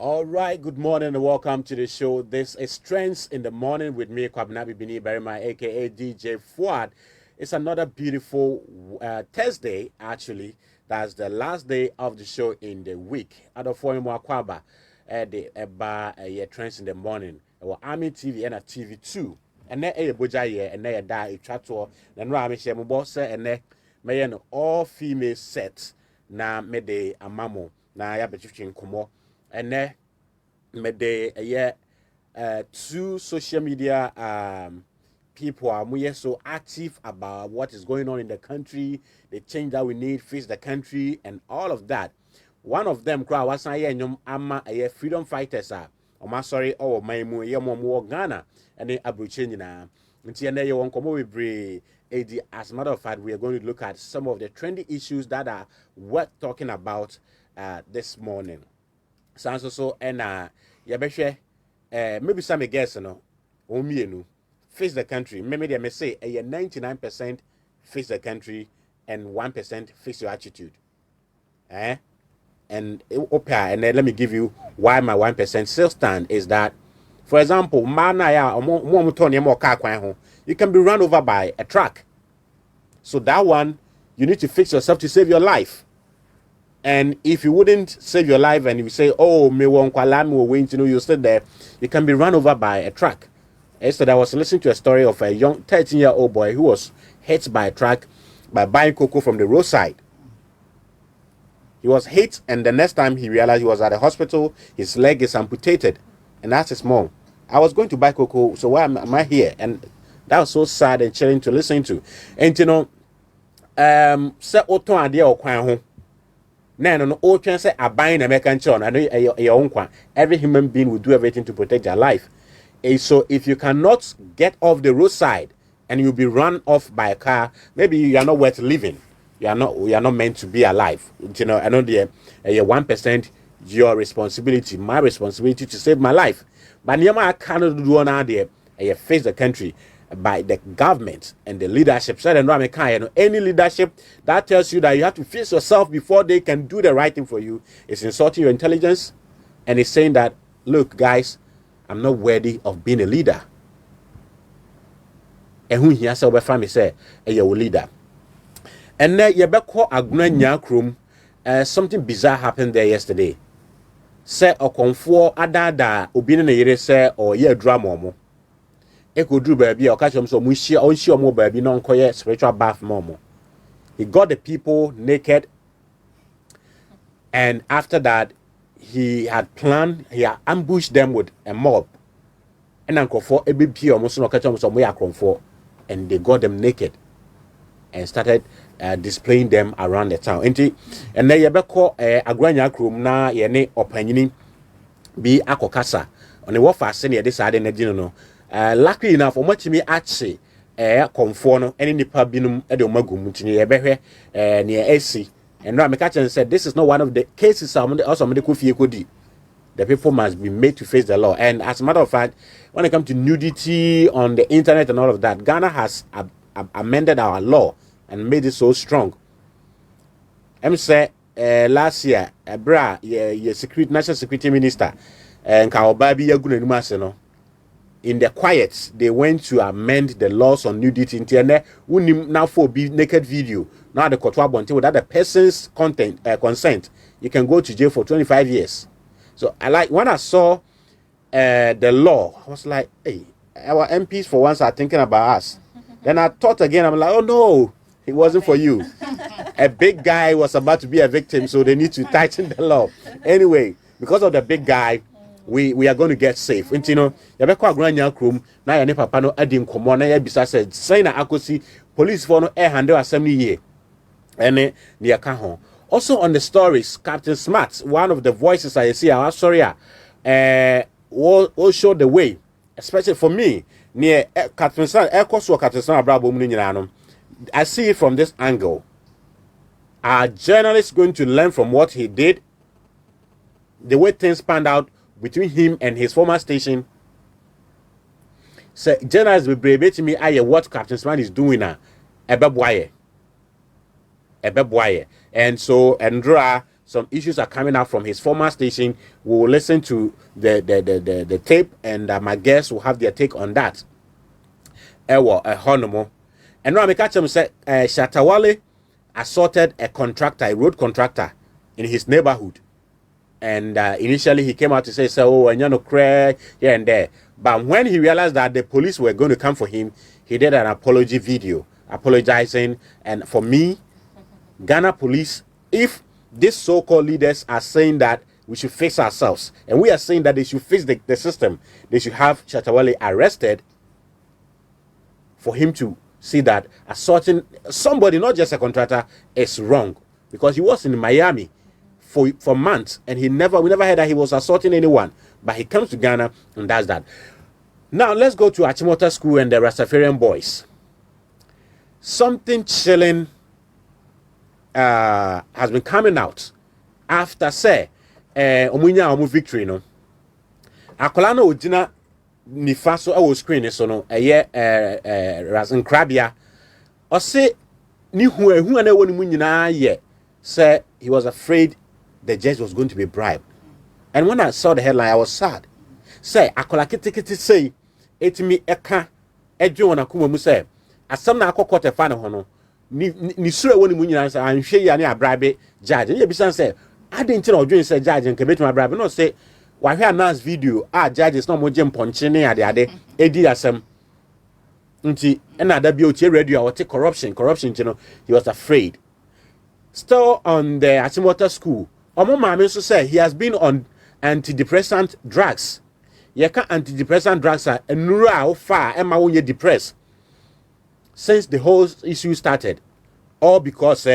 All right, good morning and welcome to the show. This is Trends in the Morning with me, Kwabnabi Bini Berima, aka DJ Fuad. It's another beautiful Thursday, actually. That's the last day of the show in the week. Out of form Kwaba, the Trends in the Morning. Our Army TV and a TV2. And then a boja and then a die chato. Then Rami Shemubosa and then may an all female set. Na me de amamo na ya between komo and then me de two social media people are more so active about what is going on in the country, the change that we need, face the country, and all of that. One of them, crowd was a freedom fighters are. Sorry, oh my mo Ghana and then Abuchi na. Until you won't come over. As a matter of fact, we are going to look at some of the trendy issues that are worth talking about this morning. Sounds so and maybe some guess face the country. Maybe they may say 99% face the country and 1% face your attitude. And then let me give you why my 1% still stand is that, for example, you can be run over by a truck. So that one, you need to fix yourself to save your life. And if you wouldn't save your life and you say, oh, you're still there, you can be run over by a truck. Yesterday, I was listening to a story of a young 13-year-old boy who was hit by a truck by buying cocoa from the roadside. He was hit, and the next time he realized he was at the hospital, his leg is amputated. And that's his mom. I was going to buy cocoa, so why am I here? And that was so sad and chilling to listen to. And say oton ade o kwan ho. Na no o twen say aban na meka nche on. I know your own kwan. Every human being will do everything to protect their life. And so if you cannot get off the roadside and you'll be run off by a car, maybe you are not worth living. You are not meant to be alive. I know the 1% your responsibility, my responsibility to save my life. But I cannot do on there. I face the country by the government and the leadership. So any leadership that tells you that you have to face yourself before they can do the right thing for you is insulting your intelligence, and it's saying that, look, guys, I'm not worthy of being a leader. And who he has over family say a leader. And then you better call Aguna something bizarre happened there yesterday. Say or comfort ada obin na yere say or ye drama mo. Eko dru baby or catch him so mushi on shi omo baby no nkoye spiritual bath momo. He got the people naked, and after that he had ambushed them with a mob. And uncle for a big pure almost no catch him so we and they got them naked and started displaying them around the town. And then you better call Agranya Krum na yene opanyini be akokasa on the warfare senior this side and no. Luckily enough, for much me actually conform any nipa binum edomagum near near AC. And Ramikachen said this is not one of the cases also medical kodi. The people must be made to face the law. And as a matter of fact, when it comes to nudity on the internet and all of that, Ghana has amended our law and made it so strong. I'm say last year, national security minister and Kaobabi Yagunenumase in the quiet, they went to amend the laws on nudity. Now for be naked video. Now the Kotwa Bonte without the person's consent, you can go to jail for 25 years. So when I saw the law, I was like, hey, our MPs for once are thinking about us. Then I thought again, I'm like, oh no, it wasn't for you. A big guy was about to be a victim, so they need to tighten the law. Anyway, because of the big guy, we are going to get safe. And you be Agranya Krum, na ya ne papa no adim komo na ya bisa said, say na akosi police for no handle assembly here. And near Kaho. Also on the stories, Captain Smart, one of the voices I see, our story, will show the way, especially for me, near Captain Smart, Captain Smart, I see it from this angle. Are journalists going to learn from what he did? The way things panned out between him and his former station. So journalists will be able to me what Captain Smart is doing now. And so Andra some issues are coming out from his former station. We will listen to the tape, and my guests will have their take on that. Honomo. And now I catch him say Shatawale assaulted a contractor, a road contractor in his neighborhood. And initially he came out to say, oh, and you know, cry here and there. But when he realized that the police were going to come for him, he did an apology video apologizing. And for me, Ghana police, if these so-called leaders are saying that we should fix ourselves, and we are saying that they should fix the system, they should have Shatawale arrested for him to see that assaulting somebody, not just a contractor, is wrong. Because he was in Miami for months, and we never heard that he was assaulting anyone. But he comes to Ghana and does that. Now let's go to Achimota School and the Rastafarian boys. Something chilling has been coming out after say omunya victory no. Akola no odina nifa so awo screen so no Razin Krabia o se ni hu na ewo ni mu nyina ye say he was afraid the judge was going to be bribed. And when I saw the headline, I was sad. Say akola kitikiti say etimi eka edwe wona kuma mu say asam na akokɔ te fa ne ho no ni sure ewo ni mu nyina say anhwe ya ne abrabe judge ye bisan say adenti na odwen say judge nke betuma abrabe no say wahwe announce video judges no mo je mponche ne ade edi asem nti na da bi o tie radio what corruption you know, he was afraid. Still on the Achimota School, omo maame so say he has been on antidepressant drugs. Yeka antidepressant drugs are enura far ema wonye depressed since the whole issue started, all because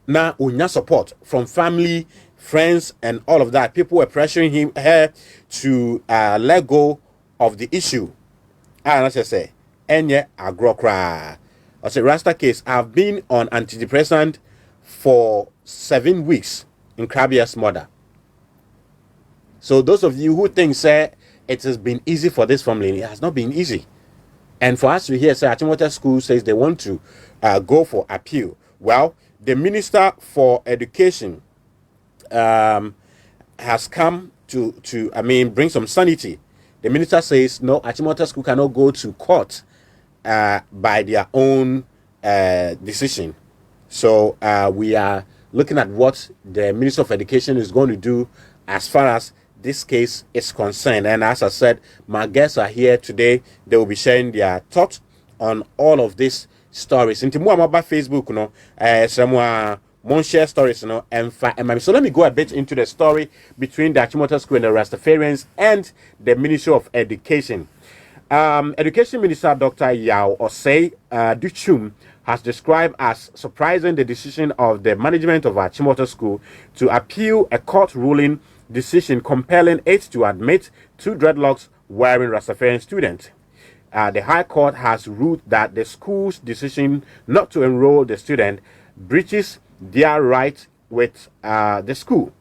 na unya support from family, friends, and all of that. People were pressuring her to let go of the issue. I say, enye agrokra. I say, Rasta case, I've been on antidepressant for 7 weeks in Krabia's mother. So those of you who think say it has been easy for this family, it has not been easy. And for us to hear, say, Achimota School says they want to go for appeal. Well, the Minister for Education has come to bring some sanity. The minister says, no, Achimota School cannot go to court by their own decision. So we are looking at what the Minister of Education is going to do as far as this case is concerned. And as I said, my guests are here today. They will be sharing their thoughts on all of these stories. Into more about Facebook, you know, some share stories, you know, and so let me go a bit into the story between the Achimota School and the Rastafarians and the Ministry of Education. Education Minister Dr. Yao Osei Duchum has described as surprising the decision of the management of Achimota School to appeal a court ruling decision compelling it to admit 2 dreadlocks wearing Rastafarian students. The High Court has ruled that the school's decision not to enroll the student breaches their right with the school.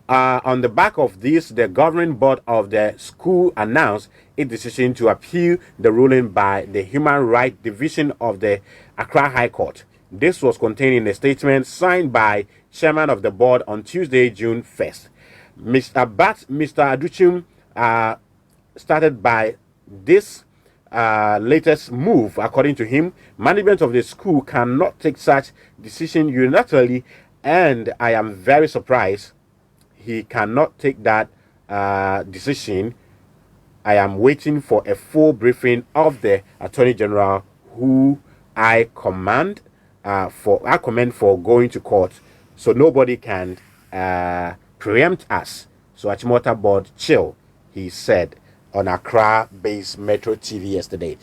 On the back of this, the governing board of the school announced its decision to appeal the ruling by the Human Rights Division of the Accra High Court. This was contained in a statement signed by chairman of the board on Tuesday, June 1st. Mr. Aduchim started by this latest move. According to him, management of the school cannot take such decision unilaterally, and I am very surprised he cannot take that decision. I am waiting for a full briefing of the Attorney General, who I commend for going to court, so nobody can preempt us. So Achimota board chill, he said on Accra-based Metro TV yesterday.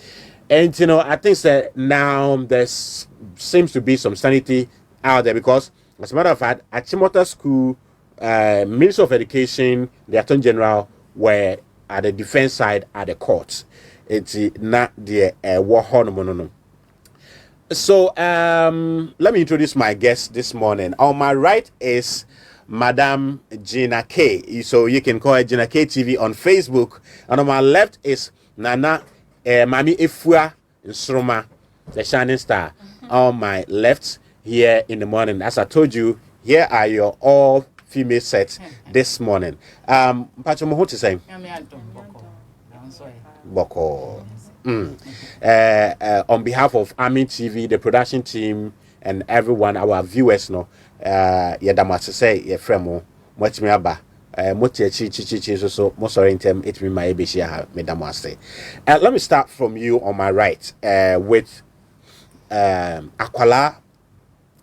And you know, I think that now there seems to be some sanity out there, because as a matter of fact, Achimota School, Minister of Education, the Attorney General were at the defense side at the courts. It's not the war horn. So let me introduce my guest this morning. On my right is Madam Gina K. So you can call her Gina K TV on Facebook. And on my left is Nana Mami Efua Nsroma, the shining star. On my left here in the morning. As I told you, here are your all female sets this morning. Pacho mo to say? Boko. On behalf of Army TV, the production team, and everyone, our viewers, no, yadamase say ye fremo, much me aba. Motia chi so most oriented it me my abishia medamase. Let me start from you on my right with Akwala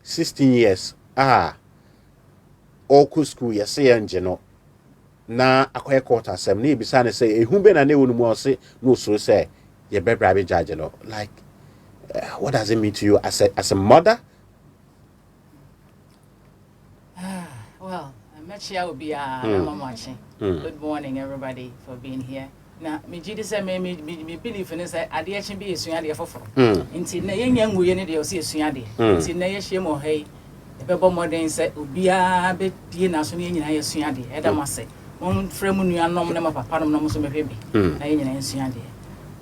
16 years oku school ya say angelo na akoye quarter sem na ebisa ne say ehun be na ne wonu mo say no so say ye be bra be judge no like what does it mean to you as a mother? Well, Machia will be Mama watching. Good morning, everybody, for being here. Now, me jidi say me believe in say ade a be esuade afoforo. Nti na yenyan wuye ne de o se esuade. Nti na ye hye mo hey e be bo modern say obia be pie na so ne nyina ye esuade. E da mase. Mon fremu nuanom ne ma papa nom no so mehwe bi. Na ye nyina esuade.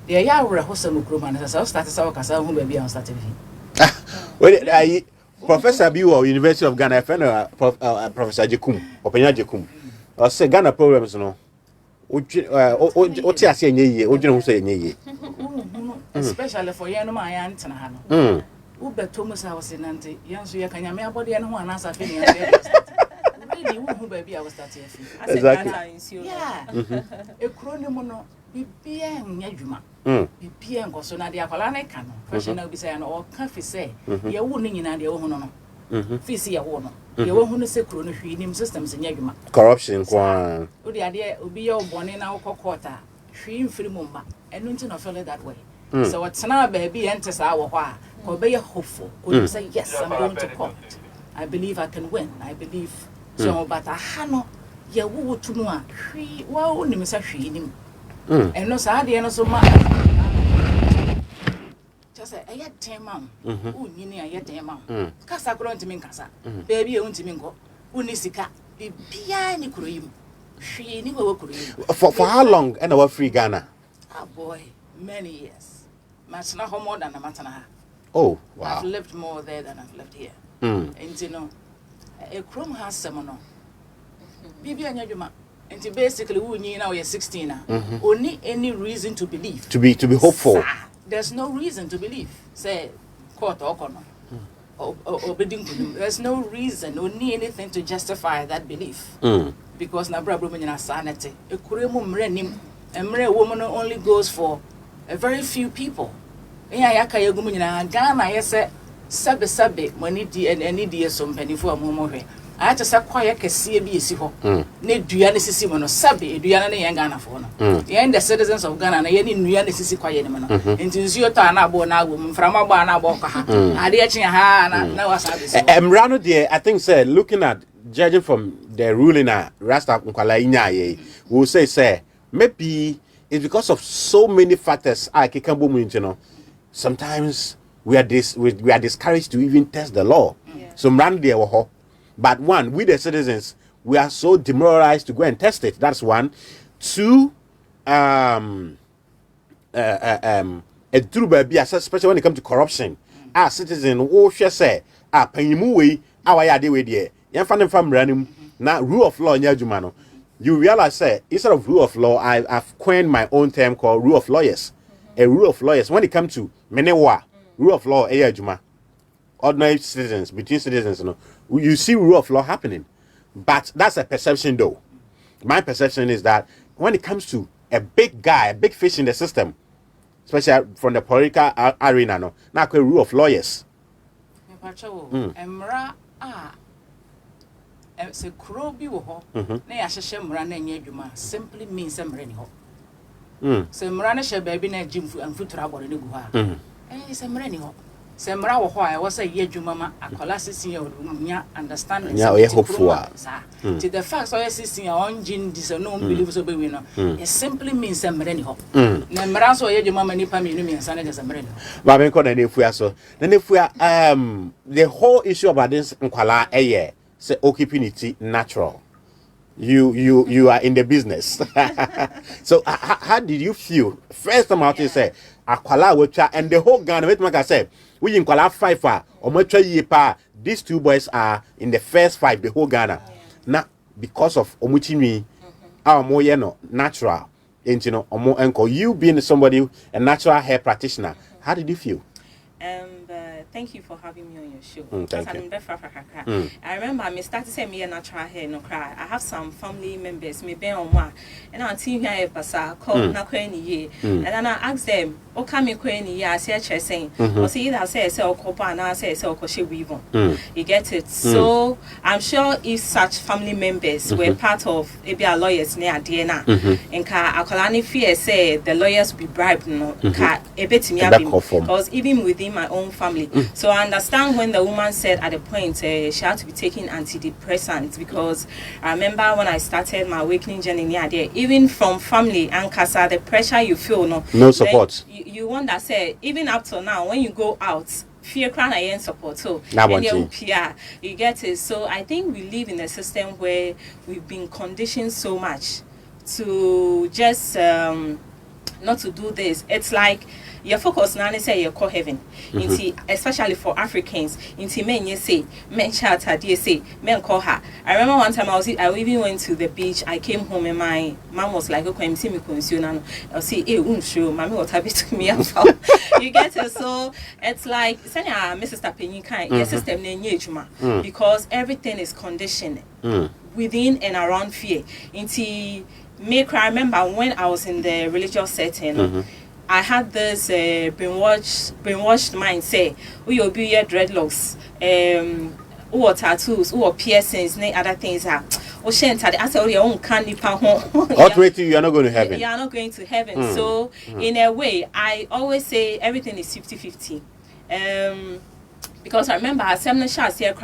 De ya awre ho se mukroma na say start say wakasa hu ba bia on start bi. Well, Professor Biwa, University of Ghana, Professor Jekum, Openya Jekum. I say Ghana problems no. Oti ase enye ye, odwene ho say enye ye. Especially for you no my aunt na ha no. Wo beto mu sa wose nante, yanso ye kanya me abode no ho anasa fe ne really wo hu ba bia wo start afi. Exactly. Yeah. Ekro ne mu no bibia nya dwuma. Bibia ngoso na de akwala na ka no. Fashion na obi say no o ka fi say ye wo ne nyina de wo hu no no. Fi si ye wo no. Ye wo hu no se kro no hwi nim systems nya dwuma. Corruption kwa. O de ade obi ye obone na wo kokota. Hwi mfiri mu mba. Enu nti no feel that way. So what's now baby enter sa wo ho a ko be ye hopeful. Ko say yes, I'm going to court. I believe I can win. I believe so but aha no ye wo to no a hwi wa wo nim sa hwi nim. And no sa ade no so ma just say aye tema o nyini aye tema kasa kro ntimi nkasa baby e ntimi nko uni sika bibia ni kuro yim hwi ni wo kuro yim For how long and our free Ghana? Oh boy, many years. Much na ho more than a matana. Oh wow. I've lived more there than I've lived here. And you know a chrome has some no bibia nya dwuma. And basically we now you're 16 only any reason to believe To be hopeful. There's no reason to believe say court or kono or there's no reason only anything to justify that belief because na bra bro nyina sanity ekuremu mre nim emre woman only goes for a very few people eya yaka yegu nyina Ghana yese sabe money di any di so mpanifo amomo hwe I just say quiet kese bi esi ho ne dua ne sisi mo no sabe dua na ne yen Ghana fo no yen the citizens of Ghana na yen nua ne sisi quiet ne mo no enti nsuo to ana abo na agbo mframa gba na abo ka ha ade echi ha na wasa be so Emrano there I think say looking at judging from the ruling Rasta Nkwala inya ye we say maybe it's because of so many factors I can boom you know sometimes we are discouraged to even test the law so mran there wo. But one, we the citizens, we are so demoralized to go and test it. That's one. Two, a true baby, especially when it comes to corruption. Our citizen, who shall say, penny way, our idea with ye. Yan fan from random, now rule of law in Yajumano. You realize, say, instead of rule of law, I've coined my own term called rule of lawyers. A rule of lawyers, when it comes to menewa, rule of law, Yajuma. Ordinary citizens, between citizens, you know, you see rule of law happening. But that's a perception though. My perception is that when it comes to a big guy, a big fish in the system, especially from the political arena, no, now a rule of lawyers. Emra se kro bi wo ho na ya hyehye mra na nya adwuma simply means emra ni ho. Se mra na hye ba bi na jimfu amfutura abore ne gu ha. Se mra ni ho. Se mra wo ho a wo say ye adwuma ma akola 16 year old nya understand nya o ye hopeful to the fact so 16 year on gin dis no believe so be we no it simply means emra ni ho. Na mra so ye adwuma ma nipa me no me nsa na just emra ni ho. Ba ben ko na nefua so na nefua the whole issue about this nkwala eye say occupying it natural. You are in the business. So how did you feel first time out you say akwala wetwa and the whole Ghana wait make I say we in kwala 5 omotwa ye pa these two boys are in the first 5 the whole Ghana na because of omuchinwi omo ye no natural and you know omo enko you being somebody a natural hair practitioner how did you feel? Thank you for having me on your show. Thank you. I remember I started saying me a natural hair no cry. I have some family members, me be on one, and I'll see here pasa call na kweni ye. And then I ask them, "O come kweni ye?" I say saying, "O see either say o kopa and I say o koshi weave on." You get it. So I'm sure if such family members were part of maybe our lawyers near DNA, and ka akolani fear say the lawyers be bribed no ka ebetimi because even within my own family. So I understand when the woman said at the point she had to be taking antidepressants because I remember when I started my awakening journey near there, even from family and casa, the pressure you feel, no support. You wonder, say, even up to now, when you go out, fear crown and support. So you get it. So I think we live in a system where we've been conditioned so much to just not to do this. It's like your focus now say you call heaven. Especially for Africans, into men you say, men shout at you say, men call her. I remember one time I even went to the beach. I came home and my mom was like, "Okay, I'm seeing me consume." I'll say, "Hey, show, mommy, what have you to me?" You get it? So it's like, "Send Mrs. Tapenika, your system name because everything is conditioned within and around fear." Into make I remember when I was in the religious setting. I had this brainwashed mind say, "We will be your dreadlocks, or tattoos, or piercings, and other things are." I said, "Oh, your own candy pound." Ultimately, you are not going to heaven. You are not going to heaven. So, in a way, I always say everything is 50-50. Because I remember at Seminary Shots here,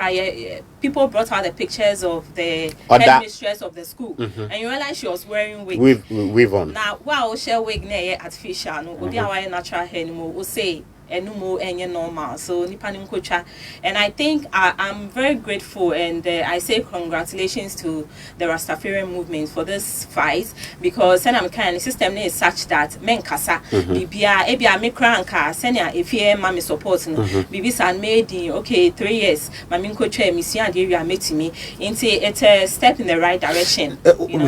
people brought out the pictures of the headmistress of the school, and you realize she was wearing wig. Weave on. Now, wow, she wig near artificial. No, we are natural hair anymore. We say no more any normal. So nipanim kocha, and I think I'm very grateful, and I say congratulations to the Rastafarian movement for this fight because I'm kind of system is such that men kasa bibia ebia me kranka senya if you mama support no bibi san made okay 3 years mama kocha mission dey we are meeting me into it's a step in the right direction.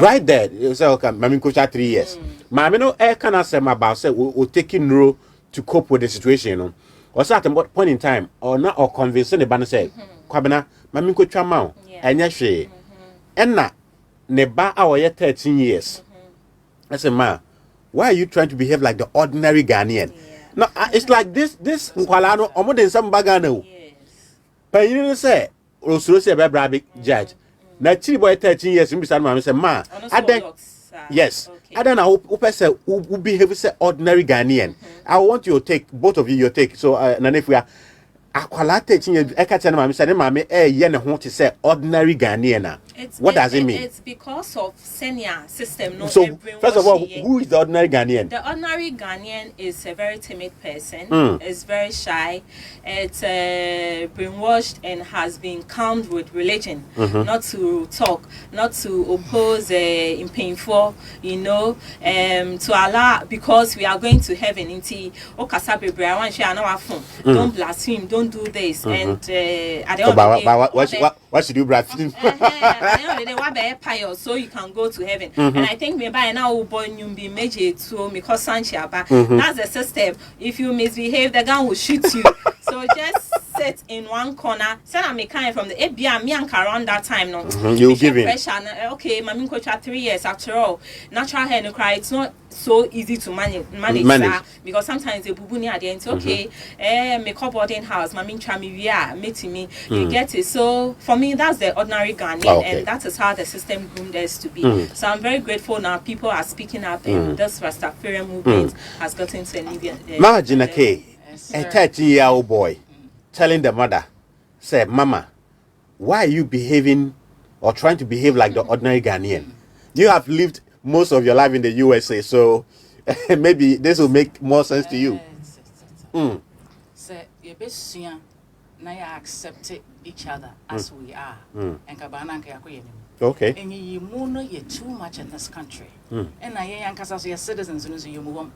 Right there, you say okay mama kocha 3 years. Mama no can I say about say we taking no to cope with the situation, you know. Or at what point in time, or not, or convincing the banner say, Kwabena, Mammy could chamau, and yes, she, and na, neba our yet 13 years. I said, Ma, why are you trying to behave like the ordinary Ghanaian? No, it's like this Nkwalano, or more than some bagano. But you know, say, also say, Baby judge. Now, boy 13 years, you beside Mammy said, Ma, I then. Yes, I don't know who say who behave as ordinary Ghanaian. I want your take, both of you your take. So, and if we are akwalate tinye ekatena mama say mama ye ne ho to say ordinary Ghanaian. What does it mean? It's because of senior system. No, so first of all, who is the ordinary Ghanaian? The ordinary Ghanaian is a very timid person. Is very shy. It's brainwashed and has been calmed with religion, not to talk, not to oppose in painful, you know, to Allah because we are going to heaven. Inti okasabe bra wan share na phone. Don't blaspheme. Don't do this. And at the end of the day, what should you blaspheme? So you can go to heaven. And I think maybe now born you be major to because that's the system. If you misbehave, the gun will shoot you. So just sit in one corner. Say I'm kind from the ABM me and around that time no. You give it. Okay, my min coach 3 years after all. Natural hair no cry. It's not so easy to manage. Because sometimes the bubuni at the end. Okay, me boarding house. My min try me meeting me. You get it. So for me, that's the ordinary Ghanaian, and that is how the system groomed us to be. So I'm very grateful now. People are speaking up, and this Rastafarian movement has gotten to an even. Imagine a 13-year-old boy telling the mother, say, Mama, why are you behaving or trying to behave like the ordinary Ghanaian? You have lived most of your life in the USA, so maybe this will make more sense to you. Say, you now accept each other as we are. And Kabana okay. And you mono you too much in this country. And I am citizens and you move on.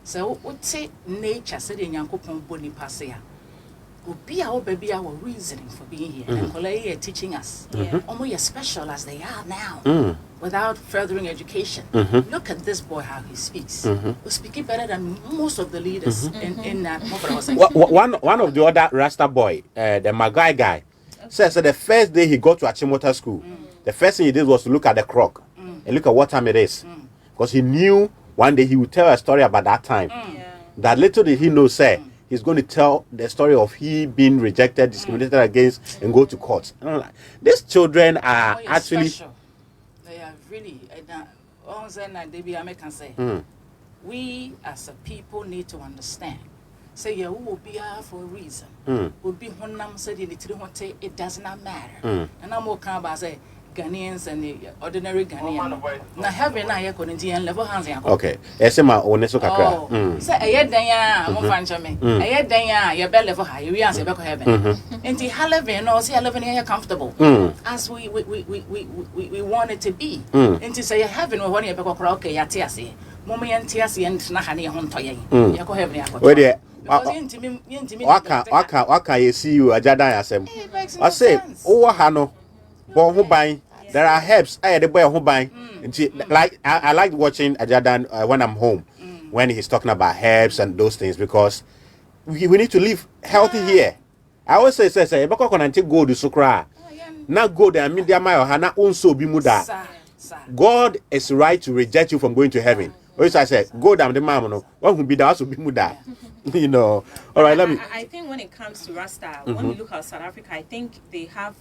So what say nature said in Yankopon Boni Pasea. Be our baby our reasoning for being here. And Kolei teaching us. Almost as special as they are now. Without furthering education. Look at this boy how he speaks. He's speaking better than most of the leaders in that. One of the other Rasta boy, the Magai guy, says that the first day he got to Achimota school, the first thing he did was to look at the clock and look at what time it is. Because he knew one day he would tell a story about that time. That little did he know, say, he's going to tell the story of he being rejected, discriminated against, and go to court. Like, these children are actually... Special. They are really... we as a people need to understand. Say, yeah, we will be here for a reason. We'll be honam said it does not matter. And I'm more kind about say Ghanaians and the ordinary Ghanaian. Now having I couldn't level hands. Okay, Esma Oneso Kakra. Say a year daya, I'm fanching me. A year daya, your bell level high, we answer back heaven. And the Halavan or say 11 year comfortable as we want it to be. And to say heaven or 1 year back or okay, Yatiasi. Mommy and Tiasi and Nahani Hontoy. Yako heaven. Waka, you see you, Ajada, I say, oh, Hano, Bon Hubine, there are herbs, the boy Hubine. Like, I like watching Ajadan when I'm home, when he's talking about herbs and those things, because we need to live healthy here. I always say, Bako can go to Sukra. Not go there, media my Hana unso bimuda. God is right to reject you from going to heaven. Or I said, go down the mammono, one will be the house will be muda. You know, all right. I think when it comes to Rasta, when we look at South Africa, I think they have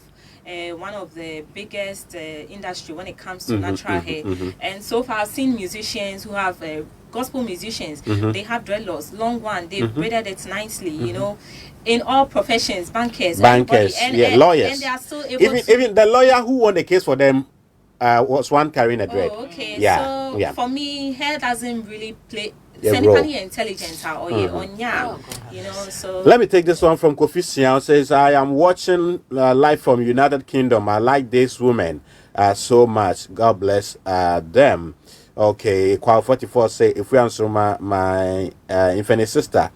one of the biggest industry when it comes to natural hair. And so far, I've seen musicians who have gospel musicians. They have dreadlocks, long one. They braided it nicely. You know, in all professions, bankers, and lawyers, and they are still able even the lawyer who won the case for them was one carrying a dread. Oh, okay. Yeah. So for me, hair doesn't really play. Role. Intelligence or you know, so let me take this one from Kofi Sian. Says, I am watching live from United Kingdom. I like this woman so much. God bless them. Okay, Qual 44 say, if we answer my infinite sister,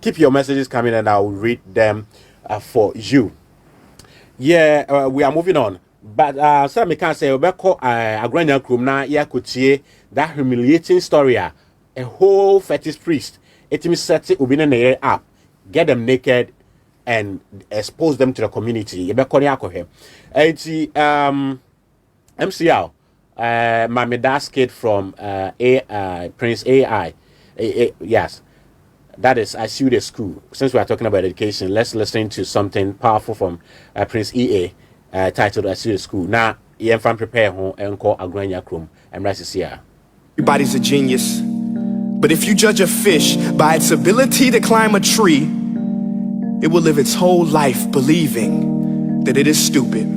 keep your messages coming and I will read them for you. Yeah, we are moving on. But some can say, Obeko Agrania Krumna Yakutie, that humiliating story. A whole fetish priest, it means set it within an up, get them naked and expose them to the community. Obeko Yakohe. MCL, my Medas kid from Prince AI. Yes, that is, I see the school. Since we are talking about education, let's listen to something powerful from Prince EA. Titled I see the school. Now, you can prepare home and call Agrania Krum and Rice here. Everybody's a genius, but if you judge a fish by its ability to climb a tree, it will live its whole life believing that it is stupid.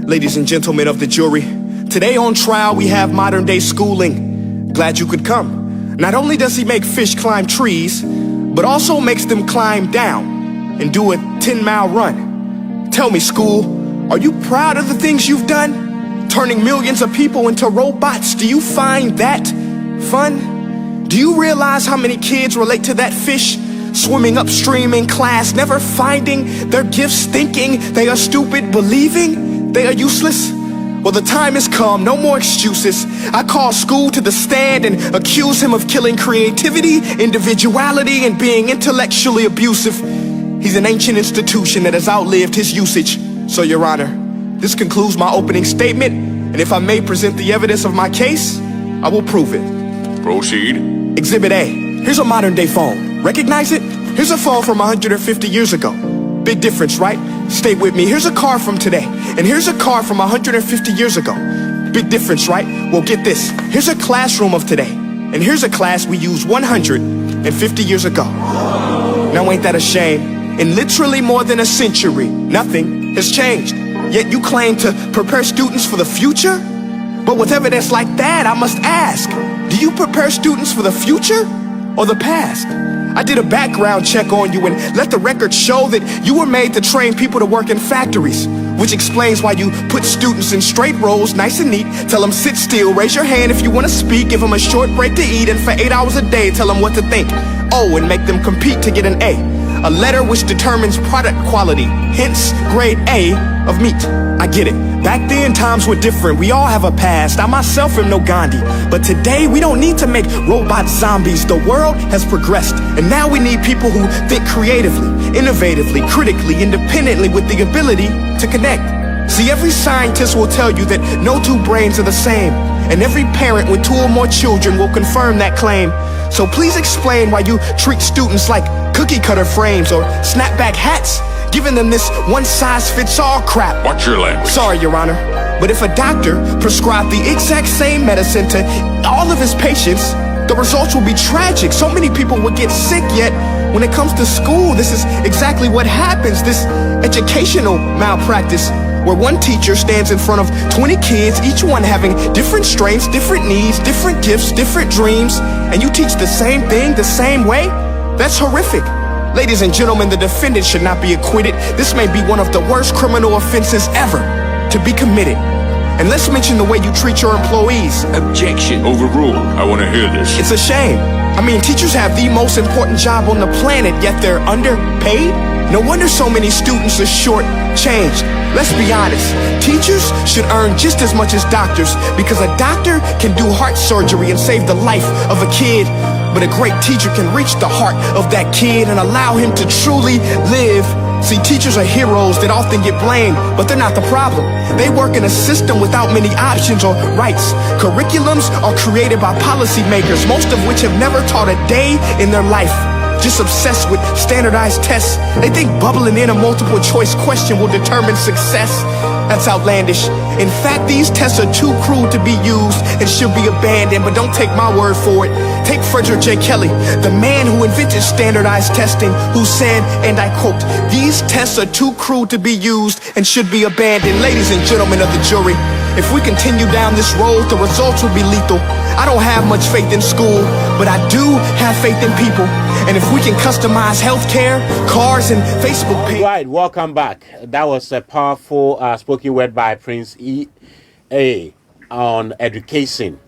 Ladies and gentlemen of the jury, today on trial we have modern day schooling. Glad you could come. Not only does he make fish climb trees, but also makes them climb down and do a 10-mile run. Tell me, school, are you proud of the things you've done? Turning millions of people into robots, do you find that fun? Do you realize how many kids relate to that fish? Swimming upstream in class, never finding their gifts, thinking they are stupid, believing they are useless? Well, the time has come, no more excuses. I call school to the stand and accuse him of killing creativity, individuality, and being intellectually abusive. He's an ancient institution that has outlived his usage. So, Your Honor, this concludes my opening statement, and if I may present the evidence of my case, I will prove it. Proceed. Exhibit A. Here's a modern day phone. Recognize it? Here's a phone from 150 years ago. Big difference, right? Stay with me. Here's a car from today, and here's a car from 150 years ago. Big difference, right? Well, get this. Here's a classroom of today, and here's a class we used 150 years ago. Now, ain't that a shame? In literally more than a century, nothing has changed. Yet you claim to prepare students for the future? But with evidence like that, I must ask, do you prepare students for the future or the past? I did a background check on you and let the record show that you were made to train people to work in factories which explains why you put students in straight rows, nice and neat. Tell them sit still, raise your hand if you want to speak. Give them a short break to eat, and for 8 hours a day, tell them what to think. Oh, and make them compete to get an A. A letter which determines product quality, hence grade A of meat. I get it. Back then, times were different. We all have a past. I myself am no Gandhi. But today, we don't need to make robot zombies. The world has progressed. And now we need people who think creatively, innovatively, critically, independently, with the ability to connect. See, every scientist will tell you that no two brains are the same. And every parent with 2 or more children will confirm that claim. So please explain why you treat students like cookie cutter frames or snapback hats, giving them this one-size-fits-all crap. Watch your language. Sorry, Your Honor, but if a doctor prescribed the exact same medicine to all of his patients, the results will be tragic. So many people would get sick, yet when it comes to school, this is exactly what happens. This educational malpractice, where one teacher stands in front of 20 kids, each one having different strengths, different needs, different gifts, different dreams, and you teach the same thing the same way? That's horrific. Ladies and gentlemen, the defendant should not be acquitted. This may be one of the worst criminal offenses ever to be committed. And let's mention the way you treat your employees. Objection. Overruled. I want to hear this. It's a shame. I mean, teachers have the most important job on the planet, yet they're underpaid? No wonder so many students are short-changed. Let's be honest, teachers should earn just as much as doctors, because a doctor can do heart surgery and save the life of a kid, but a great teacher can reach the heart of that kid and allow him to truly live. See, teachers are heroes that often get blamed, but they're not the problem. They work in a system without many options or rights. Curriculums are created by policymakers, most of which have never taught a day in their life. Just obsessed with standardized tests. They think bubbling in a multiple choice question will determine success. That's outlandish. In fact, these tests are too crude to be used and should be abandoned, but don't take my word for it. Take Frederick J. Kelly, the man who invented standardized testing, who said, and I quote, "These tests are too crude to be used and should be abandoned." Ladies and gentlemen of the jury, if we continue down this road, the results will be lethal. I don't have much faith in school, but I do have faith in people. And if we can customize healthcare, cars, and Facebook pages. Right, welcome back. That was a powerful spoken word by Prince E.A. on education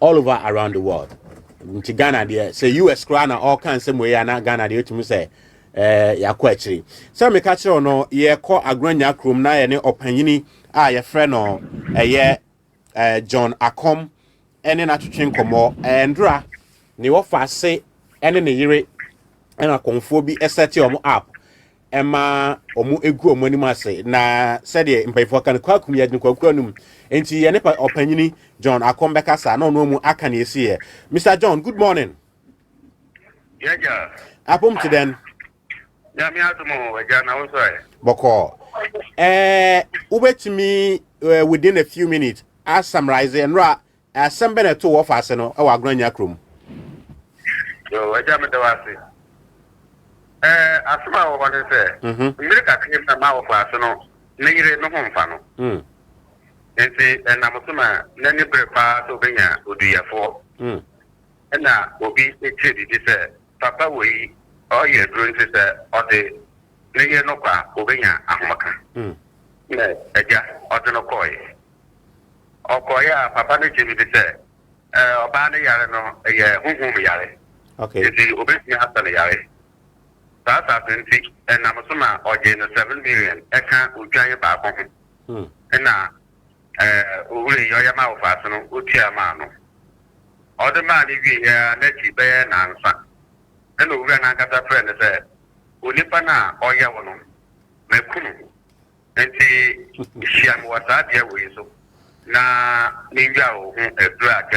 all over around the world. In Ghana, there, say US crown all kinds of way, and Ghana, there to say, ya kwetri. So me catch on no, ye call a grania crum na any opinioni, your friend or John Acom, and then to drink more, and dra, ni offer say, and in the year, and a confobi, a set your up. Emma omu egu omani ma say na said ye mpefo kan kwakum ye nkwakunum enti ye ne opanyini John Akombeka sa no no mu aka na esi ye. Mr. John, good morning. Yeah, yeah. Apom to then. Yeah, me atumo we ja na wo so Boko. Ubetimi within a few minutes as summarize and ra assemble na to offer se no e wa granya krom. Yo, we ja me dawasi. Asuma wo bane se America krim na ma wo fa so no ne yire no homfa no enti na mutuma na ni prepa so benya oduyafo na obi echedi di se papa we o ye drum se o de ne ye no kwa obenya ahomaka na eja o de no koy okoya papa ne chedi di se oba ne yare no ye hunhum yare Okay. enti obenya hata ne yare. That's authentic, and I'm assuming origin 7 million. I can't utilize back home. And now, Uli Yoyama of Arsenal, Utia Mano. Other man, if you hear Netty Bear and answer. And Uga Nakata friend said, Ulipana or Yawano, Mekunu. And she was that year with so. Na Ninja, a drag,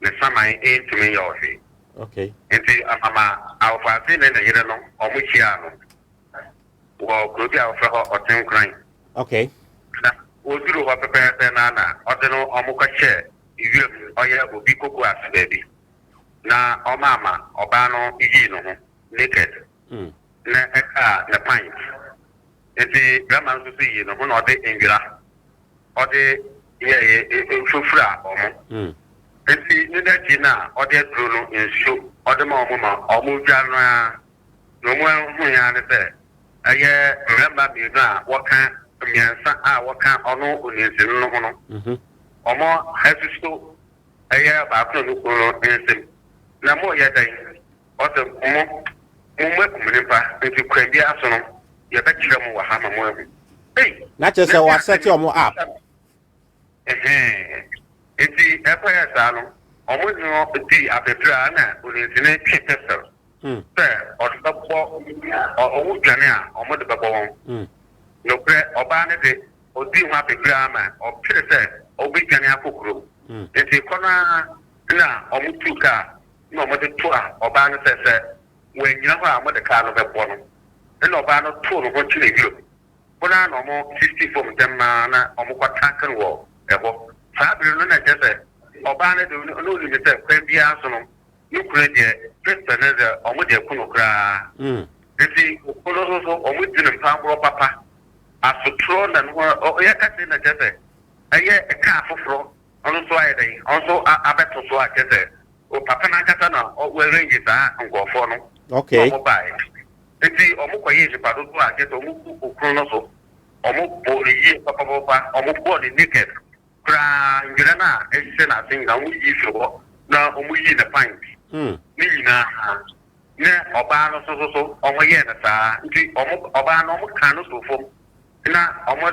the summer ain't to me your feet. Okay. Enti mama awfase ne yire no omuchia no wo krobi awfa ho oten kran. Okay. Na oduro wa pepe na odeno omukwache iwire oye obi koku asbebi na omama oba no iji no ho naked na eka na pint enti grandma so yi no ho na ode engira ode ye fufura omo enti ni da tina ode duro no enso ode ma omo dwa no a no mo hu ya ne se aye remember me na wo kan miansa a waka ono onensin no hono omo hasisto aya ba ko no ko ensin na mo ya dai o se mo kumnipa nti kwandi aso no ya ba kire mo wa ha ma mo hey na che se wa set omo app eti efa ya sa no omo no di abetra na onensin kitesel se o tabo o dwane a omo de babo won no pre oba ne de odi ho abetra ma o kire se obi dwane akokoro eti kona na omo tuka na omo de to a oba ne se when you know how the car of a bonum, and no banner tour of what you do. But I know more 60 from them, man, or more tank and wall. Fabian, I just said, or banner do no limit, maybe arsenal. You could just another or with your punokra. You see, or with the power papa. As for throne and or yakin, I just said, I get a car for fraud. Also, I bet so I just said, or papa Nakatana, or where ranges are and go for no. Okay. Eti omo kwaye je pado to ake to mu okrono so omo boli yi papa omo boli naked kra ngira na ehse na singa mu yi so na omo yi na pint ni na ne oba no so omo ye na sa nti omo oba no omo kan no so fo na omo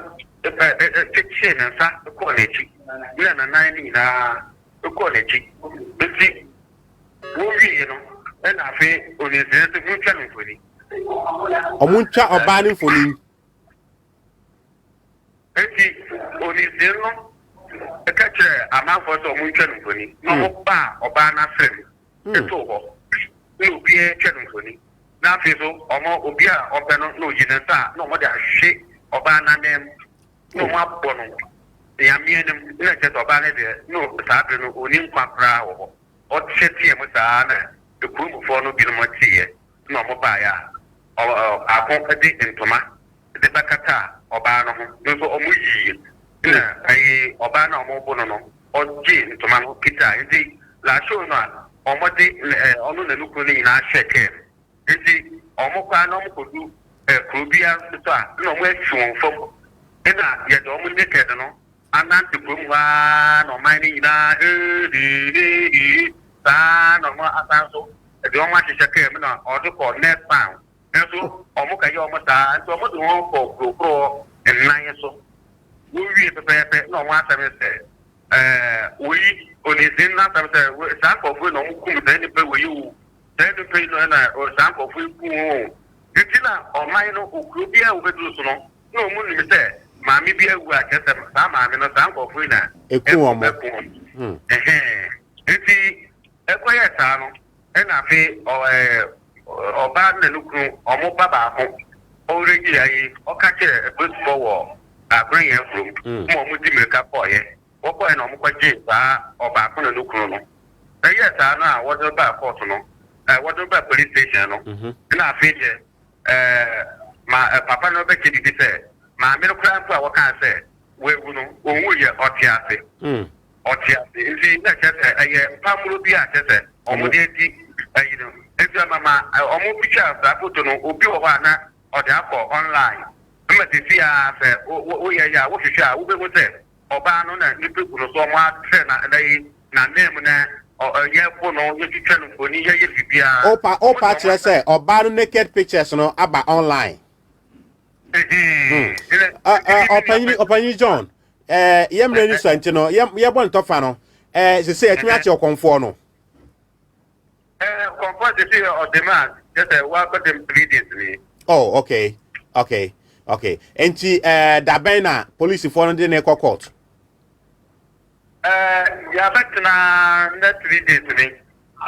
cheche na sa ko lechi na nan ni na ko lechi nti wo yi no and I feel on his head to channel for me. Omuncha or banning for me. On his zero, a catcher, a man for some channel for me. No bar or banner friend. It's over. No be a channel for me. Now, so, or more obia or banner, no, you no more than shit or banner name. No more bono. They are mere them, or banner there. No, Saturn or Nimpa or Chetty Musana. The group for no be no tea, no more buyer, or a company in Toma, the Bacata, or Bano, no so Omuji, Obana or Bono, or Jane, Tomano Pita, indeed, La Shona, or Modi, on the Lucuni in our shake. Indeed, Omoka no could do a Krubia, no way shown from Ena, yet Omunica, no, and not the Puma, no mining no more asanso the almost is a came or the call net pound. And so, almost a almost so much more for and 9 so. We prepare no one said, we only did not have a sample of no any pay with you. Then the pay or sample of you. It's or mine who could be over to so no moon is there. Mammy be a work at some and a sample of winner. A cool Ekwaya tano na fe oba na lukru omo baba ho already ayi o ka kire baseball wo abran yan from mo di meka boye wo boy na omo kwaje ba oba ko na lukru no eya ta na wo do ba court no wo do ba police station no na fe je papa no be kidi se ma me no kra a wo kan se we wu no onwu ye otiase Otia, if you a Pamuru be at it, or Modiati, if Mamma, or picture, I put on Obiwana or the Apple online. I'm at the Sia, what you shall, who was there? Or Bannon, you people so much, and they name or a year for no, you can for near Yipia. Opa, let's say, or Bannon naked pictures, no, about online. Opinion John. Yam ready santino yam want to fano se say etumi ache okonfo no comfort the fear of demand just welcome them 3 days me. Oh, okay enti da ben na police for no dey na court ya bet na 3 days me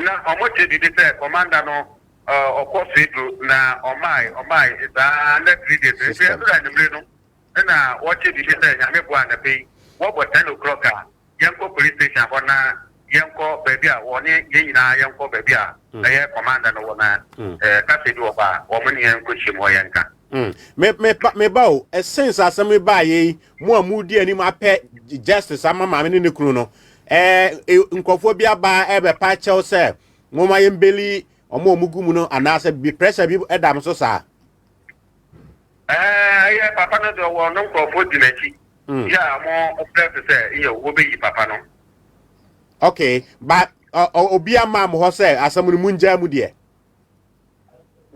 na omoche di say commander no okosedu na omai is na 3 days e be na mre no na watch the say nyame bo na pay what was 10 o'clock yanko police station for na yanko baby a woni yina yanko baby a na commander no na Koforidua ba wo mani yanko chimo yanka me ba essence asem ba yi mo amudi ani ma pe justice ama ma me ne kunu no nkofo bi aba ebe pa chel say mo ma yembeli omo omugumu no anase bi pressure bi edam so sa Yeah, Papa no do one no for dinner. Yeah, more of to say, you will be Papa no. Okay, but Obia mam ho say asamu munja mu de.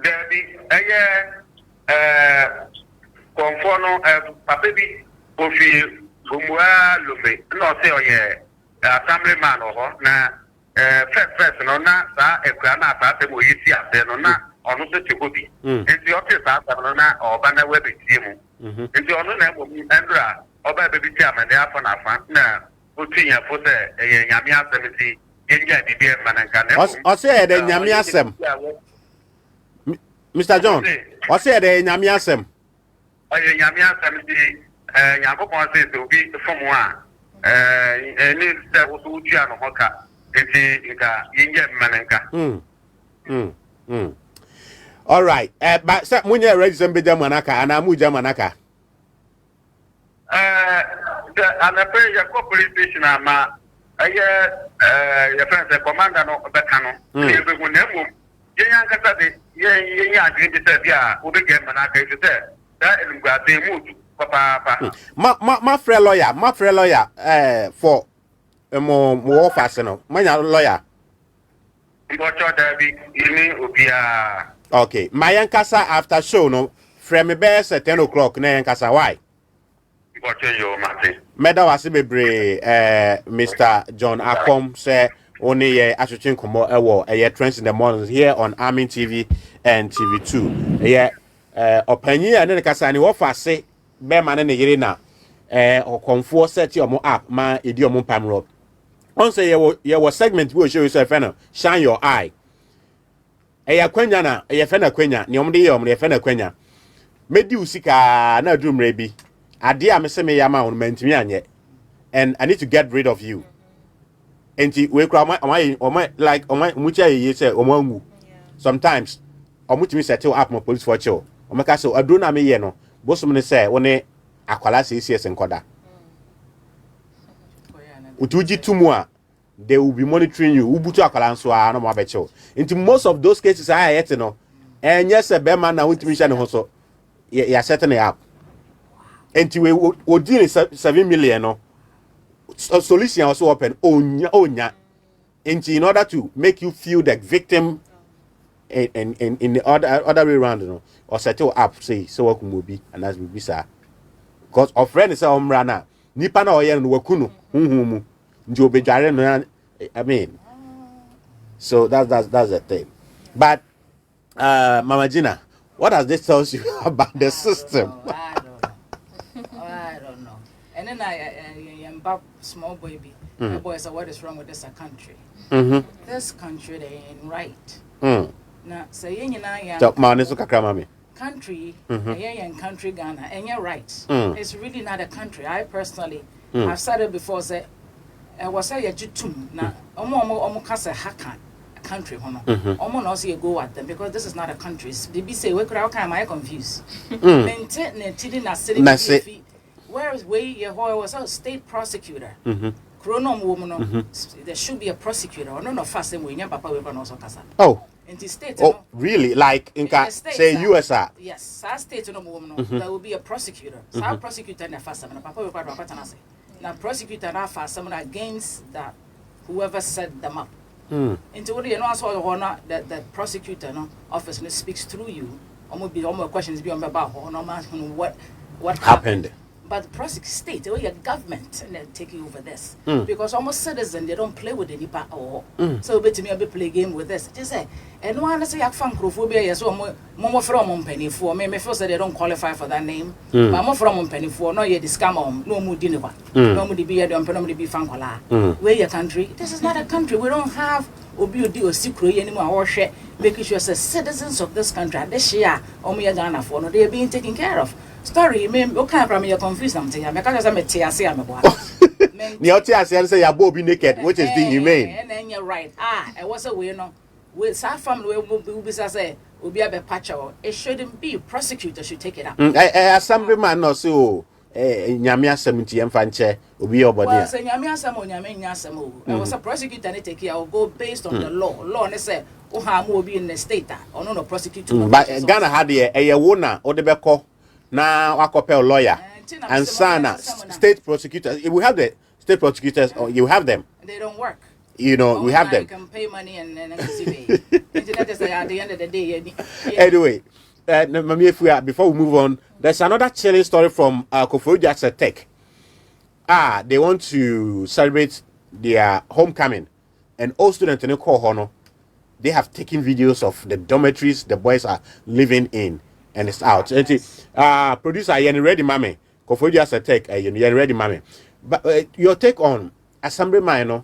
There be conforno Papa bi ofi gumwa lume no say oye assemblyman ho na first no na sa ekra na sa se mo yisi ase no na ono se chekobi enti office sa no na oba na we betie mu enti ono na mo Andra oba be bi tia ma na afa na afa na otinya fo se nyame asem ti yenja bibi e mananka na o say de nyame asem Mr. John o say de nyame asem oye nyame asem ti nyakopon se so bi fomu a ni se wo so tia no hoka enti nka yenja mananka all right but say munye register be jamanaka ana mu jamanaka ana pe ya police station ama ya friend commander no beka no ye be hu na mum ye yan kasa de ye yan agree de say bia obi ge manaka ite say that ngwa de mood papa my friend lawyer for mo office no manya lawyer Mbocho David ini obia. Okay, my yankasa after show no from me best at 10 o'clock na yankasa why? Mbocho yo mate. Meda wasi bebre Mr. John Akom say only ye asochin komo ewo trends in the mornings here on Armin TV and TV2. Yeah opanyi ane ne kasa ni wo fa se be ma ne yire na okonfo set your app ma edi omo pamro. On say ye was segment we show yourself no shine your eye. Eya kwanya na eya fe na kwanya ni omde ye omde fe na kwanya. Medi usika na adumre bi. Ade a me se me yama on mantimi anye. And I need to get rid of you. Enti we kra like mucha ye say omangu. Sometimes omutimi settle up my police for chill. Omaka so aduna me ye no. Bosom ne say one akwala CCS enkoda. Utuji tumwa, they will be monitoring you. Ubutu akalanso no more becho. Into most of those cases I yet no. And yes, a bear man na won't mission also. You're setting it up. And we deal 7 million no. Solution also open. Onya. And in order to make you feel the victim in the other way around, you know, or settle up, say so what will be and as we be sir. Because our friend is a umrana. Nipa na oye no wakunu huhumu nti obedware no I mean so that's the thing but Mama Gina, what does this tell you about the system? I don't know. And then I small baby the boy said, what is wrong with this country? This country they ain't right. Now say so man so kakra mami country, and country Ghana, and you're right. It's really not a country. I personally, I've said it before. Say, I was say you tum na omo kase haka country hono. Omo no say go at them because this is not a country. They be say we could how am I confused? Maintain na city. Where is we your was a state prosecutor. Chronom woman, there should be a prosecutor. Or no fast and we papa we no so kasa. Oh. In the state, oh, really? Like in say USR? Yes, our state no woman. There will be a prosecutor. So our prosecutor na fast na papa we papa na say. Na prosecutor na fast someone against that whoever set them up. Into what you know as well that the prosecutor no office no speaks through you. Almost questions be on about what happened. But the prosecutor state, or your government, and then take you over this. Because almost citizens, they don't play with any part or so bet me a bit play game with this. Just say, and one say I found Koforidua, yes, or more from penny for me, may first they don't qualify for that name. But more from penny for no yet the scam no more dinner. No more be a dump, no more be fankola. Where your country? This is not a country. We don't have Obi or secret anymore or share, making sure as citizens of this country, this year, or me a Ghana for no, they are being taken care of. Story, me okay from you confused something. I can't say me TSC am boy. The TSC say you both be naked, which is the humane. And then you're right. I was a way no. With some family will be say will be a patch. It shouldn't be. Prosecutor should take it up. Assemblyman no so nyame 70 emfanche obi obodi. Well, say nyame asamo. I was a prosecutor and take it. I will go based on the law. Law and say oh ha mo be in the state or no prosecutor. But Ghana had a wona or the beko now wakopel lawyer and sana state prosecutors. We have the state prosecutors, or you have them. They don't work. You know, we have them. You can pay money and internet is at the end of the day. Anyway, before we move on, there's another chilling story from Koforidua Tech. They want to celebrate their homecoming, and all students in the core honor, they have taken videos of the dormitories the boys are living in, and it's out. Producer, you ready, mommy? Koforidua Tech, you ready, mommy? But your take on Assemblyman,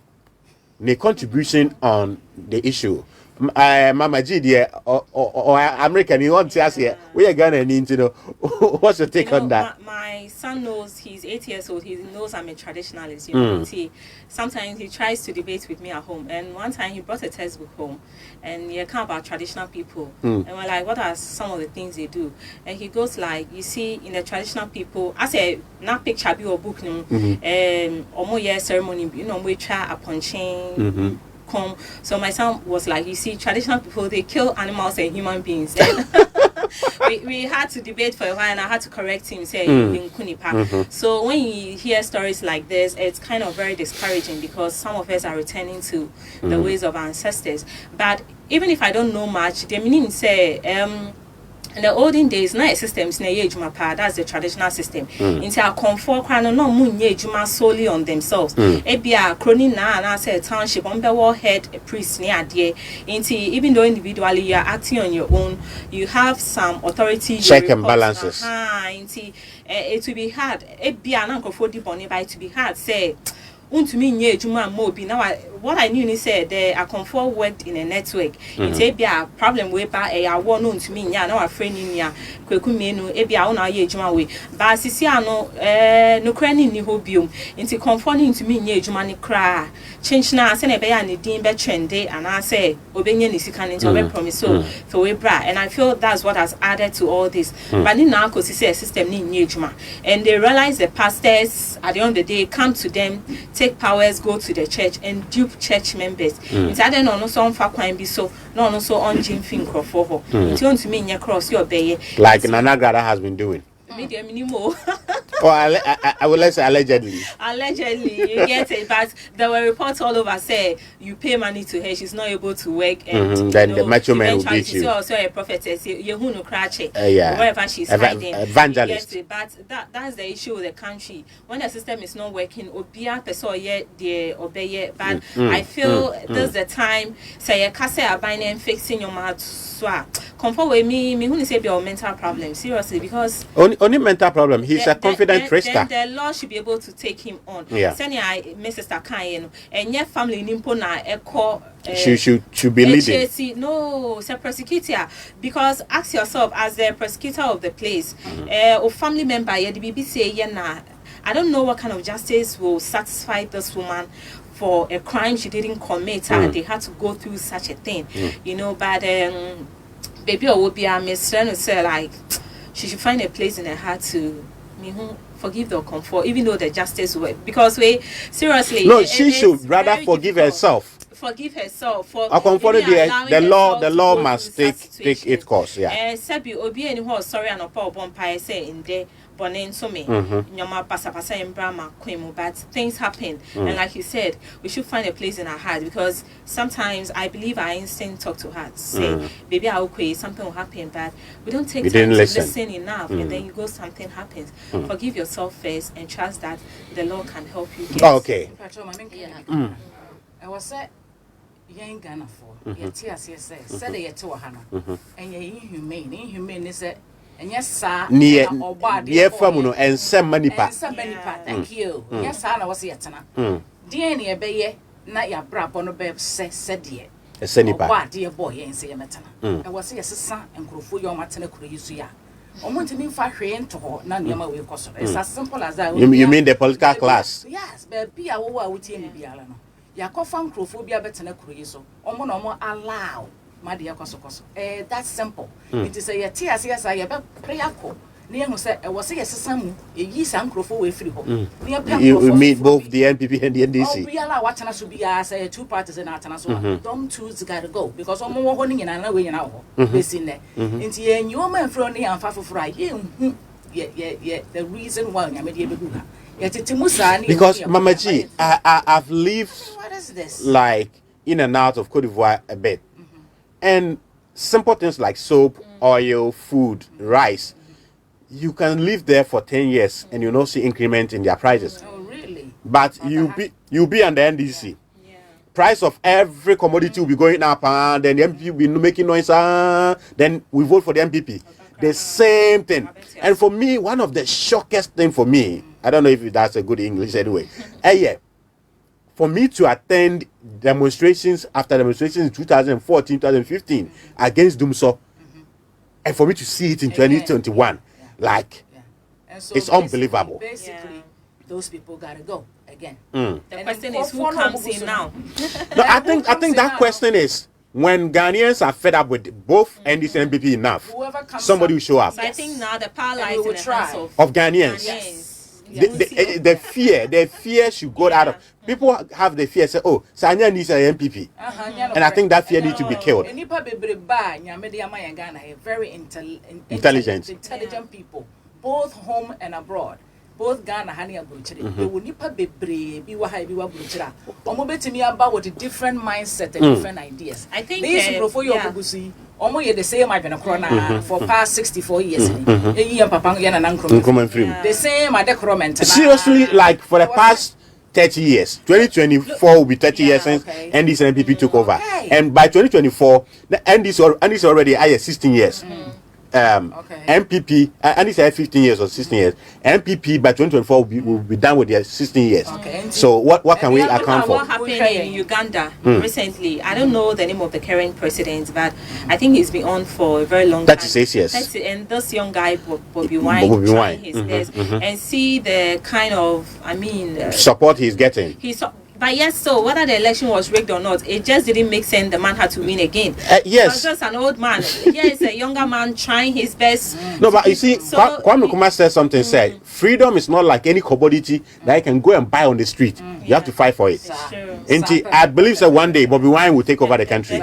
the contribution on the issue. Mama G, or American, you want to ask here, we are gonna need to know what's your take on that? My son knows, he's 8 years old, he knows I'm a traditionalist. You know, sometimes he tries to debate with me at home, and one time he brought a textbook home and he account about traditional people, and we're like, what are some of the things they do? And he goes like, you see, in the traditional people, I say not picture be or book omo year ceremony, you know, we try a punching. So my son was like, you see, traditional people, they kill animals and human beings. we had to debate for a while, and I had to correct him, say in Kunipa. So when you hear stories like this, it's kind of very discouraging, because some of us are returning to the ways of our ancestors. But even if I don't know much, the meaning say in the olden days, na systems na yejuma pa, that's the traditional system. Into our comfort kwano no mun yejuma solely on themselves. Ebia crony na say township on the wall head a priest near dear. Into even though individually you are acting on your own, you have some authority check and balances. Into it will be hard. Ebia na comfort boni by to be hard say untumi nye ejuma mobi. Now what I knew, he said the comfort worked in a network. It's a problem where I want untumi nya now a friend in ya kwekumenu ebia una ye ejuma we. But sisi ano no krani ni hobium. Into conforming to me nye ejuma ni kra. Change na se na be ya ni din be trende and I say obenye ni sika into we promise so we bra. And I feel that's what has added to all this. But now cause it's a system ni nye ejuma, and they realize the pastors at the end of the day come to them, take powers, go to the church and dupe church members. It's either no so on fakwan be so no so on Jim Fin Crawford. It's going to mean your cross your bay like Nanagara has been doing. Medium anymore. Or I will say allegedly. Allegedly, you get it. But there were reports all over say you pay money to her, she's not able to work, and then the macho man will beat you. Also a prophetess, you who no crash yeah. Wherever she's hiding. Evangelist. But that's the issue with the country. When the system is not working, obia person yet the obey. But I feel this is the time say you can't say abandon fixing your mouth. Comfort with me who say be a mental problem seriously, because only mental problem. He's a confident trickster. The law should be able to take him on. Yeah. Senior Mrs. Takan, and your family nimpo na echo. Should be leading. No, it's a prosecutor, because ask yourself as the prosecutor of the place, or family member, the BBC na. I don't know what kind of justice will satisfy this woman for a crime she didn't commit, and they had to go through such a thing, you know. But baby, or would be a miss to say like she should find a place in her heart to forgive the comfort, even though the justice will, because we seriously. No, she should rather forgive herself. Forgive herself for the law must take its course. Yeah. Sebi obi any who sorry and opa obompa say in there. Nyoma pasa in Brahma Quemu, but things happen, and like you said, we should find a place in our heart, because sometimes I believe our instinct talk to hearts. Say, baby, I'll quit, something will happen, but we don't take time to listen enough, and then you go, something happens. Forgive yourself first and trust that the Lord can help you. Okay. I was said, young Ghana for your tears, said they to a hana, and you're inhumane, is it? And yes, sir, near Famuno and some money pa. Thank you. Yes, sir, I was here tonight. Dear near Bay, not your brab on a bed, said ye. A senipa, dear boy, and say a matana. I was here, son, and grew for your matana cruisia. I want to mean far to her, none of my way cost. It's as simple as that. You mean the political class? Yes, but be a woe with you, Bialano. Yakofan Crophobia better than a cruiso, or more allow. My dear Kosokoso. That's simple. It is a tears, yes, I have prayer call. Near who said, I was a son, a yeast and crowful way free home. You meet both the NPP and the NDC. We allow what us to be as two parties in Atanaso. Don't choose gotta go, because I'm more holding in another way now. This in there. Into a new man from the Anfa for Friday. the reason why nyame de be guha. Because Mama G, I've lived what is this? like in and out of Cote d'Ivoire a bit. And simple things like soap, oil, food, rice, you can live there for 10 years and you not see increment in their prices. Oh, really? But you'll be under NDC. Price of every commodity will be going up, and then the MPP will be making noise, then we vote for the MPP. The same thing. And for me, one of the shockest thing for me, I don't know if that's a good English anyway. Yeah, for me to attend demonstrations after demonstrations in 2014, 2015 against Dumso, and for me to see it in 2021, like, so it's unbelievable. Basically, those people gotta go again. The question is, who comes in now? No, I think that question is, when Ghanaians are fed up with both NDC and MPP enough, somebody will show up. So I think now the power lies in the hands of Ghanaians. The fear should go out of people. Have the fear, say, oh, Sanya needs an MPP, and I think that fear needs to be killed. Very intelligent people, both home and abroad. Both Ghana and Abuchiri, they will nipa bebre, be wabuchira. Omo betimi aba with a different mindset and different ideas. I think this before you Obusi, Omo ye the same I've been a corona for past 64 years. The same at the coromment. Seriously, like for the past 30 years, 2024 will be 30 years since NDC and MPP took over, and by 2024, the NDC already 16 years. MPP, and it's 15 years or 16 years. MPP by 2024 will be done with their 16 years. So what can we account for? What happened in Uganda recently? I don't know the name of the current president, but I think he's been on for a very long time. 36 years. And this young guy, Bobby Wine, trying his best, and see the kind of, support he's getting. But yes, so whether the election was rigged or not, it just didn't make sense. The man had to win again. Yes. He was just an old man. Yes, a younger man trying his best. No, but you see, Kwame Nkrumah said something, said, freedom is not like any commodity that you can go and buy on the street. You have to fight for it. And I believe that one day Bobby Wine will take over the country.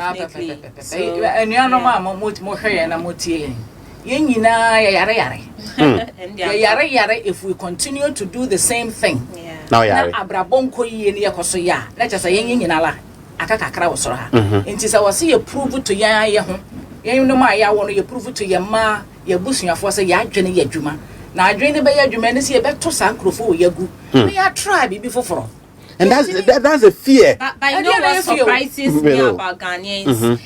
If we continue to do the same thing. Now, yeah. Abrabonko ye ne yakoso ya. Na chasa yen nyinala akakakra wo soro ha. Enti sa wase ye prove to yan ye ho. Yen no ma ya wo no ye prove to ye ma ye busuafo se ya adwene ye adwuma. Na adwene be ye adwuma ne se ye beto sa nkrofo wo yagu. Na ya try bibi foforo. And that's a fear. But you know what surprises me about Ghanaians?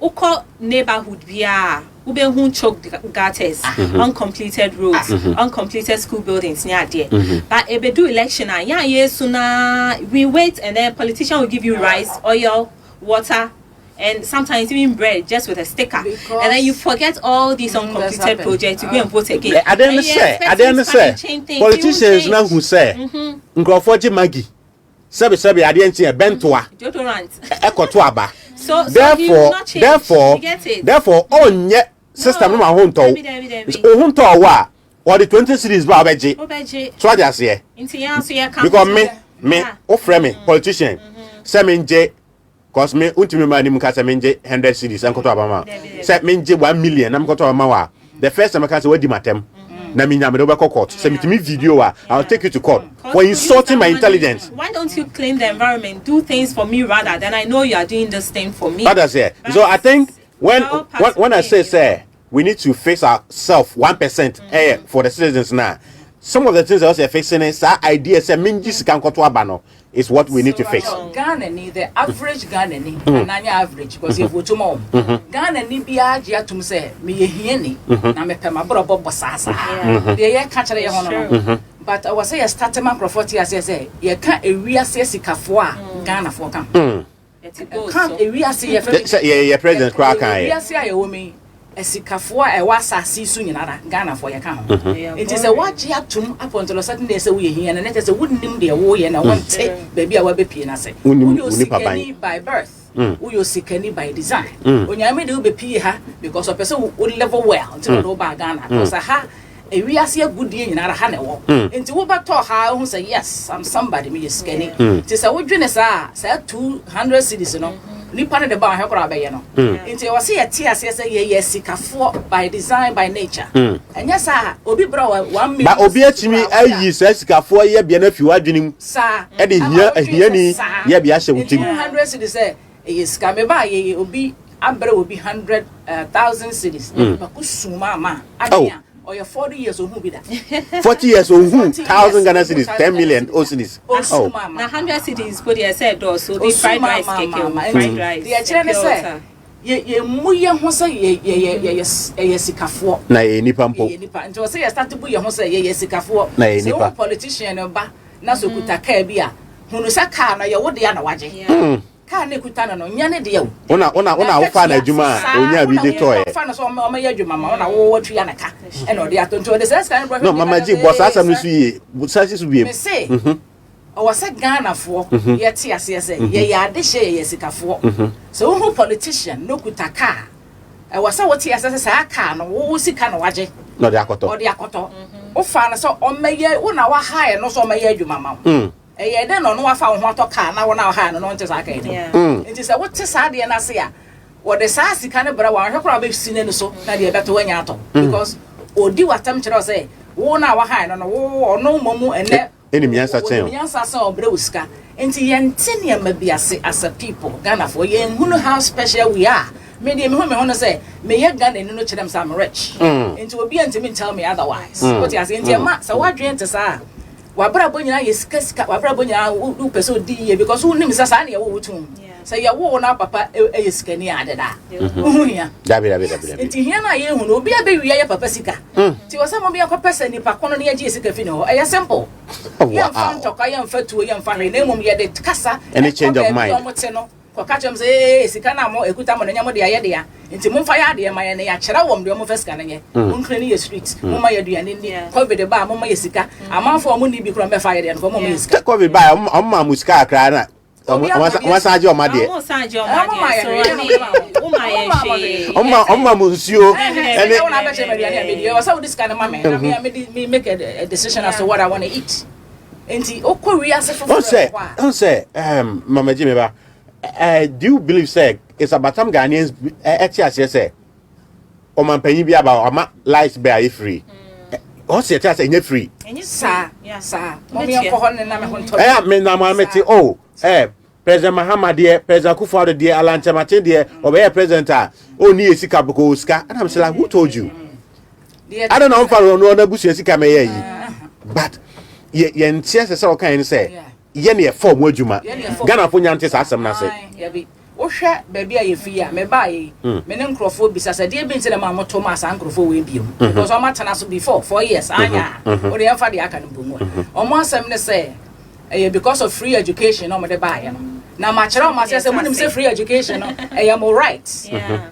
Uko neighborhood biya ube choked gutters, uncompleted roads, uncompleted school buildings near there. But if they do election, we wait and then politician will give you rice, oil, water, and sometimes even bread just with a sticker. And then you forget all these uncompleted projects to go and vote again. I don't understand. Politicians now who say, Nkrofo Maggie, Sabi I didn't see a bentoa. Ekotoaba. So therefore, on yet system no home to. Home to wa or the 20 cities ba obeje. So just here. Because me offer me politician. Say me nje cause me untimi ma ni mu ka say me nje 100 cities an koto abama. Say me nje 1 million am koto abama wa. The first time I can say we di matem. Na me nyame do be court. Say me timi video I'll take you to court for insulting my intelligence. Why don't you clean the environment? Do things for me rather than I know you are doing this thing for me. That's it. So I think when I say we need to face ourselves 1% for the citizens now. Some of the things I was facing is that idea say minjis can go to abano is what we need to face. Ghana ni the average Ghana ni nanya average because if we to mom Ghana ni bia gya tum say me ye hie ni na me pema brobo bosasa. The ye catch ye hono. But I was say start man profoti as say ye can ewiase sikafo a Ghana for kan. Can ewiase ye president crack kan ye. Ewiase aye wo me esikafo a wasase su nyinara Ghana for ye kan ho. It is a watch ya tum up until certain day say we here and net say wouldn't de wo ye na want baby a we be pie na say. We by birth. We sikani by design. Onyame de we be pie ha because of person would level well until no ba Ghana because ha we are see a good year in our hand. Into what talk how who say yes, I'm somebody me scanning. It is a woodness say 200 cities, nipa ne de ba ho kra be ye no nti o se ye tie ase say ye sikafo by design by nature enya sa obi bra 1 million ba obi atimi ayi sa sikafo ye bia na fi wadwenim sa e de hia ni ye bia hye wutim 100 cities say ye sika me ba ye obi abre obi 100,000 cities ba kusuma ma adia or your 40 years old be that 40 years old 1,000 Ghana cedis 10 million cities oh na 100 cities put your said so be fried rice cake fried rice the children say ye muye ho say ye sikafo na ye nipa mpo ye nipa nti o say ye start to buye ho say ye sikafo na ye nipa politician ba na so kuta ka bia hunu sa ka na ye wo de ya na waje ka na kuta no nya ne de ya ona wo fa na adwuma onya bi de toy fa na so o ma ya adwuma ma ona wo tu ya na ka e na o de atonto de say ska no mama ji boss asam no su yi busasi su biem o wase Ghana fo ye ti ase say ye ya de hye ye sikafo so who politician no kuta ka e wase wo ti ase say ka no wo sika no waje no de akoto o fa na so o meye wo na wa hae no so o meye adwuma ma eh de no no wa fa wo ho to ka na wo na ha no nte sa ka nti say wo ti sa de na se ya wo de sa sika ne bra wa hwekora be sine no so na de beto wanya ato because odi watam kire say wo na wa hae no wo no momu ene enimiansa chen enimiansa sa obre uska nti yente ne mabiase as a people Ghana for ye hunu how special we are me de me ho no say me ye Ghana ni no kire am sam rich nti obi antimi tell me otherwise what you say nti ma sa wadwen te sa wabra bonyina ye sika wabra bonyina u person di ye because who nim sa na ye wo wutum say ye wo na papa ye sika ni adeda uhunya dabi nti hia na ye hu no obi abewi ye papa sika nti wo say mo bi akọ person ni pa kono na ye gi sika fi no ye simple ye fan to ka ye mfatuo ye mfa hwe na mum ye de kasa any change of mind ko ka chem say sika na mo ekuta mo na nyamo de ye de ya nti mum fa ya de ma ye na ya kyera wom de mo fa sika na ye mum kre ni ye street mum ma ye duane ni covid ba mum ma ye sika amanfo mo ni bi kro me fa ye de no mo ma ye sika covid ba o ma musika akra na o saje o ma de o saje o ma de o ma ye she o ma musio ene o na be che me duane me de o say this kind of mama na me make a decision as to what I want to eat enti o ko wi ase for don't say mama ji me ba do you believe say it's about time Ghanaians etiase say o man panyi bi aba o ma lights be free o se etiase nye free sa mo mi ko ho ne na me ho nto me na ma meti President Mahama de President Koforidua de Alan Chamate de obey president o ni esika boko osika and I'm like who told you I don't know for no na busu esika me yi but ye ntiase say o kan ni say ye ne form adwuma Ghana fo nyante sa asem na say wo hwe ba bia ye fi ya me ba ye me ne nkrofo bisa sa de bi ntele ma moto ma sa nkrofo we biom because o ma tana so before 4 years anya o de fa de aka no bomu o mo asem ne say because of free education no mo de ba ye no na ma kire o ma say mo nim say free education no am right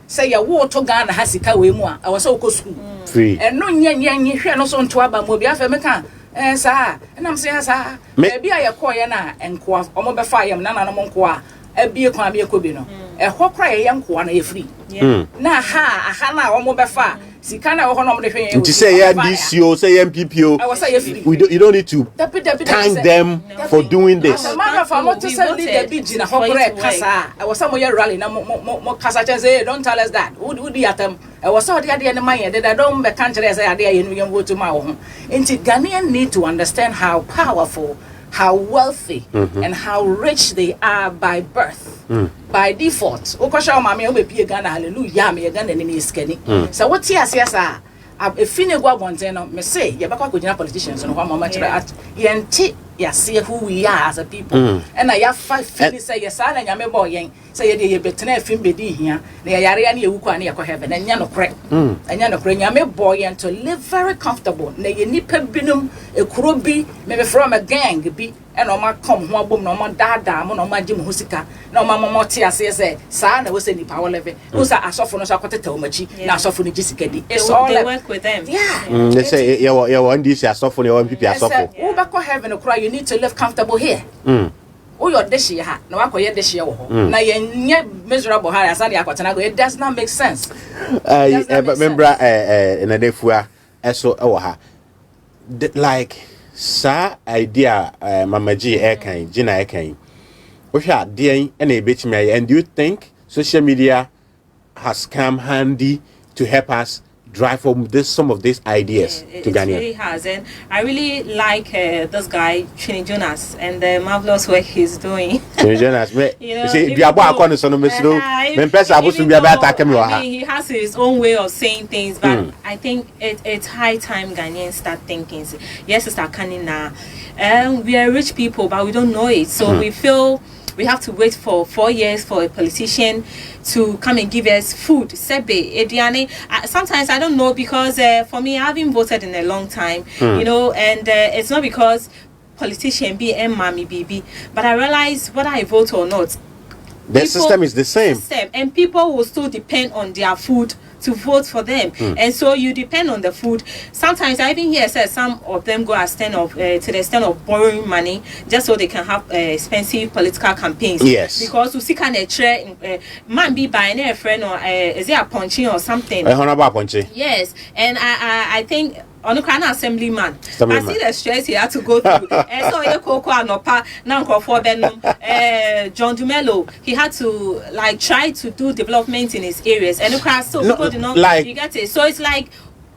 say ya wo to Ghana ha sika we mu a wo say ko school free no nye hwe no so nto aba mo bia fa me kan sa na am say sa bia ye ko ye na enko o mo be fa ye na na mo nko a abie kwa me ko bi no ho kra ye nko na ye free na aha na o mo be fa sika na ho no mo de hwe ye nti say ya DCO say MPPO you don't need to thank them for doing this man for mo to say the big na ho kra kasa I was some ye rally na mo kasa say don't tell us that who di atam I was so the ne man ye they don't be kan kire say ade ye no yem vote ma wo ho nti Ghanaians need to understand how powerful, how wealthy, and how rich they are by birth, by default. Okosha mama obe pie Ghana hallelujah me Ghana ni skani. So what yes if you go abonte no me say ye bakwa kojina politicians no kwa mama kire at yenti ya see who we are as a people and I have 5 feelings say yes na nyame boy yen say ye de ye betena afim bedi hia na ye yare ya na ye wuku na ye ko heaven enya no kre nyame boy yen to live very comfortable na ye nipa binum ekuro bi me from a gang bi and o ma come ho abom na o ma dada mo na o ma gye mo sika na o ma mo te ase say sa na we say nipa wo leve o sa asofo no so akoteta o machi na asofo no gisika di it's all they work with them they say you want this asofo no MPP asofo wo ba ko heaven okura you need to live comfortable here o your dish ha na wa koye dish wo ho na ye nye miserable ha asa de akotena go it does not make sense remember na defua eso e wo ha like sa idea mama G kan gina kan And do you think social media has come handy to help us drive home some of these ideas to Ghana? It really has, and I really like this guy Chini Jonas and the marvelous work he's doing. Chini Jonas, he has his own way of saying things, but I think it's high time Ghanaians start thinking. Yes, it's canning now. We are rich people, but we don't know it, so we feel we have to wait for 4 years for a politician to come and give us food. Sebe, Ediane. Sometimes I don't know, because for me, I haven't voted in a long time, you know, and it's not because politician be and mommy BB, but I realize whether I vote or not, the system is the same. And people will still depend on their food to vote for them, and so you depend on the food. Sometimes I even hear some of them go to the extent of borrowing money just so they can have expensive political campaigns. Yes, because you see kind of man be buying a friend, or is it a punching or something? Yes, and I think on the kind of assemblyman, I see the stress he had to go through. And so the Coco Anopa, now for Benum, John Dumelo, he had to like try to do development in his areas. And so people do not like, you get it. So it's like,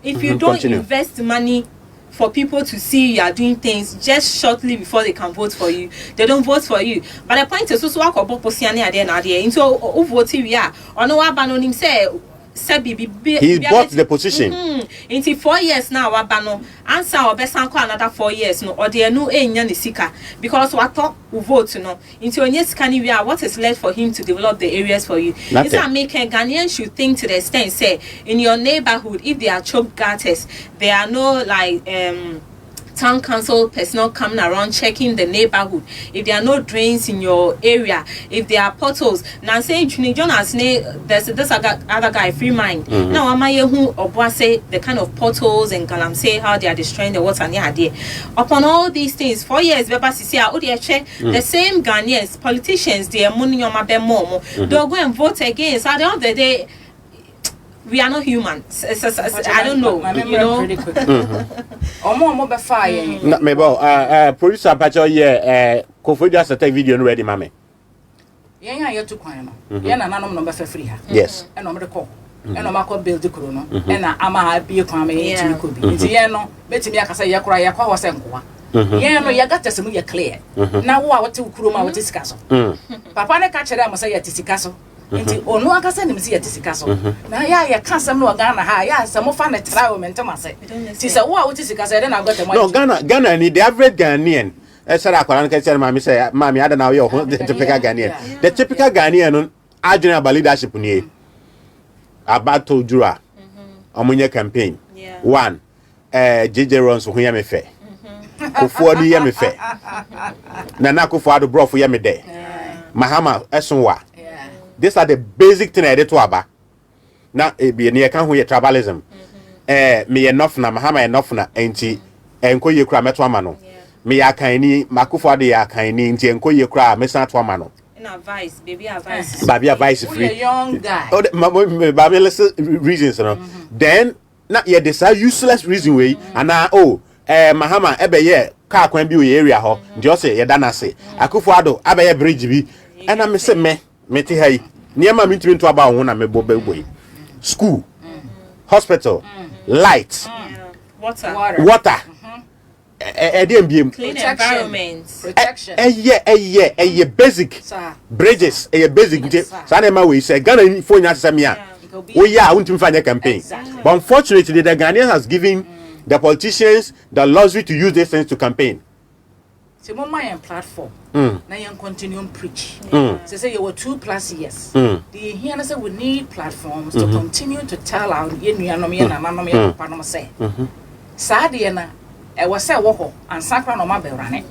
if you don't invest money for people to see you are doing things just shortly before they can vote for you, they don't vote for you. But the point is, so what about Posiani Adia? Into who voted we are? Or no one on him say. He bought the position. Into 4 years now, Wabano answer or best another 4 years, no, or they no sika, because what talk who vote, no, into a yes can we are what is left for him to develop the areas for you. It's not making Ghanaians should think to the extent, say, in your neighborhood, if there are choke gutters, there are no like town council personnel coming around checking the neighborhood. If there are no drains in your area, if there are potholes. Now saying Jonas, there's this other guy, Free Mind. Now am I who or say the kind of potholes and Galam say how they are destroying the water near there. Upon all these things, 4 years, the same Ghanaians, politicians, they are money on my momo. They'll go and vote again. So at the end of the day, we are not human. I don't know. You know. Pretty quick. Omo be fire. Producer Pacho Koforidua just take video ready, mama. Yeah, you too quiet. Yeah, na nanom number free ha. Yes. And no call. And no ma build the crew no. And ama be kwame into could be. Nti ye no betimi akasa ye kora ye kwa wose nkoa. Yeah, no, you got to some clear. Now what to Kuruma with this castle. Papa ne catch them say at this castle. Nti onu aka se nim se yete sika so na ya ka sam no Ghana ha ya sam fa na travel mentam ase ti se wo a wote sika se na agota mo no Ghana ni the average Ghanaian said akwaran ka tell mama say mama ada na we the typical Ghanaian the typical Ghanaian no adwene about leadership ni about to jura omunye campaign one JJ runs who ya me fe Koforidua ya me fe na Koforidua bro for ya me there Mahama esonwa. These are the basic things I did to Aba. Now, be near can we tribalism. Me enough na Mahama enough na enti enko ye kra metwa mano. Me akaini Koforidua akaini enti enko ye kra mesa to mano. In advice, baby advice. Baby advice free. A young guy. Oh, baby listen reasons no. Then na ye decide useless reason way and Mahama ebe ye car kwan bi we area ho. Ndio say ye dana say. Koforidua abe ye bridge bi. And I say meti hai niema mi ntimi to aba ho na mebo boy school hospital light water clean environment protection basic bridges basic so na we say Ghana for nya asem ya we ya untimi fanya campaign but unfortunately the Ghanaians has given the politicians the luxury to use these things to campaign. So my platform now you continue to preach. So say you were 2+ years. The here say we need platforms to continue to tell our no say. Sadie na e was say wo and sakra no ma berane.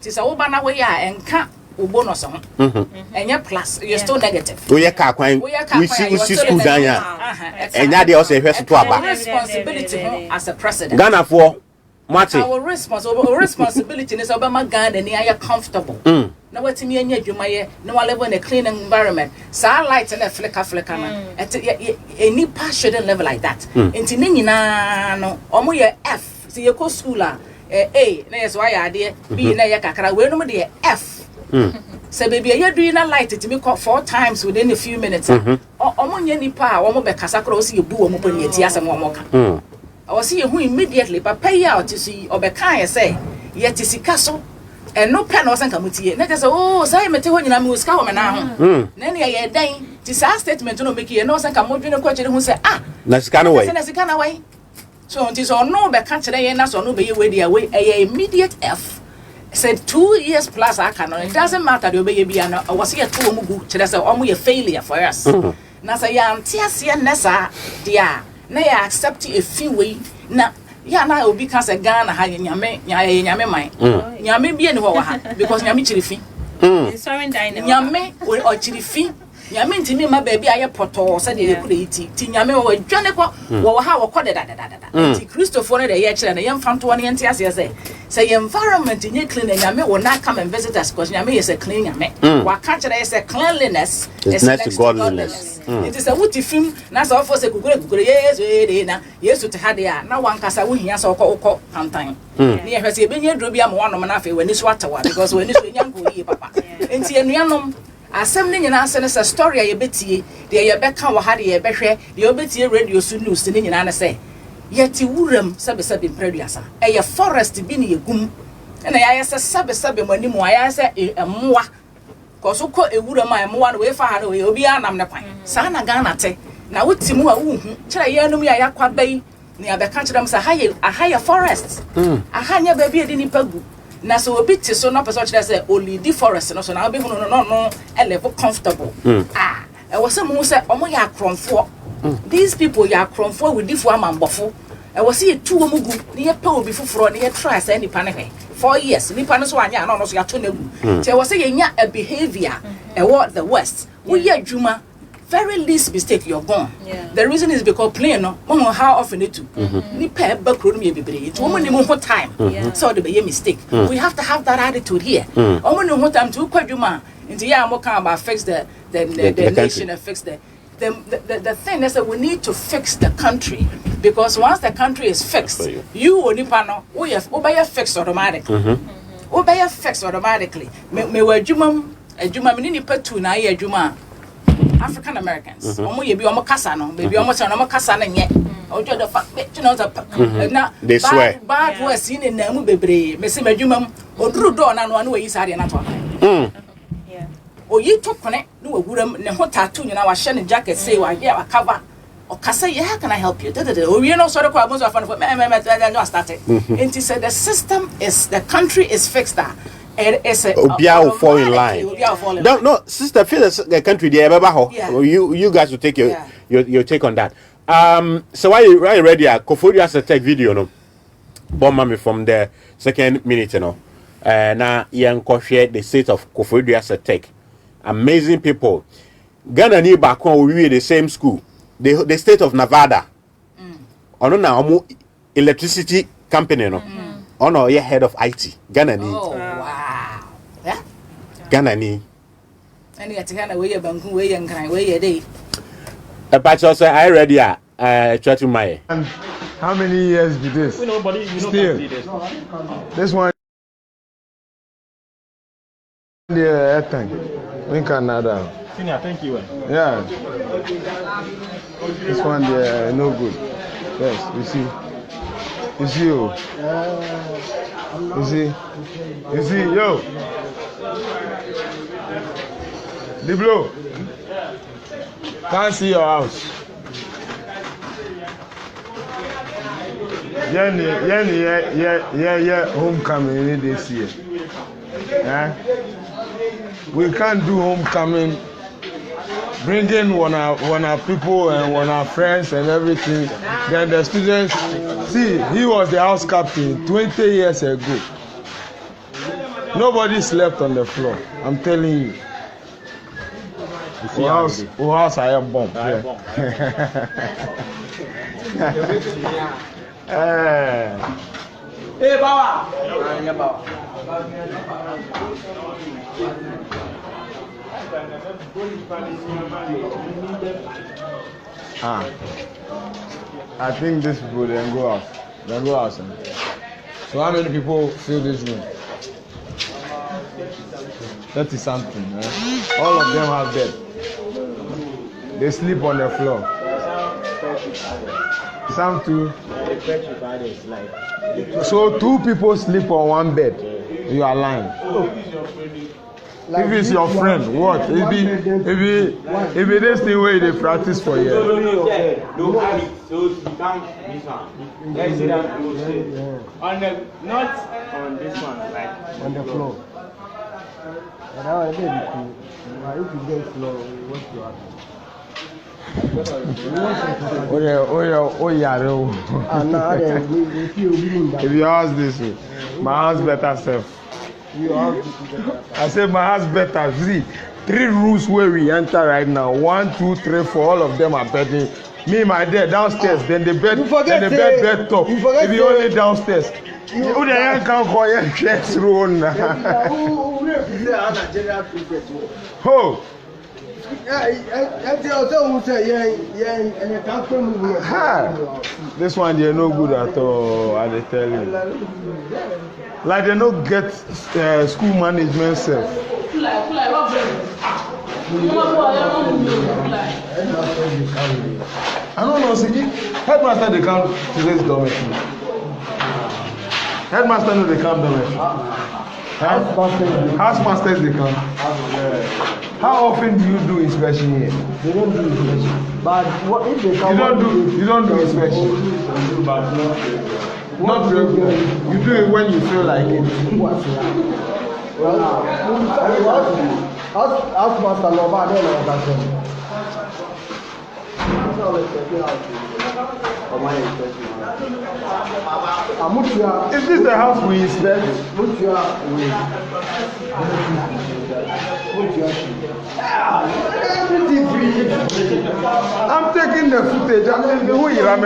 Ti say wo ba na we ya enka obo so. Enya plus you still negative. We ka kwan we see school dan ya. Enya de o say hwe so to aba. Responsibility as a president. Ghana for our responsibility is about Ghana and they are comfortable. Now what me and you my no live in a clean environment. So I light and a flicker at any passion level like that. Into Nina no omo ye F. See you go school A, that's why I did B na ya kakara we no F. say baby you're doing a light to me 4 times within a few minutes omonye nipa omo be kasa kro see you bu omo bani ati asem omo ka I see who immediately but pay out to see or be kind say yet is castle and no pen or sanka mutie na just oh say me te ho nyina me uska ho me na ho na ne ye dan ti sa statement no make you no sanka modwene kwa kire hu say na sika no way so until so no be ka kire ye na so no be ye we dia we immediate f said 2 years plus I can it doesn't matter the obey bia no was here to omugu kire say omo ye failure for us na say ya ntiase nessa dia na ya accept a few way na ya na obi ka say Ghana ha nyame man nyame bia ni ho wa ha because nyame chirifi sorry dine nyame o chirifi nyame ntimi ma ba bia ye poto say de ekure iti ti nyame wo dwane ko wo ha wo kode da ti Christopher no de ye kire na ye mfanto ne ntiase say environment nye clean nyame will not come and visit us because nyame is a clean nyame wa ka kire is a cleanliness is next to godliness it is a wuti film na so for say kukure yesu ede na yesu te hade a na wankasa wo hia so okọ pantan na ye hwese ebenye dro bia mo wanom na afa wani so atawa because wani so nyanko yi papa enti enuanom asem ne nyina ase ne se story a ye betie de ye beka wo hade ye behwe de ye betie radio so news ne nyina na se yeti wuram sabe praduasa eye forest bi ne yegum na ya yese sabe manimu ya yese emmoa koso ko ewuram a emmoa no we fa ha no we obi anam ne kwan sa na Ghana te na wotimu a wuhu kire ye anum ya yakwa bai ne abeka kire dem sa ha forest aha nya ba bi edi ni pagu na so obi ti so no person kire say olidi forest no so na obi hu no level comfortable e was some say omo ya kromfo these people ya kromfo with difu amambofo e was see two omugu ne ye pa obi fufuro ne ye try say nipa ne hwe 4 years nipa no so anya no so ya to nagu say was say ye nya a behavior e what the west we ye adwuma very least mistake you're gone the reason is because play no how often it to nipa e ba kro no me bebre it woman ni mo time so the be mistake we have to have that attitude here woman no time to kwadwuma into ya mo kan about fix the nation and fix the thing is that we need to fix the country because once the country is fixed you onipa no we obey fixed automatically obey fixed automatically me wa adwuma me ni nipa tu na ya adwuma African Americans omo ye bi omo kasa no baby omo se no omo kasa na nye ojo the fact you know na they swear bad words in na mu bebre me se madwuma oduru do na no we yi sare na to oyi to kone no wawuram ne ho tattoo nyina wa hye ne jacket say wa ya wa cover o kasa ye how can I help you o we no so de kwa most of fun me started and he said the system is the country is fixed that it's a Obia will fall in line. No, sister, feel the country there you guys will take your take on that. So why you ready? Koforidua has a tech video no bomb me from the second minute no now young share the state of Koforidua has a tech amazing people Ghana ni back when we were the same school the state of Nevada ono na electricity company no ono ye head of IT Ghana ni wow yeah Ghana ni and yet Ghana we banku we nkran we dey a patch also I ready try to my and how many years be this nobody still this one the thing in Canada Senior, thank you. yeah this one no good yes you see you see yo the blow can't see your house yeah homecoming this year we can't do homecoming bringing one our people and one our friends and everything then the students see he was the house captain 20 years ago nobody slept on the floor I'm telling you house I am bomb Hey, Baba. I think this people then go out. So how many people fill this room? 30 something. All of them have bed. They sleep on the floor. Some too. So 2 people sleep on one bed. You are lying. If it's your friend, what? If this thing where they practice for you. Not on this one, like on the floor. And now I did if you get floor, what you have? If you ask this, my house better self. I said my house better. See, 3 rooms where we enter right now. 1, 2, 3, 4. All of them are bedding. Me, my dad downstairs. Then the bed, bed top. If you only downstairs. You can't call your chest room. Oh. This one they're no good at all, I tell you. Like they don't get school management self. I don't know, see, headmaster they come to this dormitory. Headmaster no they come dormitory. Housemasters they come. How often do you do inspection here? They don't do inspection. But what if they come? You don't do inspection. Not regular. You do it when you feel like it. Well, ask Master Loba, then I'll back him. Is this the house we inspect? I'm taking the footage. I'm taking the way I'm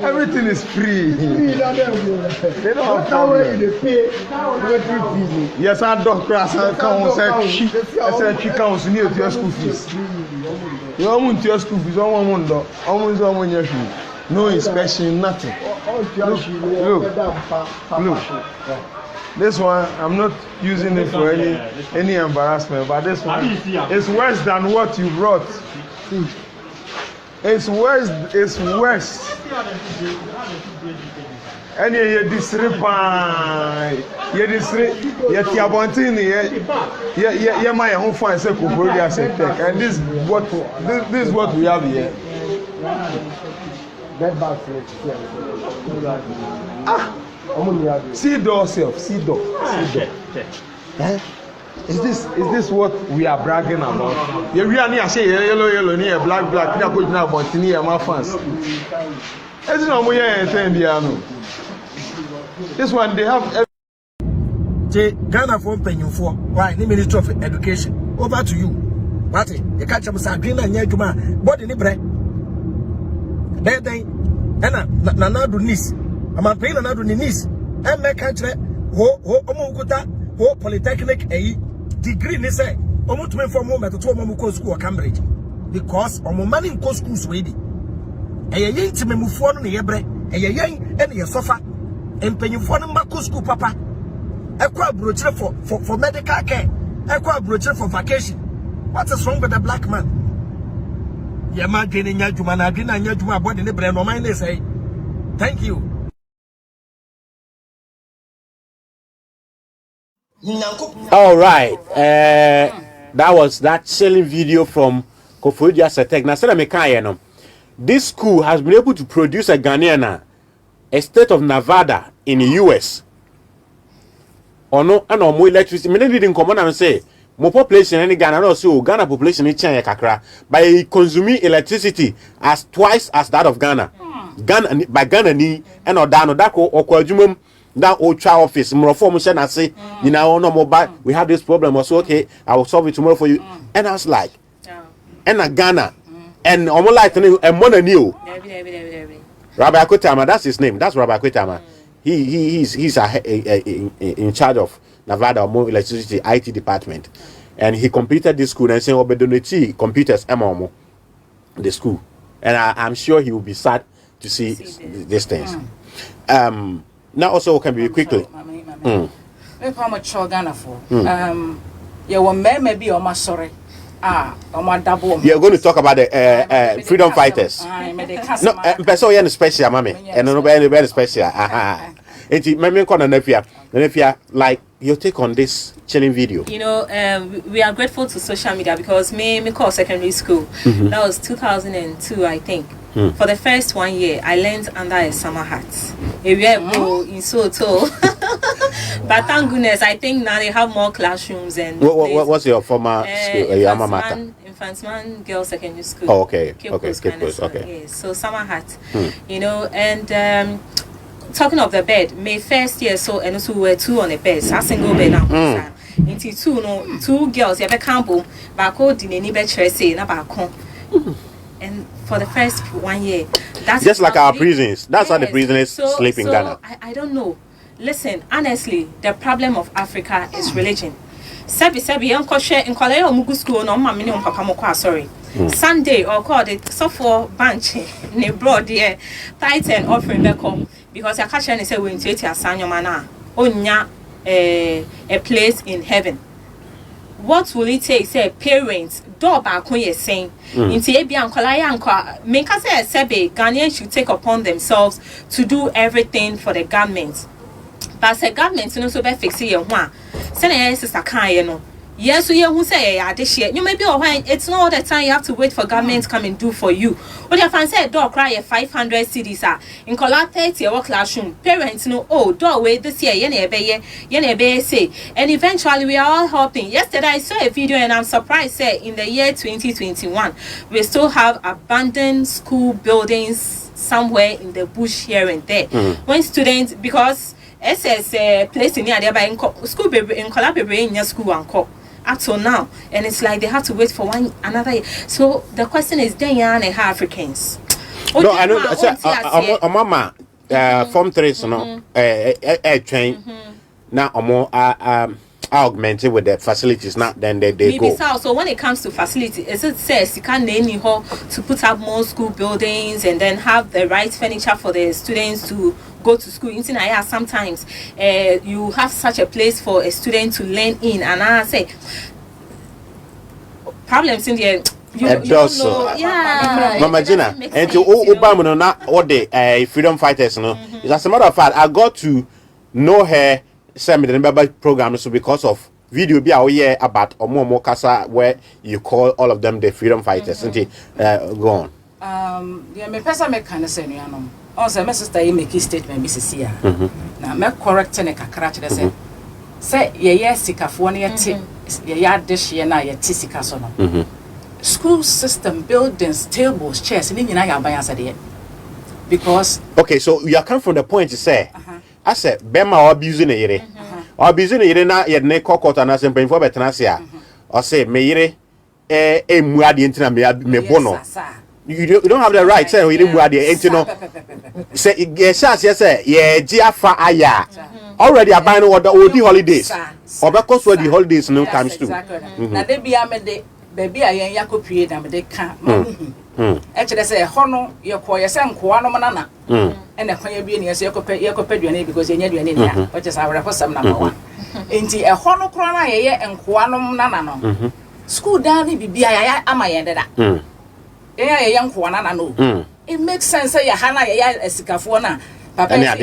everything is free. They don't have problem. Yes, I don't crash. I said she counts near to your school fees. You want your school fees? No inspection, nothing. Look. This one, I'm not using it for any embarrassment, but this one is worse than what you brought. It's worse. It's worse. And you disrespect. You my home fan say Koforidua say tech, and this is what we have here. See door self, see door. Is this what we are bragging about? You really say yellow, near black. That could now continue my fans. It's not more this one they have. Ghana for penny for why the Ministry of Education. Over to you. What you catch up with Sabrina and Yajuma, body in bread. Then, Nana do niece. I'm a paying another niece. And my country, polytechnic a degree, they say, almost to inform home at the Tomomuko School, Cambridge. Because on money in co schools, ready. A young to move for the Ebre, a young and a sofa, and paying for the Mako School, Papa. A crowd brochure for medical care, a crowd brochure for vacation. What is wrong with the black man? Yama getting Yajuma, I didn't Yajuma, body in the brain, or mine, they say. Thank you. All right. That was that selling video from Koforidua Setek. Now, this school has been able to produce a Ghanaian, a state of Nevada in the US. Or no, and no more electricity. Many didn't come on and say more population in Ghana. No, so Ghana population in China kakra by consuming electricity as twice as that of Ghana. Ghana by Ghana ni and Odano Dako or Kwajumum. That old child office, more formation, I say, you know, no mobile, we have this problem. Also, okay, I will solve it tomorrow for you. And I was like, and a Ghana, and almost like a money new. Rabbi Akwetama, that's his name. That's Rabbi Akwetama. He's in charge of Nevada or more electricity IT department, and he completed this school and saying, "Oh, but donate computers, the school." And I'm sure he will be sad to see these things. Now also can be quickly. Me pa mature Ghana for. Yeah, one man maybe on my sorry. On my double. You're going to talk about the freedom fighters. No, person you're special, mommy, and no very special. And maybe corner nephew, like your take on this chilling video. You know, we are grateful to social media because me call secondary school. That was 2002, I think. For the first 1 year, I learned under a summer hat. A year ago in Soto. But thank goodness, I think now they have more classrooms. And what's your former school? Your alma mater? Infantsman Girls Secondary School. Oh, okay. Okay. Yeah, so summer hat. You know, and talking of the bed, my first year, so and also we were 2 on a bed, so a single bed now. Into 2 girls, you have a campo, but I didn't even say na back. And for the first 1 year, that's just like our prisons. That's how the prisoners sleep in Ghana. I don't know. Listen, honestly, the problem of Africa is religion. Sebi, uncle share in Korea or Mugu school, no mammy, no papa mokwa, sorry. Sunday or called it so for bunch, ne broad dear, Titan offering back home because I catch and say, we into it as Sanyo Mana, onya a place in heaven. What will it take? Say parents, do back when you're saying, into Abia and Kolaya, make us say, Sebe, Ghanaians should take upon themselves to do everything for the government. But the government, you know, so be fixing your one. Send a sister, you know. Yes, so you who say, yeah, this year. You may be aware, it's not all the time you have to wait for government to come and do for you. What if I say, dog cry 500 CDs, in Kola 30 or classroom, parents know, oh, dog wait this year, yenebe say. And eventually we are all helping. Yesterday I saw a video and I'm surprised, say, in the year 2021, we still have abandoned school buildings somewhere in the bush here and there. When students, because SS place in there by school baby in collaborate in your school and call up till now, and it's like they have to wait for another year. So the question is, then you are Africans. No, I know. Mama, Form 3, no, train now. Augmented with the facilities now, then they go. So when it comes to facilities, it says you can't name to put up more school buildings and then have the right furniture for the students to go to school. In Sinaya, sometimes you have such a place for a student to learn in, and I say problems in there. You don't know. Yeah, Mama Gina, and to Obama, not all the freedom fighters, no. As a matter of fact, I got to know her. Send me the number program so because of video be out here about Omo Kasa where you call all of them the freedom fighters. Go on. Yeah, me person make kind of say no. Also, my sister you make a statement, Mrs. Sia. Now, me correct ne kakra kire say ye sikafo ne yete ye dish ye na ye tisika so no. School system, buildings, tables, chairs, ni nyina ya ban asade. Because okay, so you are coming from the point to say I said, Bema or abusing a yere. Or abusing a yere na yet ne cockot and as in pain for Betanasia. Or say, Mayre, a muadi intina me bono. You don't have the right, say, we didn't muadi intino. Say, yes, yeah, Giafa aya. Already a buying what the OD holidays. Or because where the holidays no times too. Now, they be a mede, baby, I am Yako create them, they can't. Actually, say, Hono, your choir, some Kuano Manana. And the choir being as your name because you need your name, which is our person number 1. Into a Hono Crana and Kuano Nanano. School down, be I am I ended up. A young Kuana no. It makes sense, say, Hana, a Sikafona. Papa, I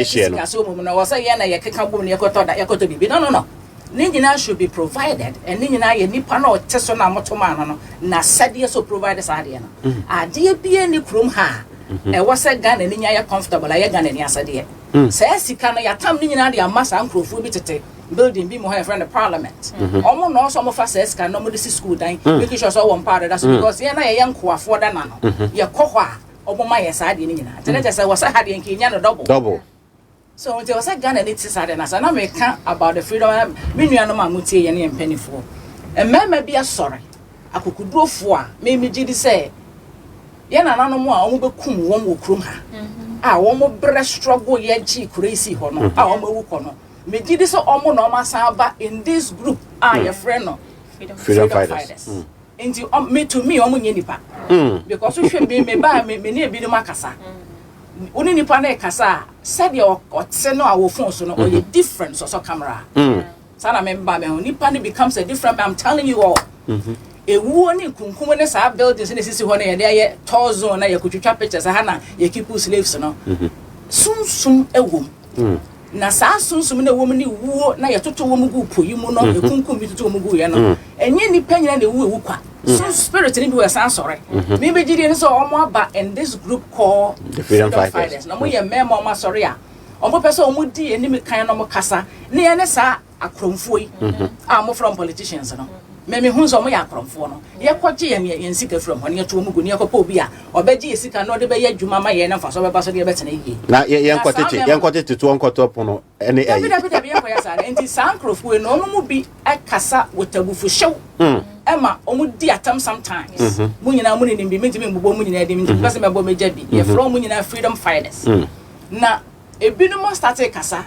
was a yana, a Kikabu, Yakoto, that Yakoto be. No. Nina should be provided, and Nina, a Nipano, Tessona Motomano, Nasadia so provided Sadiana. Ah, dear be any room ha. And was a gun and Nina comfortable, I gun and Yasadia. Says he can ya tam Nina, your master uncle, Fubitite, building be more friend of parliament. Almost no some of us says can normally see school dying, because you're so one part of us because you're a young qua for the nano. Your coa, Obama side in Nina. Then I was a had in Kenya double. So there was a gun and it's sad and as I make about the freedom Miniano Mamuti and penny for. A man may be a sorry. I could do for maybe Jiddy say. Yana no more Omukum one will crum her. I won't breast struggle yet crazy hono. I won't work me did this almost normal samba in this group. I a friend of freedom fighters. Into me to me nipa. Because we should be me by me near be the Macassa. Only nipa na kasa said your got no our phones no or different so camera. Sana member me nipa ni becomes a different man. I'm telling you all. Ewu ni kunkum ne sa buildings ne sisi ho na ye tour zone na ye kutwitwa pictures ha na ye keep slaves no. Sunsum ewom. Na sa sunsum na ewom ni wuo na ye toto wom gu poyi mu no e kunkum bi toto wom gu ye no. Enye nipa nyina na ewu kwa. So spirit ni bi we san sore. Me be gidi ni so omo aba in this group called the Freedom Fighters. Na mo ye memo omo sore a. Omo pese omo di enim kan no mo kasa. Ne ye ne sa akromfo yi. Mo from politicians no. Me hu so mo ya akromfo no. Ye kwaje ye nsika from ho ne to omo gu ne yakopa obi a obeji esika no de be ye dwuma ma ye na fa so be ba so de be tena yi. Na ye nkotete to onkoto pono ene ayi. David ye kwa ya sa enti sankrofo no omo mu bi akasa wotabufu hyew. Emma omo di atam sometimes. Mu nyina mu ni bi mentimi mbubo mu nyina dim ntimi pese mebo meja bi. Ye from mu nyina Freedom Fighters. Na ebinom start kasa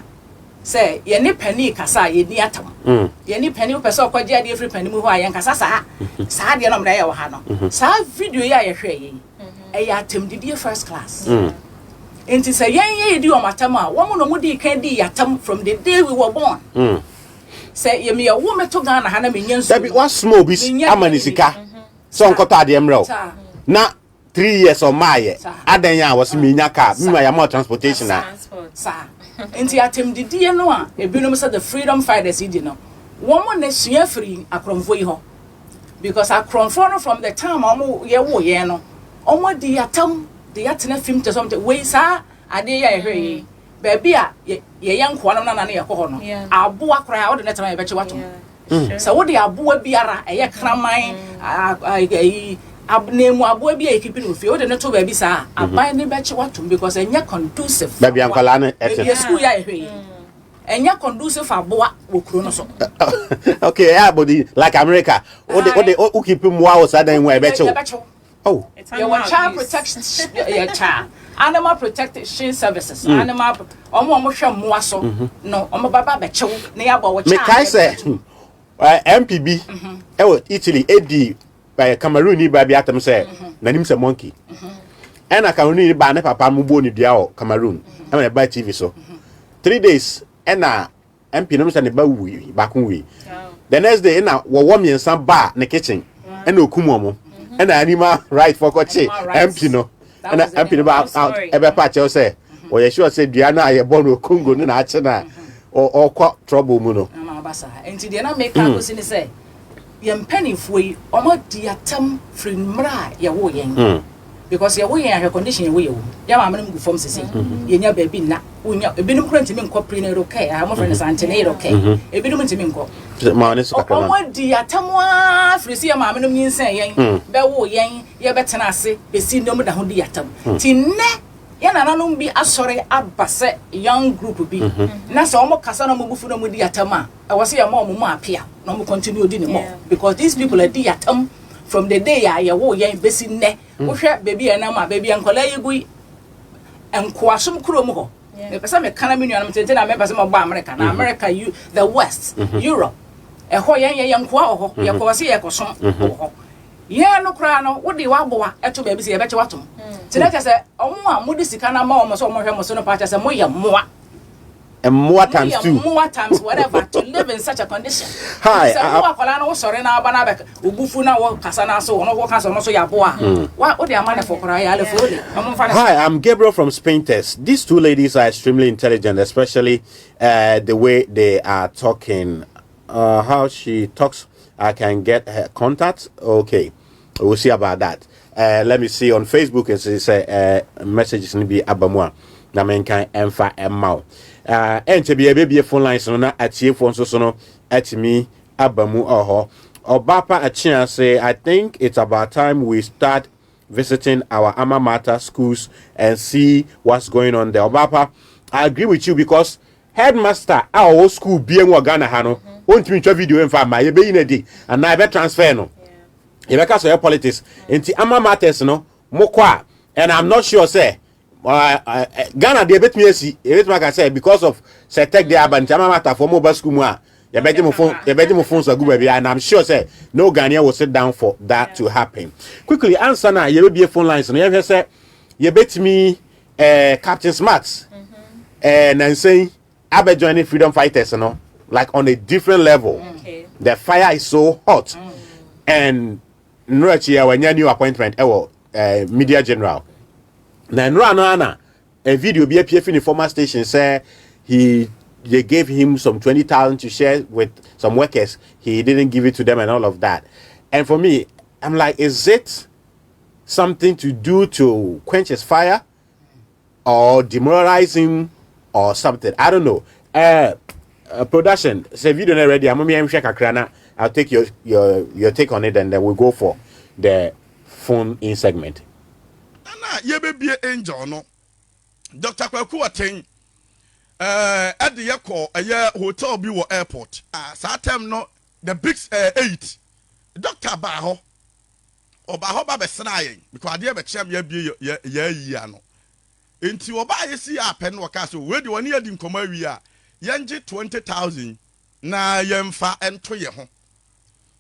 say ye ne pani kasa ye ni atam. Ye ni pani pese okwaje ade free pani mu ho ayen kasa saa de no mra ye wo ha no. Saa video ya ye hwe ye. E ya atam didi first class. Enti say yen ye di o matam a wo mo no mu di kan di atam from the day we were born. Say ye me a wo meto Ghana ha na me nyansu. That be what small bis amanisika. So onkoto ade emro. Na 3 years or my adan ya was me nya car me ya more transportation na sa enti atem didi no a ebinom say the Freedom Fighters idi no wo mo na sua free akromfo yi ho because akromfo no from the time omo ye wo ye no omo di atam de yatena film to something we sa ade ya ehwe yi baby a ye yanko no na ye ko no abo akra wo de netama ye beche wato so wo de abo biara eye kraman abnemu abo bi ekipi no fie wo de neto ba bi sa aban ne beche wato because enye conducive baby ankwala ne ye school ya ehwe enye conducive aboa wo kuro no so okay yeah body like America o keep mu wa so adan we beche oh your child protection your child animal protection services animal omo hwe mo aso no omo baba beche ne ya bo wo child me kai say MPB Italy AD by Cameroon ni ba bi atam say nanim say monkey na Cameroon ni ba ne papa mu bo ni dua o Cameroon na ba TV so 3 days na MP no say ne ba wi ba kun wi the next day na wo miensa ba ne kitchen na okumu omo na animal right for koche MP no na MP no ba out e be pa che say o ye sure say dua na ye born no Congo na ache na o kwa trouble mu no na ba sa enti de na make am say ni say ye mpanifo yi omo di atam free mra ye wo yen because ye wo yen condition ye wo ye wo ya ma manum gu form sisi ye nya ba bi na wonya ebinum kro ntimi nko pre na ro kai a mo friend sante na ro kai ebinum ntimi nko ma ne suka kana omo di atam a free si ya ma manum yinsan yen be wo yen ye betena ase be si ndom da ho di atam ti ne ya na nanom bi asore abase young group bi na so omo kasa na mo bufu na mo di atam a awase ya mo apia na mo continue di ne mo because these people are di atam from the day ya wo yen besi ne wo hwe baby na ma baby ankola yegui enkoasom kuro mu ho me pesa me kana me nuanam tente na me pesa mo ba America na America you the West Europe e ho yen enkoa ho ye ko wase ye ko som ho ye no kra no wo di wa boa eto baby se ye beche watom tena ka se omo a mo di sika na ma omo so omo hwe mo so no pa cha se mo ye moa and more times too. More times, whatever, to live in such a condition. Hi, I'm Gabriel from Spain Test. These two ladies are extremely intelligent, especially the way they are talking. How she talks, I can get her contact. Okay, we'll see about that. Let me see on Facebook. It's a message in the Abamwa. Na men kan emfa emma ente bia be phone lines no na atie phone so no atimi abamu oho obapa achia say I think it's about time we start visiting our alma mater schools and see what's going on there. Obapa, I agree with you because headmaster our school being Ghana ha no ontimi twa video emfa ma ye be yin adi and na be transfer no ye be ka so politics enti alma maters no mokwa and I'm not sure say Ghana they bet me see say because of say take the abantama matter for mobile school mu you bet me phone so good and I'm sure say no Ghanaian will sit down for that to happen. Quickly answer now, you be a phone lines no you say you bet me Captain Smart and saying abe joining Freedom Fighters no like on a different level. Okay. The fire is so hot. And Nurachi, when you new appointment, media general. Now, Nurana, a video be appeared in the former station say they gave him some 20,000 to share with some workers. He didn't give it to them and all of that. And for me, I'm like, is it something to do to quench his fire or demoralize him or something? I don't know. Production, say video not ready. I'll take your take on it and then we'll go for the phone in segment. Ye be angel no. Dr. Kwaku aten at the yako a hotel bi wo airport. Satem no the big 8. Dr. Baho Obaho ba besnaye because dey be chem ya yi ano. Enti oba yesi apen wo ka so we de woni adi nkoma wi a yenje 20,000 na yemfa ento ye ho.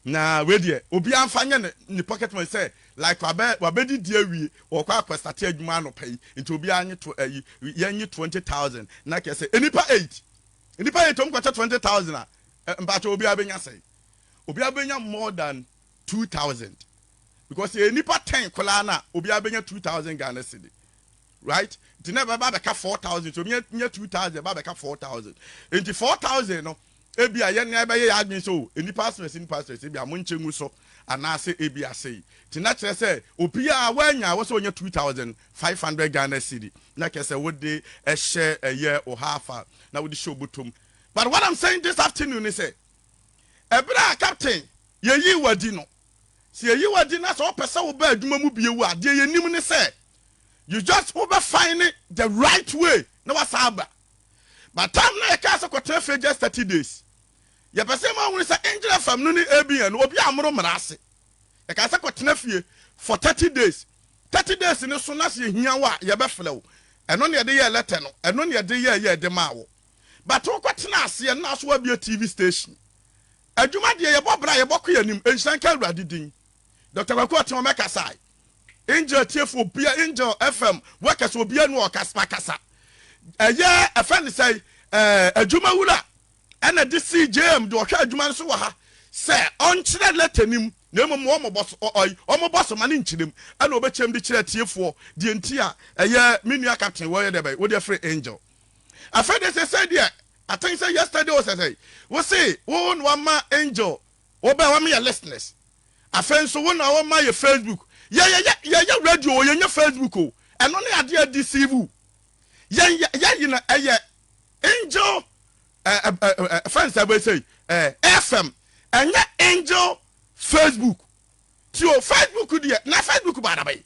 Na we de obi amfa nye ne pocket money say like wabedi die wi wo kwa kwestate adwuma no pay into obi anye to yenye 20,000 na ke say enipa 8 tom kwacha 20,000 a mbacho obi abenya say obi abenya more than 2,000 because enipa 10 kola na obi abenya 2,000 Ghana cedi, right? It never babeka 4,000 so me 2,000 babeka 4,000 into 4,000 no ebi aye na ebe ye adwin so enipa stress ebi amonchengu so anase ebi asei tina kire say obi a wanya wo so onye 2,500 Ghana cedi na kese wo de share a year or half na wo de show butum. But what I'm saying this afternoon is say ebra captain ye yi wadi no se ye yi wadi na so pesa wo ba adwuma mu biewu ade ye nim ne say you just over find it the right way na wasaba. But time na ka so kwete for just 30 days. Ya pese ma woni say angel fam no ni ABN obi amro mrase. E ka say kwete fie for 30 days. 30 days ni so na se hia wa ye be flew. Eno ne de ye letter no. Eno ne de ye de ma wo. But wo kwete na ase na so wa bi TV station. Adwuma de ye bobra ye bokọ yanim enhyan ka awrade din. Dr. Kwaku o meka sai. Angel tiefo bia Angel FM workers obi anu o kasa. Eye a friend say adwuma wura ana de CJM do hwa adwuma so wa ha say on kire letter nim na mum wo mo boss mane nkirem ana obechem de kire tiefo de enti a eye menua captain wo ye de be wo de free Angel a friend say there I think say yesterday was say we say wo no ma Angel wo be wa me listeners a friend so wo na wo ma your Facebook ya radio ye nya Facebook o eno ne ade deceive ya Angel friends I say FM and Angel Facebook to Facebook there na Facebook ba da bay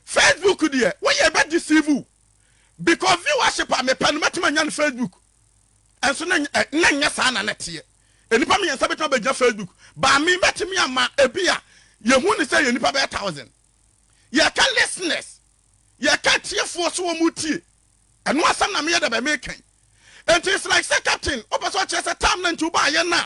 Facebook there we ye be deceive you because viewership am pen matuma nya Facebook and so na nya sa na nete enipa me yansa betuma be nya Facebook ba me metumi ama ebia ye hu ni say enipa be 1,000 ye can listeners ye can tiefo so wo mutie and what some na me da be making. And it's like say captain, opeso che say time na ntu ba ye na.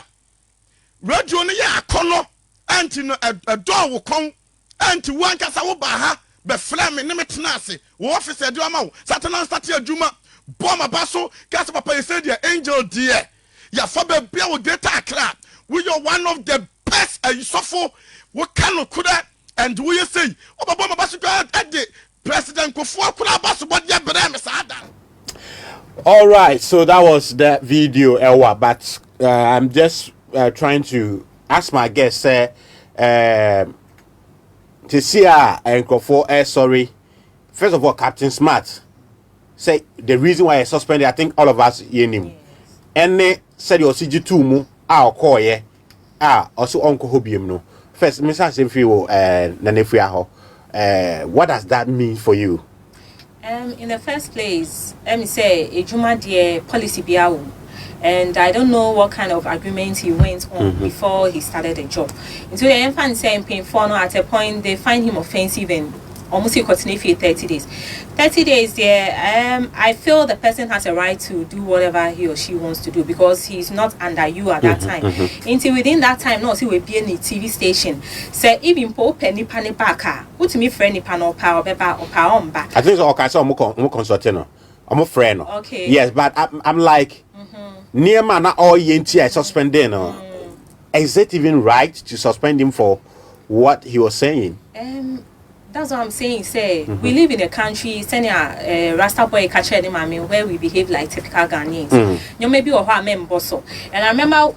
Radio ne ya akono, anti no a door wo kon, anti wan kasa wo ba ha, be flame ne metena ase. Wo office e do ama wo. Satan start adwuma, bomb baso, kasa papa you say the Angel dear. Ya for be bia wo greater Accra. We are one of the best and you suffer what can could and we say, oh bomb baso at the President Koforidua baso but ya brem sada. All right, so that was the video, Elwa. But I'm just trying to ask my guest, to see and Koforidua. Sorry, first of all, Captain Smart say the reason why I suspended. I think all of us hear him. And they said your CG2 mu call ye also Uncle Hobium no. First, Mr. Simfio what does that mean for you? In the first place, let me say, Ejuma dear policy biawu, and I don't know what kind of agreement he went on before he started the job. And so the infant saying paying for no at a point they find him offensive and almost he continue for 30 days. 30 days there, I feel the person has a right to do whatever he or she wants to do because he's not under you at that time. Until within that time, no, see we be in the TV station. Say even po penny pani baka. What to me friend ni pano power beba or power on back. I think so. Okay, so I'm consulting. I'm a friend. Okay. Yes, but I'm like, near man all yenti I suspended. Is it even right to suspend him for what he was saying? That's what I'm saying. Say we live in a country, Rasta boy catcher where we behave like typical Ghanaians. You maybe or how bosso. And I remember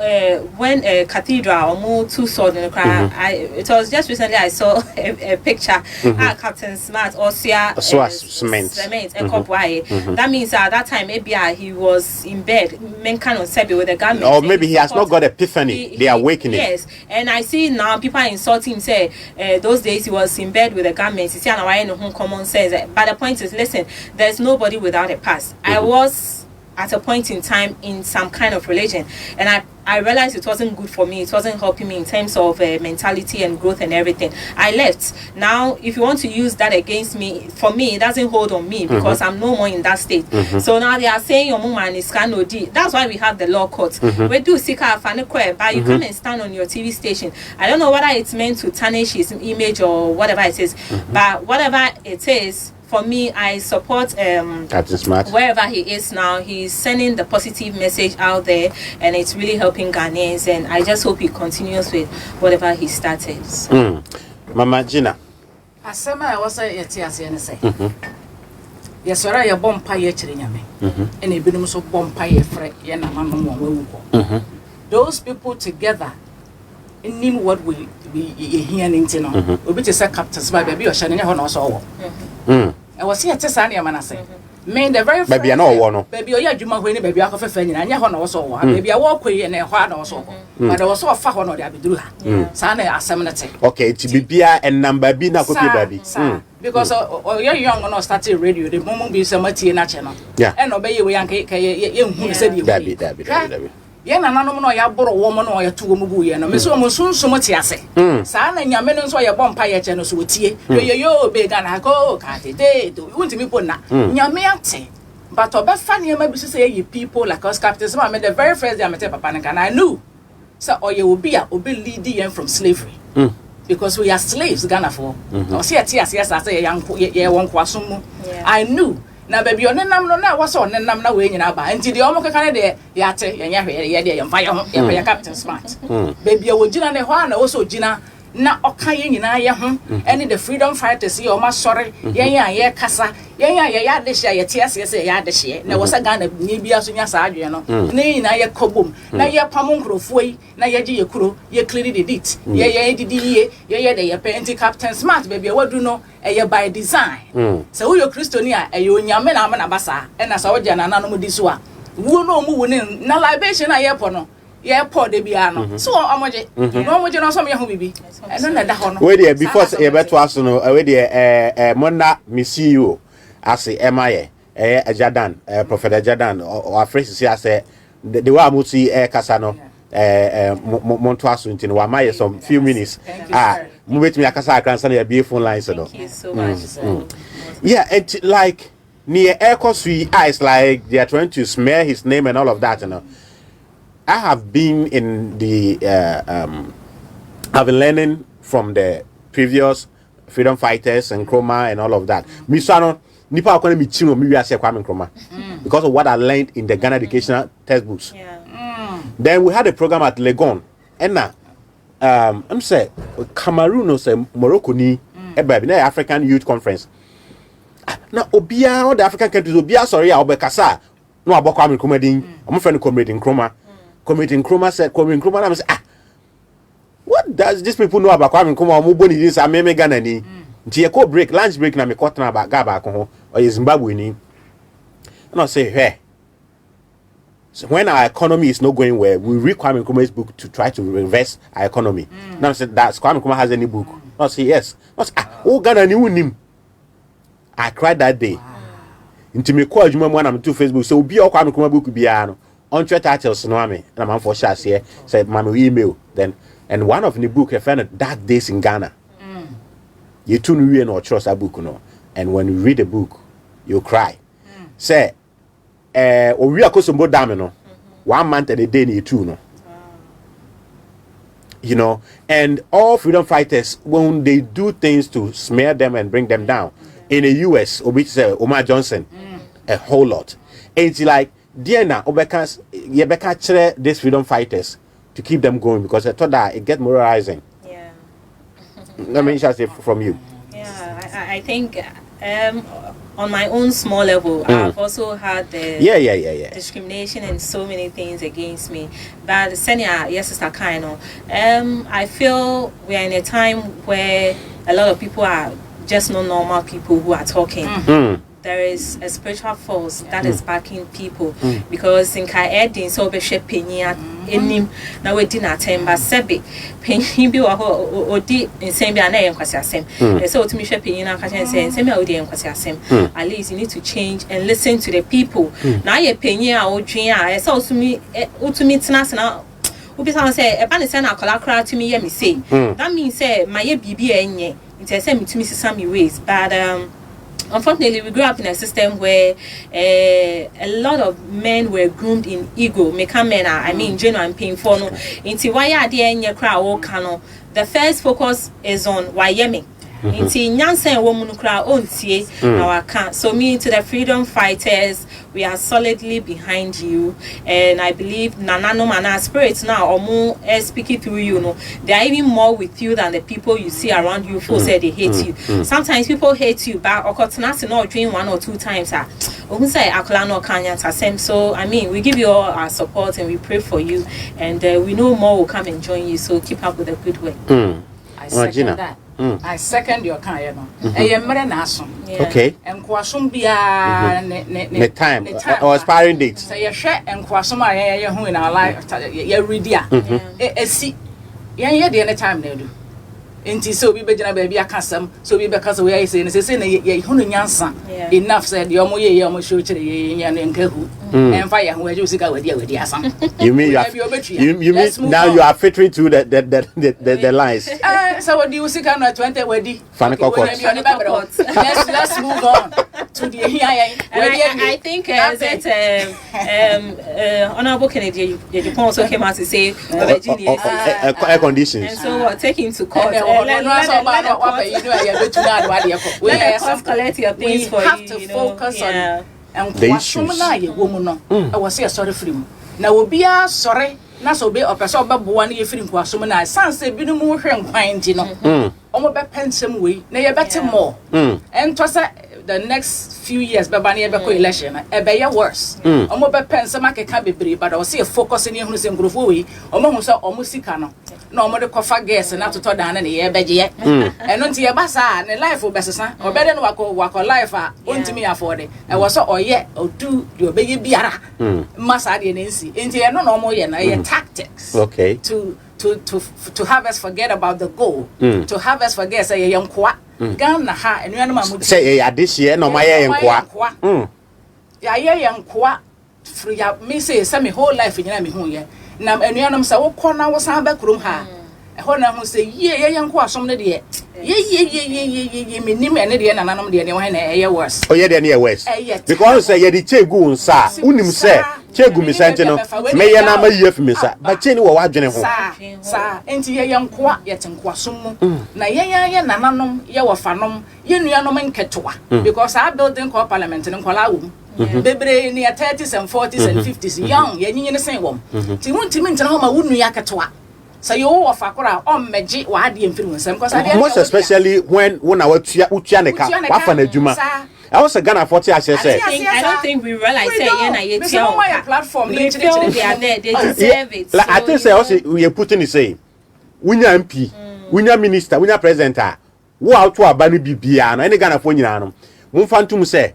when Cathedral moved to sword in the crowd. It was just recently I saw a picture. Captain Smart or cement a cup wire. That means at that time maybe he was in bed, men cannot say with a gun. Or maybe he has not got epiphany. The awakening. Yes, and I see now people are insulting him. Say those days he was in bed with a gun. You see, and common sense. But the point is, listen, there's nobody without a past. I was at a point in time in some kind of religion, and I realized it wasn't good for me. It wasn't helping me in terms of mentality and growth and everything. I left. Now, if you want to use that against me, for me, it doesn't hold on me because I'm no more in that state. So now they are saying your woman is canodi. That's why we have the law courts. We do seek out but you come and stand on your TV station. I don't know whether it's meant to tarnish his image or whatever it is, but whatever it is, for me, I support Captain Smart. Wherever he is now. He's sending the positive message out there, and it's really helping Ghanaians. And I just hope he continues with whatever he started. Mama Gina. Asema was a say. Yes, sir, I bomb pie chirinyame. And a binum so bomb pie fret yana mamma. Those people together in name what we hear in Tino. We be to say Captain Smart, baby, or shining on us all. I was here to Sanya Manase. Main the very baby, I know one. Baby, or Juma when baby out of a fan, and Yahon was all. Baby, I walk away and a hard also. But I was so far on the Abidua. Sana Asamanate. Okay, to be beer and number be not baby. Because you're young and started radio, the moment be some material channel. Yeah, and obey you, young who said you, baby. Yen and no ya borrow woman or your two mubu and Miss Monsoon so much as say. San and your men so your bumpire channels with ye. Yo big and I go, can't it? Do you want to be put now? Yamiate. But about funny, maybe to say you people like us captains. I made the very first day I met Papa and I knew. So or you will be leading from slavery. Because we are slaves, Ghana for. Or see a tears, yes, I say a young one quasumu. I knew. Na baby on nam no na was on nam na we nyina ba nti de omo keka de yate yenya hwe ye de fire ya Captain Smart baby o gina ne ho na wo so gina na oka ye nyina ye ho ene the freedom fighters ye o ma sori yenya ye kasa yenya ye ya de hye ye tiase se ya de hye na wo sa Ghana ni bia so nya sa adwe no na nyina ye kobom na ye pam nkrofo yi na ye gi ye kuro ye clear the dit ye didi ye de ye paint Captain Smart baby wadu no eye by design so wo yo Christoni a eye onyame na amana basa e na sa wo gya na nanom di so a wo no mu wo ne na libation na ye po no ye po de bia no so omoje no omoje no so me ho bibi e no na da ho no we there before e beto aso no we there monna me see you ase emaye Jadan Prophet Jadan or afresh see ase the way amuti kasa no monto aso ntino wa maye some few minutes mu betimi akasa akransa na be phone lines no. Thank you so much. Yeah, it like near Ecosui eyes like they are trying to smear his name and all of that, you know. I have been in the I've been learning from the previous freedom fighters and Nkrumah and all of that. Misano nipa akwana mi chino mi wiase Kwame Nkrumah because of what I learned in the Ghana educational textbooks. Then we had a program at Legon and now I'm say Cameroon or say Morocco ni baby na African Youth Conference. Now obia all the African countries obia sorry obekasa no aboko Kwame Nkrumah din I'm friend Comrade Nkrumah. Comrade Nkrumah said Comrade Nkrumah I say what does these people know about Kwame Nkrumah mo boni this ameme Ghana ni nti e break lunch break na me kotna about gaba ko ho or Zimbabwe ni and I say hey. So when our economy is not going well, we read Kwame Nkrumah's book to try to reverse our economy. Now I said that Kwame Nkrumah has any book. I say yes. I say oh Ghana ni unim. I cried that day. Into me call Juma when I'm to Facebook. So be all Kwame Nkrumah book be no. On Twitter titles no me. And I'm for sure here. Said my email. Then and one of the book I found Dark Days in Ghana. You tune read or trust that book no. And when you read the book, you cry. Say we are cosumbo dam no 1 month and a day ni two no. You know, and all freedom fighters when they do things to smear them and bring them down in the US, which say Omar Johnson a whole lot. And it's like Diana Obekas Yebeka chere these freedom fighters to keep them going, because I thought that it get moralizing. Yeah. Let me just say from you. Yeah, I think on my own small level, I've also had the discrimination and so many things against me. But senior, yes, Sister Kaino, I feel we are in a time where a lot of people are just not normal people who are talking. There is a spiritual force that is backing people, because in Kaedin so be shepenya enim na we di na temba sebe penyin bi wa ho odi nsem bia na yen kwase asem so otumi shepenya na ka chen say nsem bia odi yen kwase asem. At least you need to change and listen to the people. Na ye penyin a odwen a so otumi tena se na obi say e ba ne say na akola kra tumi ye me say, that means say my ye bibi enye nti say metumi sisa me ways. But unfortunately, we grew up in a system where a lot of men were groomed in ego. I mean, genuine pain for no. Into why are there in your crowd? The first focus is on Wyoming. Into Nyansen woman crowd on see our can. So me to the freedom fighters, we are solidly behind you, and I believe Nanano Mana spirits now or more speaking through you. No, they are even more with you than the people you see around you who say they hate you. Sometimes people hate you, but okotanasi not doing 1 or 2 times. Say akolano kanya tasem. So I mean, we give you all our support and we pray for you, and we know more will come and join you. So keep up with the good work. I second that. I second your kind, okay. And Kwasum bia the time or expiring date. So you share and Kwasuma who in our life, you read ya. See, yeah, the any time they do. Inti so we begin baby a custom, so we because we are saying, enough said, your moye, your show to the and Kahu, and fire where you go with your son. You mean you mean now you are fitting to the lines. So what do you see? 20 ready? Let's move on to the I think that Honorable Kennedy also came out to say air conditions. And so we're taking to court. Let collect your things for you. We have to focus on the issues. I was here sorry for him. Now we'll be sorry. Na so be opeso ba boa na ye firi nkwasom na sanse bi no mu hwe nkwan di no omo be pensem we na ye bete more ento se the next few years be ba na ye be ko election e be ye worse omo be pensem akeka bebre but o se focus ni ehunu se ngrofo we omo hu se omo sika no na omo de kofa gas na toto dan na ye beje ye eno nti ye ba sa ne life obesesa obede no wako life a ontimi afford e wo so oye odu de obeye biara masa de na nsi nti ye no omo ye na ye tactics to have us forget about the goal, to have us forget say young kwa Ghana ha and you say this year no my young kwa young kwa free up me say some whole life in me who ye nam and you say what corner was our back room ha na who say ye young kwa some de ye me nim and the nanam de any worse oh yeah the worse because say ye the chegu nsa unim say chegu mi sante no me ye na ma ye fi mi sa ba che ni wo wa dwene ho sa enti ye yankwa ye tenkwa som na ye nananom ye wofanom ye nuanom nketoa because our building called parliament in kwala wo bebre ni 30s and 40s and 50s young ye nyinyi ne sen wom ti huntimi ntena ho ma wunu ya ketoa. So you offer kora on meji wa ade mfiri wonsam because ade most especially when I utua ne ka wa fa na adwuma I was a Ghana 40 I don't think we realize that platform they deserve it. Like I think say also we are putting it saying wunya MP wunya minister wunya president wo out to abani bibia no any Ghana for nyina no mo fantum say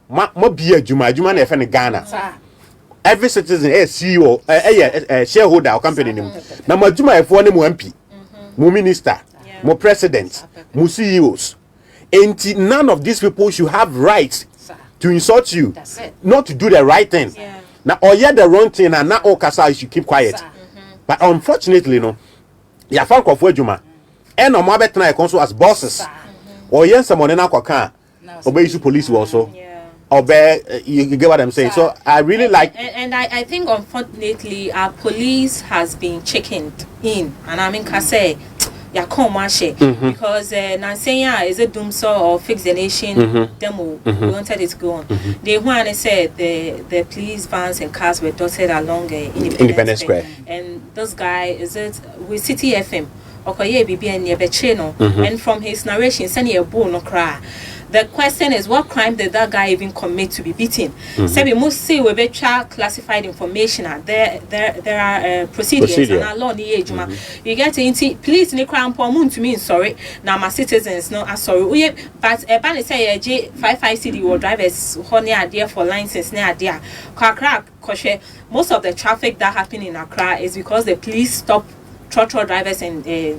mo bia adwuma na efe ne Ghana every citizen CEO shareholder or company nim na madwuma efo ne mo MP mo minister mo president mo CEOs. And none of these people should have rights to insult you, not to do the right thing. Now, or yeah, the wrong thing, and now all Kasa, you should keep quiet. But unfortunately, no, you found Koforidua, and no more better also as bosses, or yes, someone in our car, obey you police also. Obey, you get what I'm saying. So I really like, and I think unfortunately our police has been chickened in, and I mean, Kase. ya come because Nansenya is a doomsaw or fix the nation demo. We wanted it to go on. They want to say the police vans and cars were dotted along Independence Square. And this guy is it with City FM. Okay, BB and and from his narration, send you a bone no cry. The question is, what crime did that guy even commit to be beaten? So we must say we be classified information. There are procedures and a law the age. You get into please ni crime for moon to me sorry. Now my citizens no sorry. But a ban say J55 city or drivers honey idea for license near idea. Most of the traffic that happen in Accra is because the police stop trotro drivers and to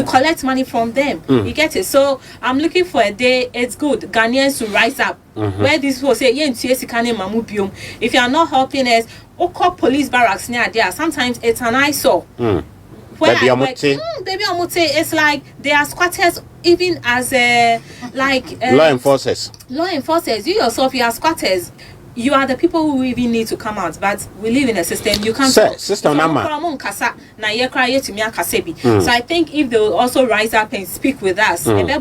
collect money from them. You get it? So I'm looking for a day. It's good Ghanaians to rise up. Where these people say if you are not helping us, call police barracks near there. Sometimes it's an eyesore. Baby Omote, it's like they are squatters even as law enforcers. You yourself, you are squatters. You are the people who even need to come out, but we live in a system. You can't. So I think if they will also rise up and speak with us, may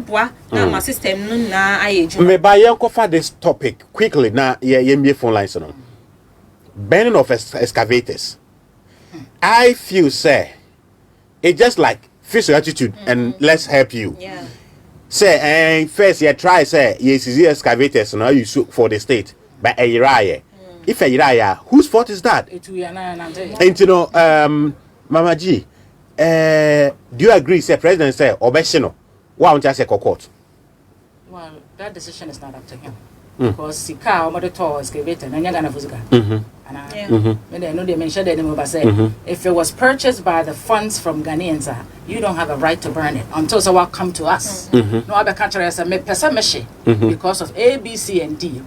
buy for this topic quickly. Now, phone lines on banning of excavators. I feel say it's just like face your attitude and let's help you. Yeah. Say first you try say yes is excavators now you for the state. But a Uriah, if a Uriah, whose fault is that? And Mama G, do you agree? Say President say Obeshino, why don't you say court? Well, that decision is not up to him because Sika or Mother Tor is excavated and you're gonna Fuziga. And I know they mentioned it, but say if it was purchased by the funds from Ghanaians, you don't have a right to burn it until someone come to us. No other country has a because of A, B, C, and D.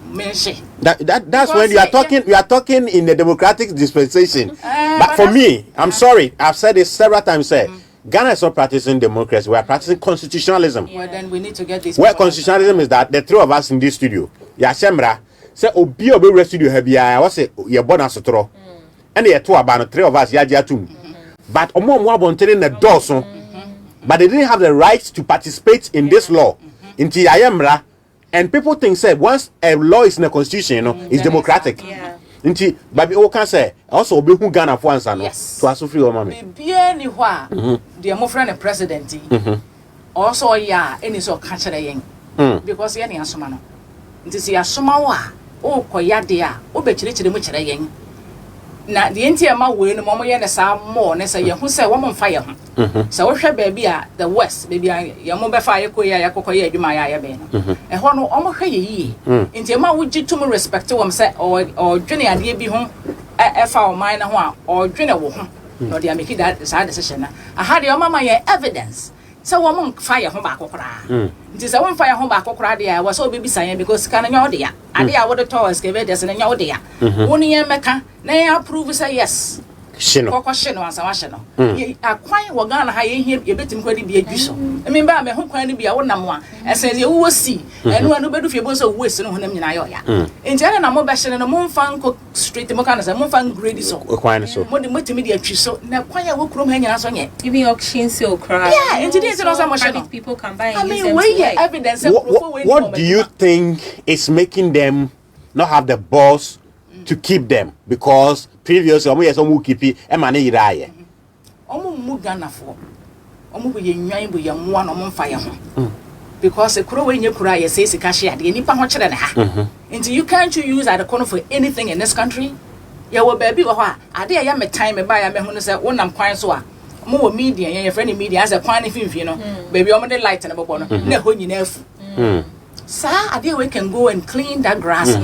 That's when you are talking. We are talking in the democratic dispensation. But for me, I'm sorry. I've said this several times. Ghana is not practicing democracy. We are practicing constitutionalism. Well, then we need to get this. Where constitutionalism is that the three of us in this studio, Yashemra. Say obi studio have ya was say you born as tro and the two about three of us ya tum but omo abonten the door so but they didn't have the right to participate in this law into ayemra and people think say once a law is in the constitution it's democratic into baby o can say also obi hu Ghana for answer no to aso free o mama bia ni ho a the mo friend the president also ya any so catch yen because ye ni asoma no nti si asoma wa o koyade a o be chire mu chire yen na the entia ma we no mo ye ne sa mo ne say ye hu say wo mo mfa ye ho so wo hwe ba bi a the west baby ye mo be fa ye koya ya kokoya adwuma ya ye be no e ho no o mo hwe ye yi nti ma wo gitum respect wo say o dwene ade bi ho e fa o man na ho a o dwene wo ho no they make that decision na aha de o mama ye evidence so woman fire home back okra nti se won fire home back okra dia was so baby san because kan nya ode ya ade ya wodo towers ke be des na nya ode ya woni ye meka na ya approve say yes shino kokko shino ansa wa shino akwan wo Ghana ha ye hie ye betim kwadi bi adwiso emi ba me ho kwan ni bia wonam a ese ye wo si enu anu bedu fie bo so wo si no honam nyina yo ya nti ene na mo be shine no mo mfa nko street mo kan say mo mfa grade so kwan so mo de motimi de atwi so na kwan ya wo krom ha nyina so nye even auction sale cry nti dey say no say mo shine people can buy I mean we evidence what do you think is making them not have the balls to keep them because previously omo yes omo keep e ma ne yira ye omo mu Ghana fo omo bo ye nwan bo ye moa no omo mfa ye ho because e kuro we nye kuro aye say sika hye ade nipa ho kire ne ha until you can't use at the corner for anything in this country ya wo baby wo ho a ade ya me time me ba ya me ho no say wonam kwan so a mo wo media ye friend media as a kwan ne finfin no baby omo de light na bobo no na ho nyina afu sa ade we can go and clean that grass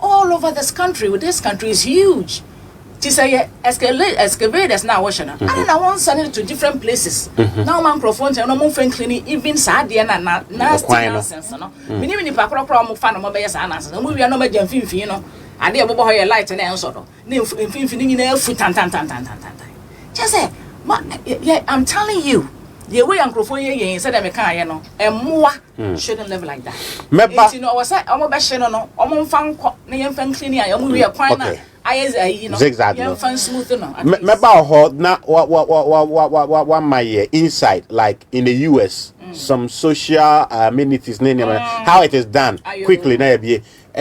all over this country. This country is huge. To say excavators now washing. I don't want to send it to different places. Now man microphones and no more cleaning even sad na nonsense no. Mini mini pa kro mo fa no mo be yes nonsense. No we are no be jamfimfi no. Ade obobo ho your light na enso do. Na mfimfi ni na afu tan. Just say I'm telling you. The way microphone ye said me kan ye no emmoa shouldn't live like that. You know was say omo be hye no omo mfa nko na ye mfa clean ya omo we kwan na zigzag no smooth no na what my inside like in the US some social amenities how it is done quickly na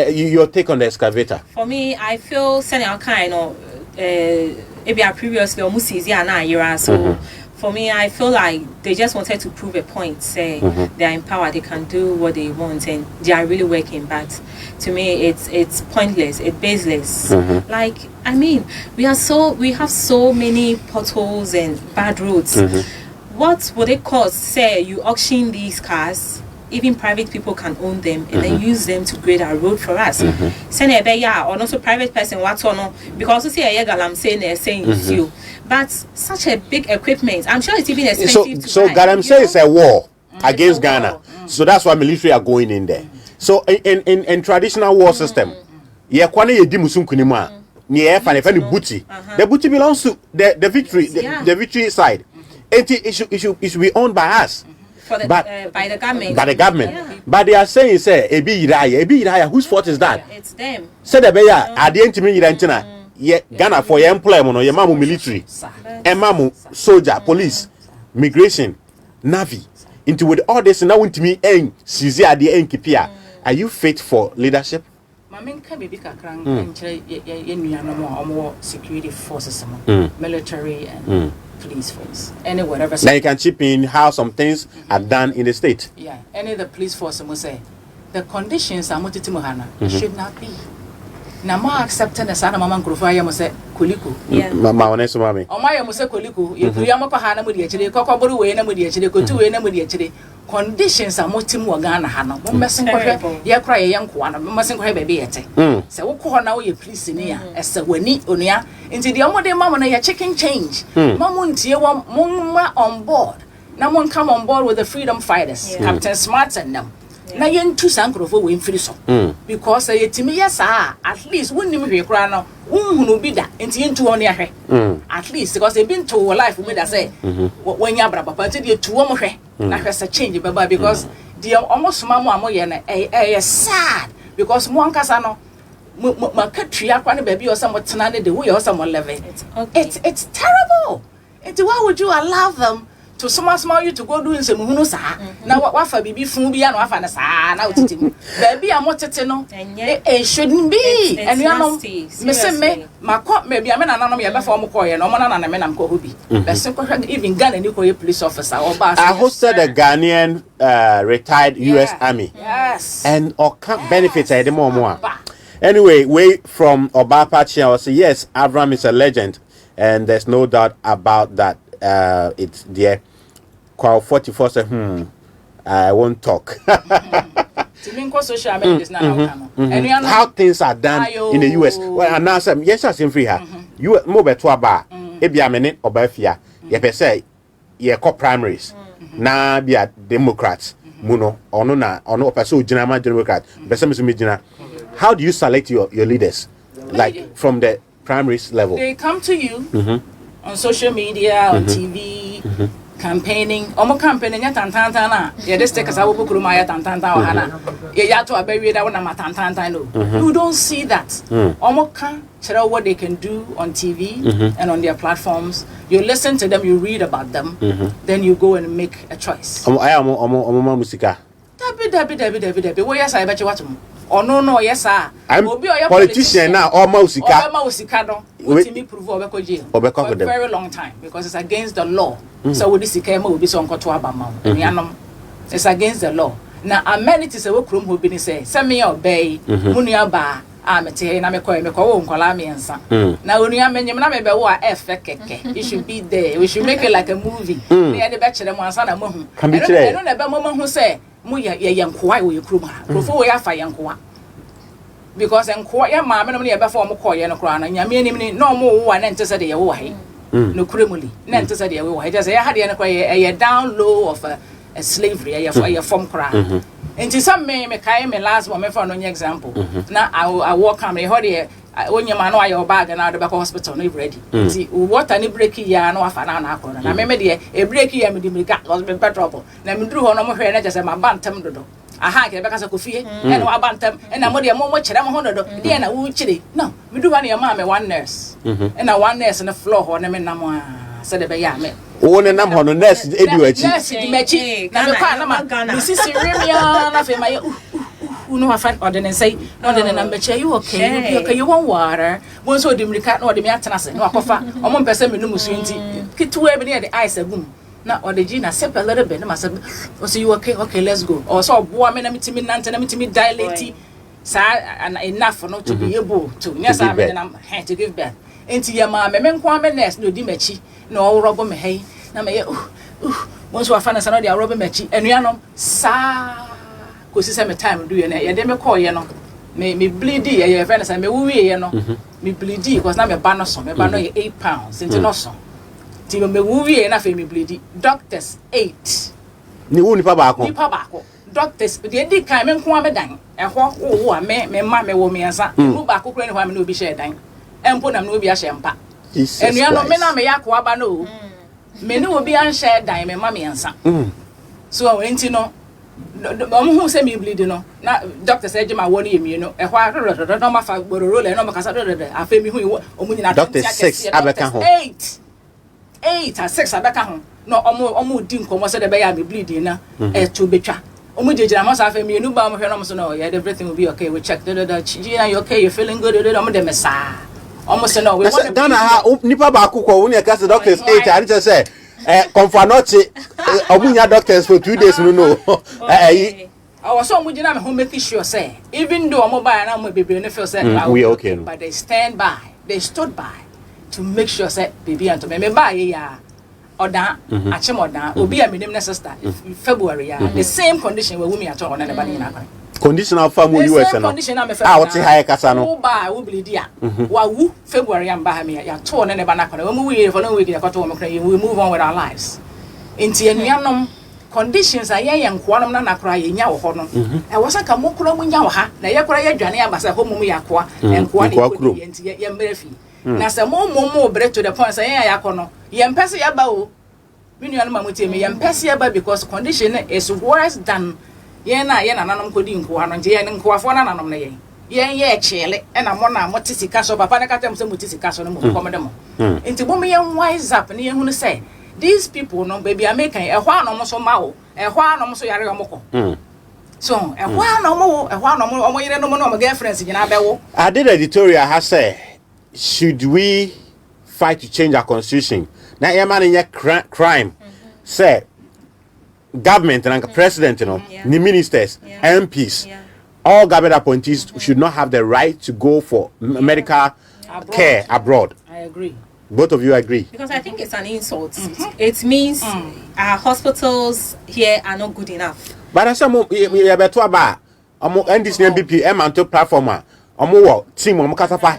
your take on the excavator. For me, I feel senior kind of maybe previously almost easier now era so for me, I feel like they just wanted to prove a point, say they are empowered, they can do what they want, and they are really working. But to me, it's pointless, it's baseless. Like, I mean, we have so many potholes and bad roads. What would it cost? Say you auction these cars, even private people can own them and then use them to grade our road for us. Send a or also private person what or no because you see a galam saying it's you. But such a big equipment, I'm sure it's even expensive to so buy. Galam say it's a war against Ghana. So that's why military are going in there. So in traditional war system, kwane ye di musun kunima. Ni booty. The booty belongs to the victory side. It should be owned by us. By the government. By the government. Yeah. But they are saying, say, Ebi Iraya, whose fault is that? It's them. Say the beya, at the end to me, Ghana for your employment, your mamu military, and mamu soldier, police, migration, navy. Into with all this now into me, Sizi at the end, Kipia. Are you fit for leadership? Security forces, military and police force, any whatever. Now you can chip in how some things are done in the state. Yeah, any of the police force will say the conditions are it should not be. Now, my acceptance as Anna Mamma Krofaya must say Kuliku. Yeah, Mamma Nesumami. Oh, my must say Kuliku, you Yamaka Hana Mudiachide, Cocobu, and Mudiachide, go to any Mudiachide. Conditions are Motimu Ghana Hana, mustn't ya cry a young one, mustn't cry baby at it. So, what call now you please in here as a winnie unia into the Omode Mamma, your chicken change. Mamun Tia Mumma on board. Now one come on board with the freedom fighters, Captain Smart and them. Now you two sankrofo we free so because to me yes at least when you be cry now who be that into on your at least because they've been to life with that say when you are papa to the two na hwese change baba because the almost mama amoye na sad because mo ankasa no makatria kwa ne baby or some tenane the way or some level it's terrible. Why would you allow them to small you to go doing some hunusa now what for bibi fun bi na wafa na sa na otiti baby amotete no it shouldn't be and you know me say me makọ maybe am na nanom ye be for mo koye no mo na na me nam ko hobi be even Ghana ni koye police officer or boss. I hosted a Ghanaian retired US Army. Yes. And benefits the more. Anyway, way from Obapachi, I will say yes, Avram is a legend and there's no doubt about that. It's there. Call 44 say, I won't talk. Social media is now how things are done in the US. Well, and now some yes, I'm free here. You move to a bar, maybe a minute or Bafia. You per se, ye co primaries. Now be a Democrats, Muno, or no person General Democrat, how do you select your leaders? Like from the primaries level? They come to you on social media, on TV, campaigning. Omo campaigning ya tantanta na. Ya just take us awo bukuruma ya tantanta o hana. Ya to abewe da wona matantanta no. You don't see that. Omo can tell what they can do on TV and on their platforms. You listen to them, you read about them, then you go and make a choice. Omo musika. Dabi. Wo yes I bet you what oh no yes sir. I'm politician now or Mausika no. What me prove obeko jail for a very long time because it's against the law. So with this ikema will be so nkoto abama. It's against the law. Now amenities we krom ho bi ni say me obey munua ba amete na me ko wo nkola me ensa. Na onua menyem na me be wo a efe keke. It should be there. We should make it like a movie. Na dey be chere mo ansa na mo hu. No na be mo hu say mo ye yenkoa wo ye krom ha. Profo wo ya fa yenkoa. Because enkoa ya ma me no ye be fa mo koye no kra na nyame anim ni no mo wo na ntese de ye wo hai. No kremuli. Na ntese de ye wo hai. Just ya hade no kwa ye down low of a slavery a form cry. And to some me kai me last one me for no example. Now I walk am here when your man or your bag and out the back hospital no ready. See what any break ya no afa na akọ na me de e break ya me di me got was be trouble. Na me dru ho no mo hwe na just ma bantam dodo. Aha ke be ka sa kofie e no abantam e na mo de mo kire mo ho dodo. De na wo chire. No me do one your mama one nurse and a one nurse on the floor or na me nam said the ya me o ne nam ho no nurse edu achi nurse di mechi na me kwa na ma me sisi remia na fe ma no afan or then say no then na mechi you okay you okay you want water won so di mirika na o de me atena se na akofa o mo mpese me no musu nti kitu e bi na the ice agum na or the gina sip a little bit na say o say you okay let's go or so boa me na mitimi nante na mitimi dilate and enough for not to be able to yes I mean I'm had to give back into your mama me nko me nurse no di machi na o robo me hey na me once we find na dey robo machi enuanom sa ko si say me time do ye na ye dey me call ye no me bleed ye friend say me wuwie ye no me bleed because na me ba no so me ba no ye 8 pounds into no so ti me wuwie na fe me bleed doctors 8 ni wu nipa ba ko doctors the di kan me nko abedan ehwo wo me ma me wo me ansa ru ba kokoro ni ho am na obi share dan empo na obi a share mpa enua no me na me yakwa ba no me ni obi an share dan me ma me ansa so enti no mo hu se me bleed no na doctor say jema wo no yemi no ehwo a no ma fa bororo le no ma kasa afa mi hu omu nyina doctor 6 abeka ho 8 or 6 abeka ho no omu di nkomo se de be ya me bleed na to betwa omu jejira mo sa fa mi enu ba mo hwe no mo so no yeah everything will be okay we check Gina you okay you feeling good omu de me sa omu se no we want Ghana ha nipa ba akukọ wo ne ka se doctors 8 ari je say comfort not omu nya doctors for 2 days no I was so Gina me home make sure say even though omu ba na mo bebe no feel say we okay no. But they stood by to make sure say baby and to me ba ye ya oda achemoda obi a menim na sister February ya the same condition where women at all na bani na conditional farm US no ah what high kasa no ba wo bleed ya wa wu February am ba ha me ya to na bana kwana we we for no week ya kwato we move on with our lives inti enuanom conditions aye yenkoanom na nakora ye nya wo ho no e wasa ka mokoro mu nya wo ha na ye kora ye dwane abasa ho mu yakoa enkoa ni inti ye mrefi na se mo bre to the point say ya yakono ye mpese ya ba o minu ma motie me ye mpese ya ba because condition is worse than ye na nanom kodi nkoa no nje ye nkoafo na nanom na ye chele e na mo na mo tisika so papa na katem se mo tisika so no mo komode mo enti bo me ye wise up na ye hunu say these people no baby American e hwa no mo so ma o e hwa no mo so yare o mo ko so e hwa no mo o mo yire no mo no mo girlfriends nyina bewo I did editorial has say should we fight to change our constitution na e man in crime say government and president the ministers MPs all government appointees should not have the right to go for medical care abroad. I agree. Both of you agree? Because I think it's an insult. It means our hospitals here are not good enough. But as some beto aba this MPP to platform team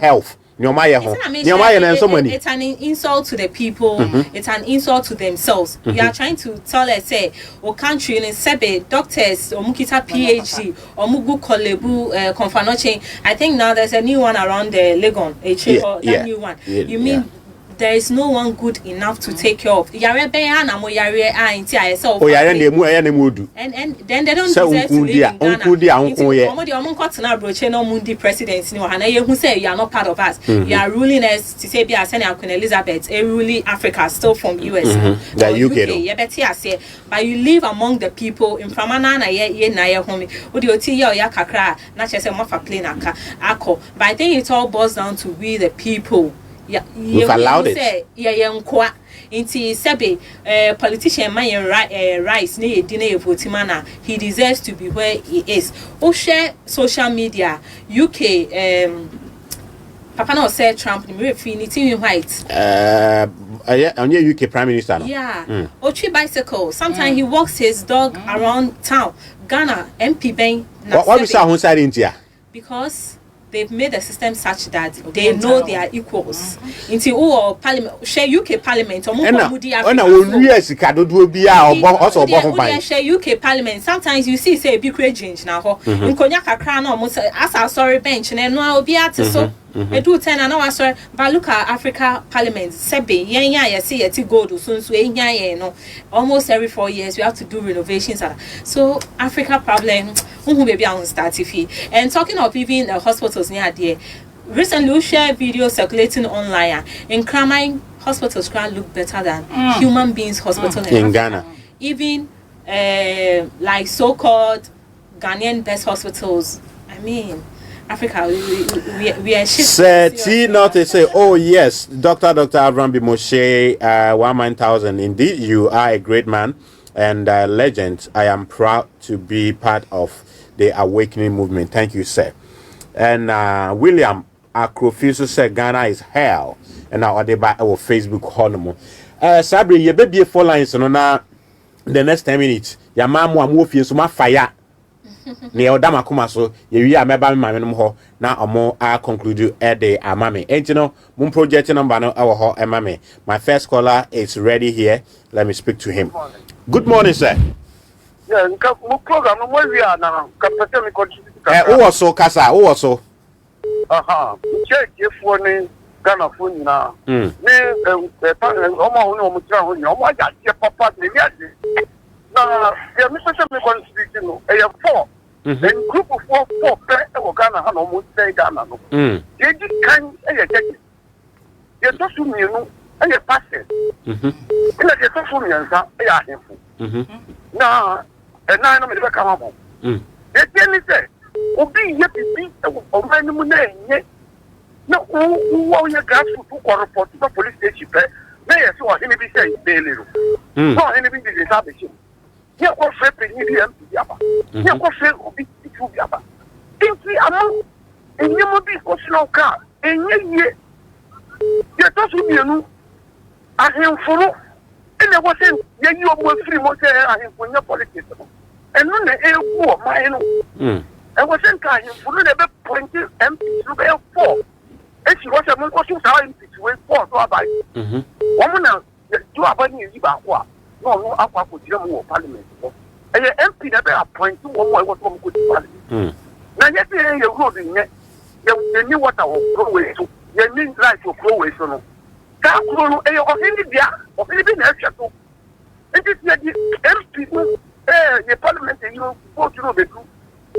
health. It's an insult to the people. It's an insult to themselves. You are trying to tell us, say, our country in Sebe, doctors, or Mukita PhD, or Mugu Kolebu, Konfanoche. I think now there's a new one around the Legon, that new one. You mean there is no one good enough to take care of. And then they don't deserve to live in Ghana. Presidents, you are not part of us. You are ruling us to say Queen Elizabeth, ruling Africa, still from US. UK. But you live among the people in Framana but I think it all boils down to we the people. We've allowed it. Inti sebe politician man rice ne edina evotimana he deserves to be where he is. O share social media UK Papa no say Trump ni Infinity White on your UK Prime Minister no? Yeah. Ochi bicycle sometimes he walks his dog around town. Ghana MP Ben what we saw on side India because they've made the system such that they know they are equals. Into all parliament, share UK parliament, or share UK parliament. Sometimes you see, say, a big range now. In Konyaka crown almost as our sorry bench, and no, I'll be at so. I do 10 and I sorry, but look at Africa Parliament, Sebe, yeah, see it gold soon, so no. Almost every 4 years we have to do renovations. So Africa problem, who maybe I will start if he and talking of even the hospitals near there. recently we share videos circulating online. In Kramai, hospitals look better than human beings hospital in Ghana. Even like so-called Ghanaian best hospitals. I mean, Africa, we are shifting. Not to say, oh yes, Dr. Abraham Bimoshe, 1,000. Indeed, you are a great man and a legend. I am proud to be part of the awakening movement. Thank you, sir. And William Akrofiso said Ghana is hell. And now they buy our Facebook honeymoon. Sabri, you baby 4 lines on the next 10 minutes. Your mom will move you so much fire. Near Odama Kumaso, you are my mammy ho. Now a more I conclude at the amame. And you know, moon project number no our ho amame. My first caller is ready here. Let me speak to him. Good morning, sir. Yeah, program we are now. Who also Casa? Who also? Check if one Ghana phone now. Me, papa, now, the Mr. Constitution, a 4. And group of 4 Ghana, almost say Ghana. They just can't get it. You're just to me, and you're passing. And you're just for me, and now, and now I'm come up. They tell me, say, Obi, yet be or my name. No, who are your guys who report to the police station? May I saw him be saying, Bailey. No, anything is establishing. You go for Premium Yaba. You go for Obi Yaba. Think we are not in your personal car. And yet, you told me, you know, I am for and I was saying, you are 3 months I am for your politics. And none the air war, my own. I was saying, I am for the point MP to the 4. And she was a month or 2 times to wait for Woman, you are bunny about what? No, I could jump parliament. And the MP never appointed one more was one good parliament. Now, yet, you're holding it. You knew what I was going to. You mean like your croation. That will be India or Philippine extra. And this MP, the parliament, you go to the group.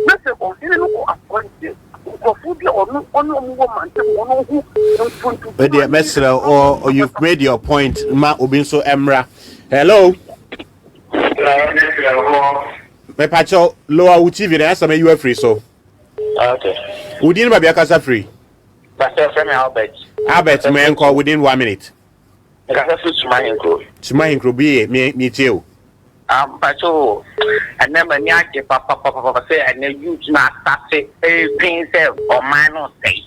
Mr. or any appointed. But dear Messer, or you've made your point, Ma Ubinso Emra. Hello. Me pacho lower uchi vile asa me you are free so. Okay. Within Babia Casa free. Pastor from Albert. Albert me call within 1 minute. Casa free Sumahin be me too. Pacho, and never nyake papa say and you not say a pain or minor say.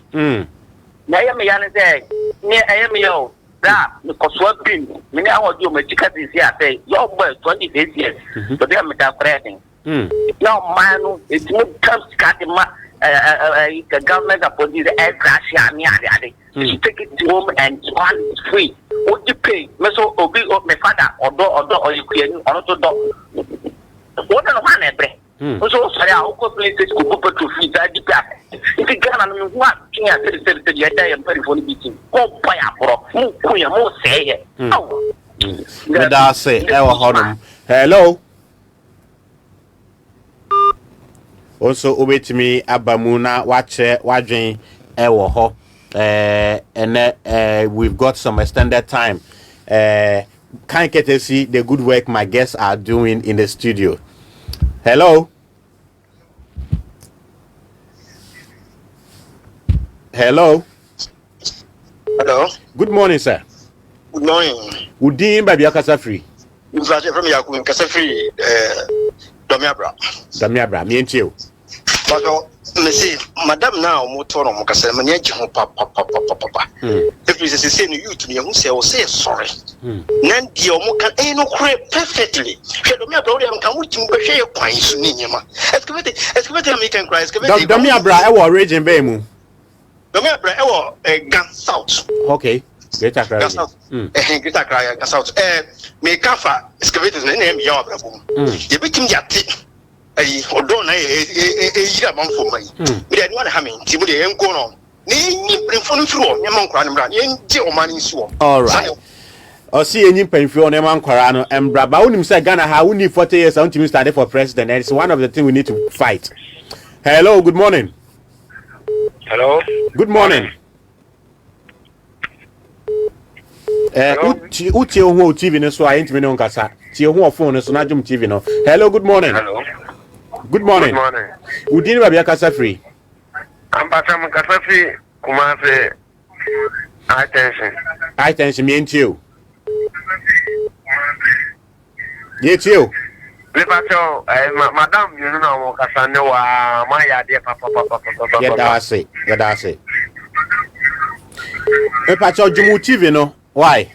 Na ya me yana say near I am yo that because what been me I want you my ticket is here say your boy 20 years but they are me threatening. Now man it's more comes cut the government upon the air crash you take it to home and one is free. What you pay? Me so obi my father or you can or to do. What the one ebre? So sorry, I will play this to feed that the back. If you get on what king I said the entire very funny meeting. Go buy a bro. More say it. Oh, let us say, hello. Also, obey to me, Abamuna, watching, ho. And we've got some extended time. Can't get to see the good work my guests are doing in the studio. Hello. Hello. Hello. Good morning, sir. Good morning. Udin Baby Casa free. You from Yakun Casa free, Damiabra, me and you. But Messi, Madame now, Motono Mocasem, papa. If you say you to me, who say sorry. Nan Diomoka ain't no crap perfectly. Domia can we share your points, Ninema. Excavator make and cry. Damiabra, I will rage in Bemu. Domia, I a gun south. Okay. Get a cry. Get a cry, gun south. May Kafa, excavators name your problem. You became Yati. Although a month for me, we had one having Timothy and Gono. Name phone through Yaman Cranbran, Yen money so. All right. Or see any pain for Yaman Corano and Brabaunim said Ghana, how we need 40 years until we started for president. And it's one of the things we need to fight. Hello, good morning. Hello. Good morning. Uti ohu TV no so ayenti me no nkasa. Ti ohu phone so na jum TV no. Hello, good morning. Hello. Good morning. Good morning. Udini ba bia kasa free. Ambassador kasa free kuma se attention. Attention me ntio. Ye tio. Lepacho madam you know mo kasa ne wa ma ya de papa. Yeah, that's it. Lepacho jumu TV no. Why?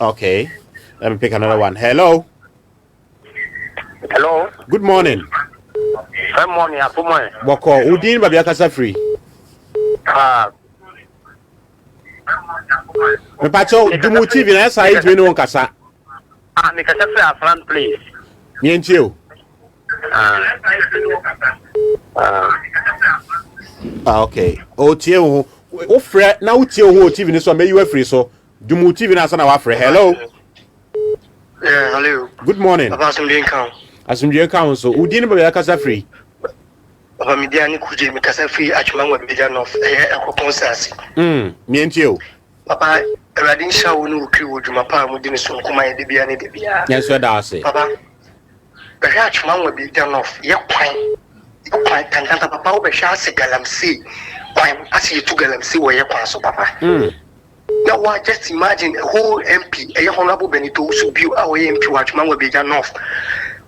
Okay. Let me pick another one. Hello. Hello. Good morning. Good morning, Apumoy. Boko, Udin Babia Kasa free. Me pacho, Jumu TV na sa it we no kasa. Me kasa free a friend please. Me ntio. Okay. O tie wo. O frɛ na wo tie wo TV ni so me you free so. Jumu TV na sa na wa frɛ. Hello. Yeah, hello. Good morning. Papa Asumdien kan. Asumdien kan so. Udin Babia Kasa free. Papa media ni kuje me kasa free atwuma ngwa beja no ekopon sase. Me ntio. Papa radin shawo no ukri wo dwuma pa mu di ne so nkoma ye de bia ne de bia. Yes, so da say. Papa be atwuma ngwa beja no ye kwan tantanta papa wo be hwa ase galamsi. Kwan ase tu galamsi wo ye kwan so papa. Now what just imagine a whole MP, a honorable Benito Subu, our MP Watchman will be enough.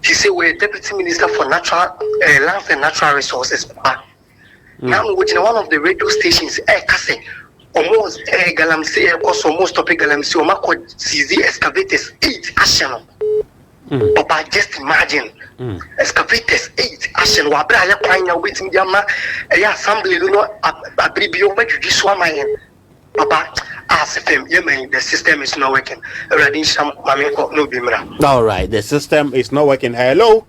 She said we're deputy minister for natural lands and natural resources. Now which in one of the radio stations, almost Galamsey, almost topic Galamsey, or Marco CZ excavators 8 action. Papa, just imagine excavators 8 action. Wabra ya kwanya waiting yama a assembly no abribio make you swam my Papa, as the system is not working. All right, the system is not working. Hello.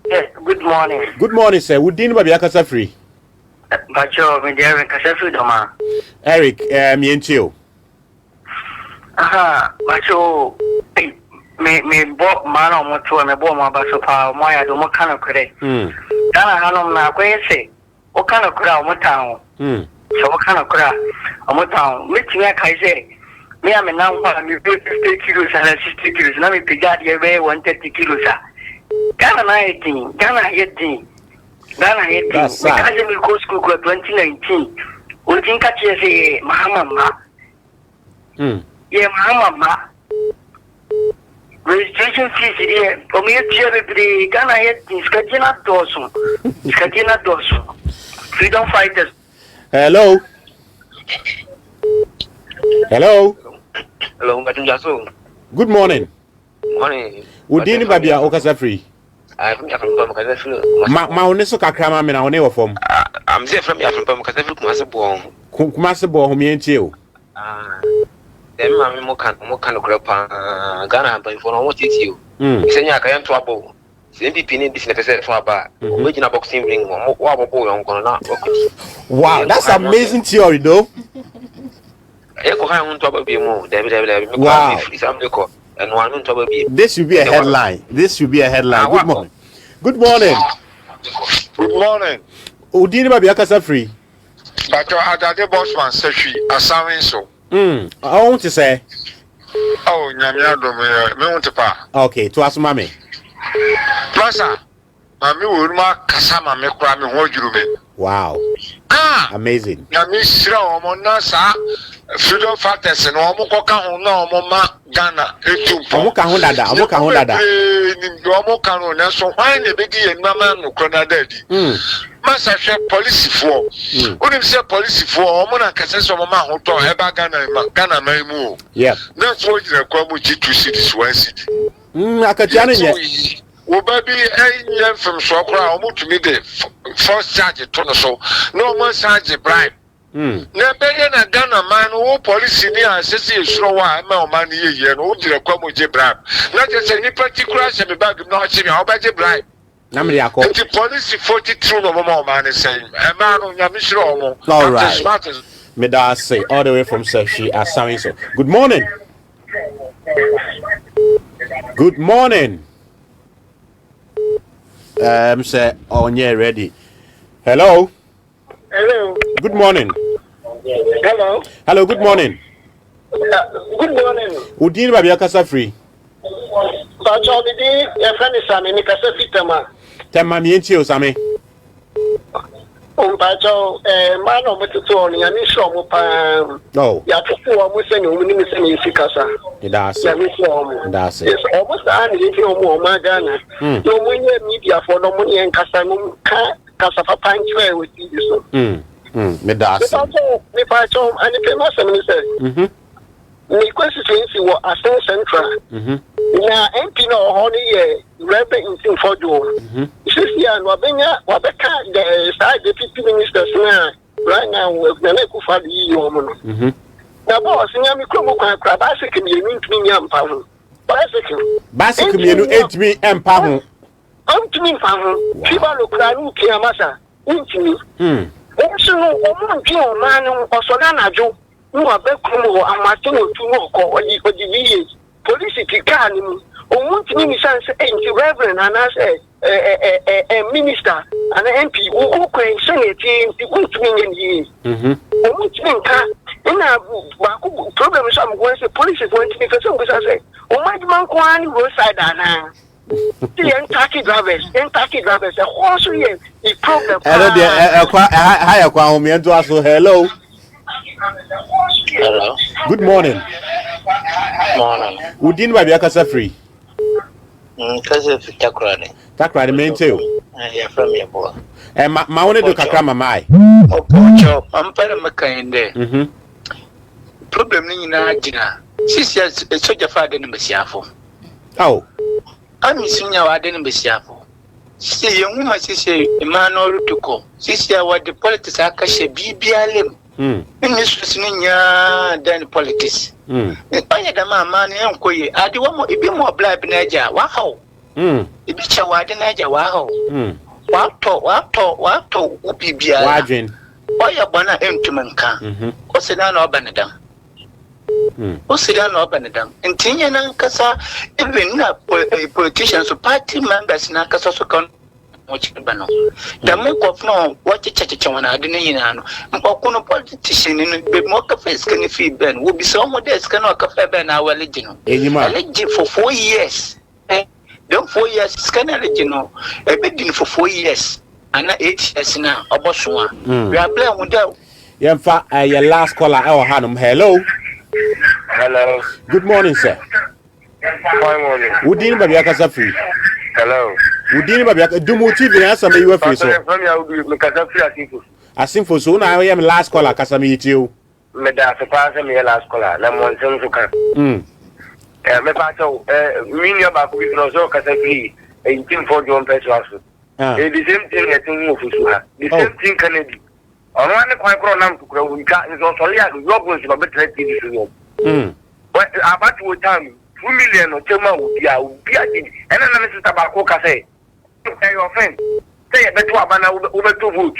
Yes, good morning. Good morning, sir. Would you be Kasa free? Bacho, me Eric Kasa free doma. Eric, me and you. Aha, Bacho, me bought man on what to me bought my baso pa, my I don't kind of credit. Dana Hanom na kwese. What kind of crowd, what town? So what kind of crap? I'm what town? Meeting like I say, me I'm now 50 kilos and 60 kilos. Now me pick out your way 130 kilos. Ghana 19, Ghana 18, Ghana 18. Because we go school 2019. We think I say Mahama. Yeah, Mahama. Registration fees here. For me, it's Ghana 18. Skadina Dawson. Skadina Dawson. Freedom fighters. Hello. Hello. Hello, Madam Jaso. Good morning. Morning. Udini Babia Okasa free. I'm from Kasa free. Ma oneso kakra ma me na one wo fom. I'm there from Kasa free Kumasi Bo. Kumasi Bo ho me ntie o. Dem ma me mo kan okra pa Ghana ban for no what it you. Senya ka yan to abo. MPP ni this person for aba. Original boxing ring mo wa bobo yon kono na. Wow, that's amazing theory though. Wow. This should be a headline. This should be a headline. Good morning. Good morning. Good morning. Udini ba bia kasa free. But adade bossman sefi asawin so. I want to say. Oh, nyamia do me want to pa. Okay, to ask mommy. Masa, mami wo ma kasa mami kura me ho juru me. Wow. Amazing. Nyami sira omo na sa freedom fighters no omo ko ka ho na omo ma Ghana etumpo. Omo ka ho dada, omo ka ho dada. Ni omo ka no na so why na be gi enama no krona dadi. Masa hwe police fo. Onim se police fo omo na kase so omo ma ho to e ba Ghana man mu. Yeah. That's what you call mu G2 cities 1 city. Akatia ne. Wo baby nyem from so kra omo tumi de first charge to no so no more charge bribe. Na bege na Ghana man wo police ni asese esuro wa ma o man ye no wo dire kwa mo je bribe. Na je se ni particular se me bag no achi me o ba je bribe. Na me yakọ. The police 42 no mo man say e ma no nya me suro omo. All right. Me da say all the way from Seshi Asawin so. Good morning. Good morning. Say on yeah ready. Hello. Hello. Good morning. Hello. Hello, good morning. Good morning. Udin Babia Kasa free. But already your friend is Sammy Kasa Fitama. Tema mienti o Sammy. Pacho, man of the Tony, and it's so much. No. Ya tufu almost any woman in Sikasa. That's it. That's it. It's almost if you're more Magana. No money media for no money and Casanum Casafa Pine with you. Me that's it. Me Pacho, and the famous minister. Me constituency was Aston Central. Now, MP no honey, Reverend in Fordo. This year, Wabeka, the side deputy ministers now, right now, with Naneku for the EU. Now, boss, Yami Kromo Crab, Bicycle, you mean to me, Yampahu. Bicycle, you 8 me Empahu. To me, Pahu. Shibalo Kranu Kiamasa, into me. Also, no man or Solana Joe. No, I bet I'm Martin to walk or the years. Police can want me say Reverend and I say a minister and an MP who can sing it in want me in years. Want me in a problem some going to police is going to be because I say, oh my man one roadside and the taxi drivers, the horse here, the problem. Hello. Hello. Good morning. Morning. Udin Babia Kasa free. Kasa Takrani. Takrani maintain. Yeah, from your boy. And my only do Kakrama mai. Oh, Pocho, I'm better Macande. Problem in Argina. She's a soldier father in the Messiafo. Oh, I'm missing your identity in Messiafo. See, young woman, she say, Emmanuel to go. She say, what the politics are Kasha BBLM. In this was than politics. I had a man, uncle. I do want to be more black Naja. Wow. The bitch, I want Naja. Wow. What talk, BBL. Why a banner empty can? What's it down or Banadam? What's it down or Banadam? And Tinian Casa, even politicians or party members in Akasa can. The make of no what a church when I didn't know. Or politician in the more face can if Ben will be someone that cannot cafe Ben our legend. Legend for 4 years. Don't 4 years can a legend. A bidding for 4 years. And 8 years now. About one. We are playing with that. Yeah, fa your last caller our Hanum. Hello. Hello. Good morning, sir. Good morning. Udin Babia Kasa free. Hello. Udin Babia do mo TV answer me you free so. Asim for so now I am last caller Kasa me you. Me da se pass me last caller. Na mo nsem so kan. Me pa so me ni ba ku bi no so Kasa free. E tin for John person aso. The same thing I think mo fusu ha. The same thing can be. Ono ane kwa kro nam ku kro wi ka so so ya yo go so be try TV so yo. But about what time 2 million or chema ubia did. And then Mr. Tabako ka say, "Hey, your friend, say better abana ube to vote."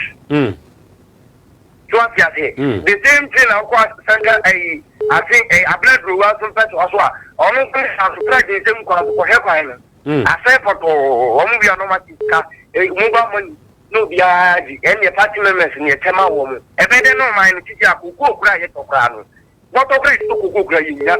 So what you say? The same thing I quite sanga I think a blood ruwa some person as well. Almost have to try the same kwa ko he kwa na. I say for to omu bia no matika mobile money no bia di any party members ni chema wo mu. E be de no man titi akoko kura ye to kura no. What to kura to koko kura yinya.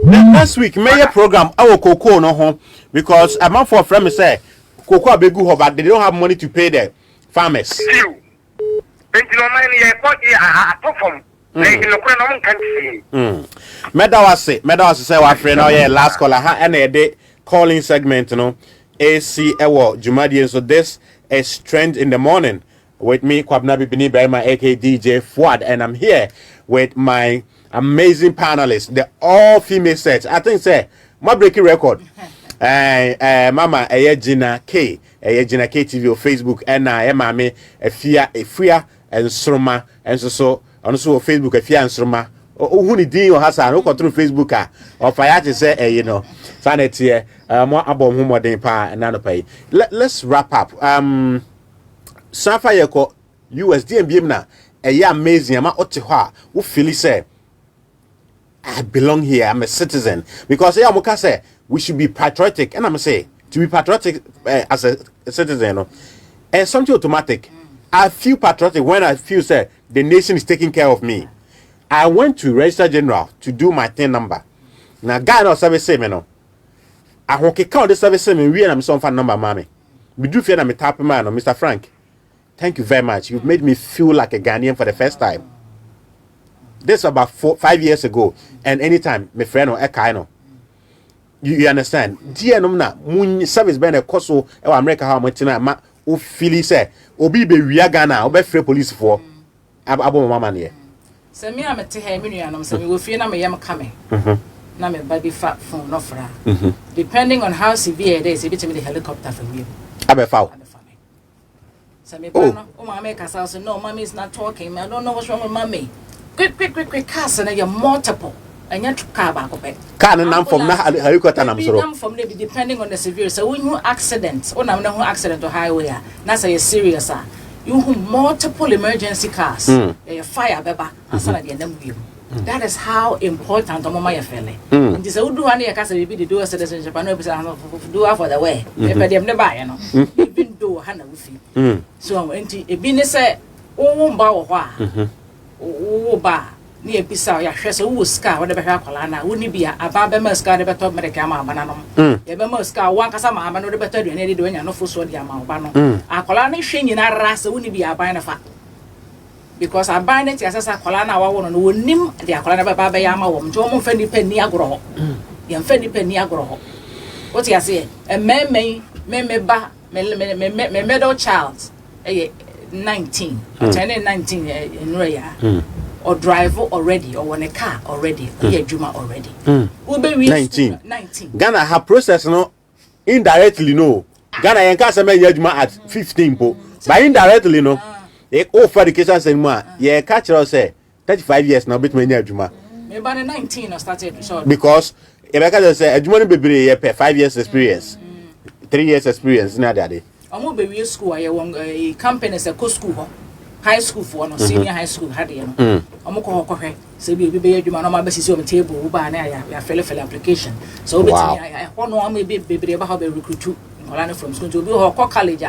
Next week, mayor program our cocoa no home because a month for a friend say cocoa be good, but they don't have money to pay the farmers. Medawase say our friend oh yeah last caller and a day calling segment you know AC Ewo Jumadi, so this is Trend in the Morning with me Kwabna Bibini by my AK DJ Fuad, and I'm here with my amazing panelists, the all female set. I think say my breaking record. Mama Gina K, Gina K TV on Facebook, and mame Efia and Sroma, and so on Facebook Efia and Sroma. Who ni din Hassan, who control Facebook or fire to say you know, sanity more about who more than pa and none pay. Let's wrap up. Safa yeko USD and BMNA. Amazing. I'm out who feel say I belong here. I'm a citizen because muka say we should be patriotic. And I'm saying, to be patriotic as a citizen, you know, and something automatic. I feel patriotic when I feel say the nation is taking care of me. I went to Register General to do my 10 number. Now, guy no service say me no. I want to count the service me. We am some fan number, mommy. We do feel that me tap man, Mr. Frank. Thank you very much. You've made me feel like a Ghanaian for the first time. This was about 5 years ago, and anytime my friend or Ekaino, you understand? Dear no na mun service ben a coso e America how much na ma o feel say obi be wia Ghana obe free police for abo mama ne. Se me amete ha me nuanom se me wo fie na me yam kame. Na me baby fat phone no fra. Depending on how severe it is, it be the helicopter for me. Abe foul. Se me no o mama ka say no, mommy is not talking. I don't know what's wrong with mommy. Quick cars and you're multiple. And you car back up. Can nam from na helicopter nam so. Nam from maybe depending on the severe. So when you accident, or now no accident or highway, that's a serious. You have multiple emergency cars. A fire beba and some of them view. That is how important my family. And this would do any castle be the dual citizenship. I know do for the way. If I never buy, you know, even though Hannah with you. So, a business, oh, bow, oh, bar. Near Pisa, ya shesa who scar, whatever her colana, wouldn't be a baba scar, the better Americama, banana. The Bemusca, one Casama, no better than any doing no full sodium, bano. A colana shing in our rasa wouldn't be a bine of fat. Because I bind it as a colana, I want to name the colana baba yama, Jomo Fendi Penny agro. Young Fendi Penny agro. What you say? A man may middle child, 19, turning 19 in Raya. Or drive already, or on a car already, or Juma already. 19. Ghana have process no indirectly no. Ghana yankasa me Juma at 15 po. But indirectly no. They offer the cases and more. Yeah, catch us say 35 years now bit me Juma. Me by 19 or started short. Because if I can say Juma be 5 years experience. 3 years experience na daddy. Omo be school a company say co school. High school for no senior high school had you know. Omoko hokwe say be adwuma no ma besi on table wo ba na ya fill application. So betimi I no am be eba how be recruit nkola from school to be hokọ college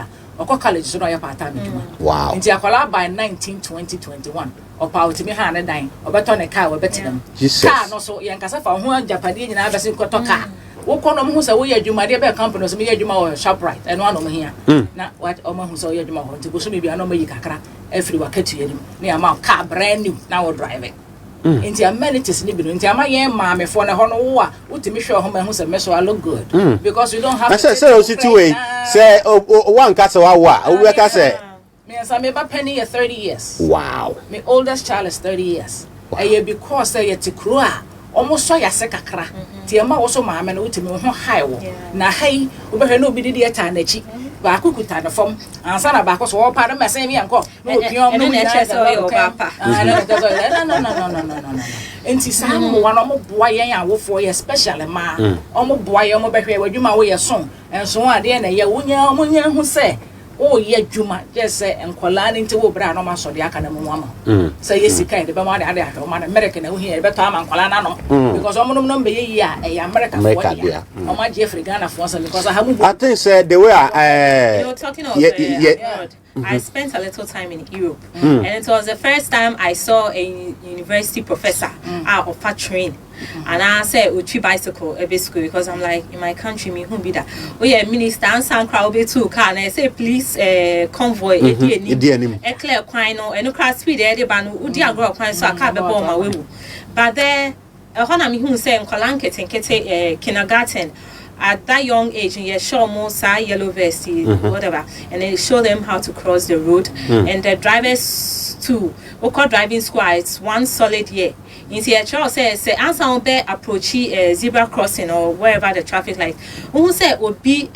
college so no ya part time adwuma. Wow. Nti akola by 2021 opa otimi ha na dan obeto ne car obetinam. Car no so yankasa fa ho japade nyina besi nkoto car. Wo kono mo say wo ya adwuma de be company so me ya adwuma wo Shoprite and one no here. Na what o ma hu say wo ya adwuma ho nti bo so me bia no ma yi kakra every wakati yedim na am car brand new now driving. Into amenities ni bi into ama yen ma me for na ho no wo a utimi hwe ho ma hu say me so I look good because we don't have to say say one kasa wa wo ka say me say me ba penny 30 years. Wow. My oldest child is 30 years. And because say te kro almost so ya se kakra ti ema wo so ma me no utimi ho high wo na hai wo be hwe no bi di eta na chi ba akukuta na fom ansa na ba ko so wo pa na mesen mi anko no opion no na che so yo papa no enti sam wo na mo boa yen awofo ye special ma omo boa ye omo be hwe wadwuma wo ye son enso ade na ye wonya hu se oh yeah juma just say enkola nti wo bra no ma so de aka na mu ama say yesika de be ma de ade o ma America na wo here be to ama enkola na no because omo no be ye ya e America for ya o ma je Ghana for so because I think say the way you're talking of I spent a little time in Europe and it was the first time I saw a university professor out of a train. And I said, "Uchi bicycle every school," because I'm like, in my country, me who be that? Oh yeah, minister and some crowd be too car. And I say, please, convoy, a clear quino, and no crowd speed. They ban udia grow quine, so I can't be born my way. But there, a honor me who say, "Kolanket and kete kindergarten." At that young age, and you show more yellow vest, whatever, and then show them how to cross the road. And the drivers too. We call driving school. It's 1 solid year. In the child says, answer on be approach zebra crossing or wherever the traffic light. Who say would be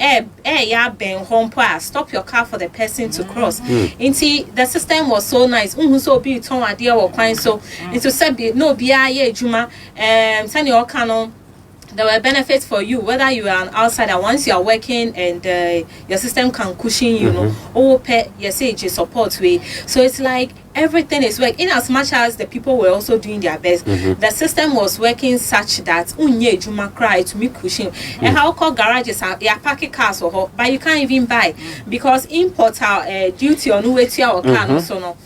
ya ben home pass, stop your car for the person to cross. Into the system was so nice. So be ton idea or quite so into said no be juma send your canon. there were benefits for you, whether you are an outsider. Once you are working and your system can cushion you, know, or pay your support way. So it's like everything is working. In as much as the people were also doing their best, the system was working such that unye juma cry to me cushion. And how called garages are parking cars or but you can't even buy because imports are duty on way to our car also no.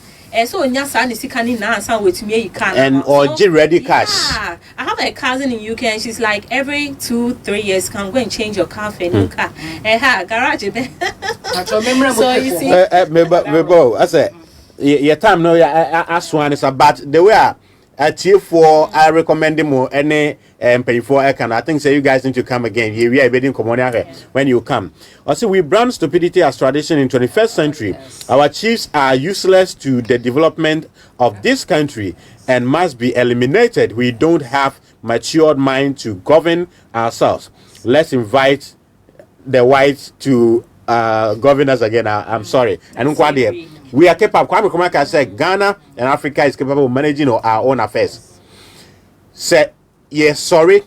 So nyasa ni sikani na ansa wetumie yika and or ready cash. Yeah, I have a cousin in UK and she's like every 2-3 years can go and change your car for a new car. Garage there. So you see, I say your time no as one is about the way for I recommend more any pay for I think say you guys need to come again. Here we are waiting when you come. Also, we brand stupidity as tradition in 21st century. Our chiefs are useless to the development of this country and must be eliminated. We don't have matured mind to govern ourselves. Let's invite the whites to govern us again. I'm sorry. And we are capable. Kwame Nkrumah said Ghana and Africa is capable of managing our own affairs. Say yes, sorry.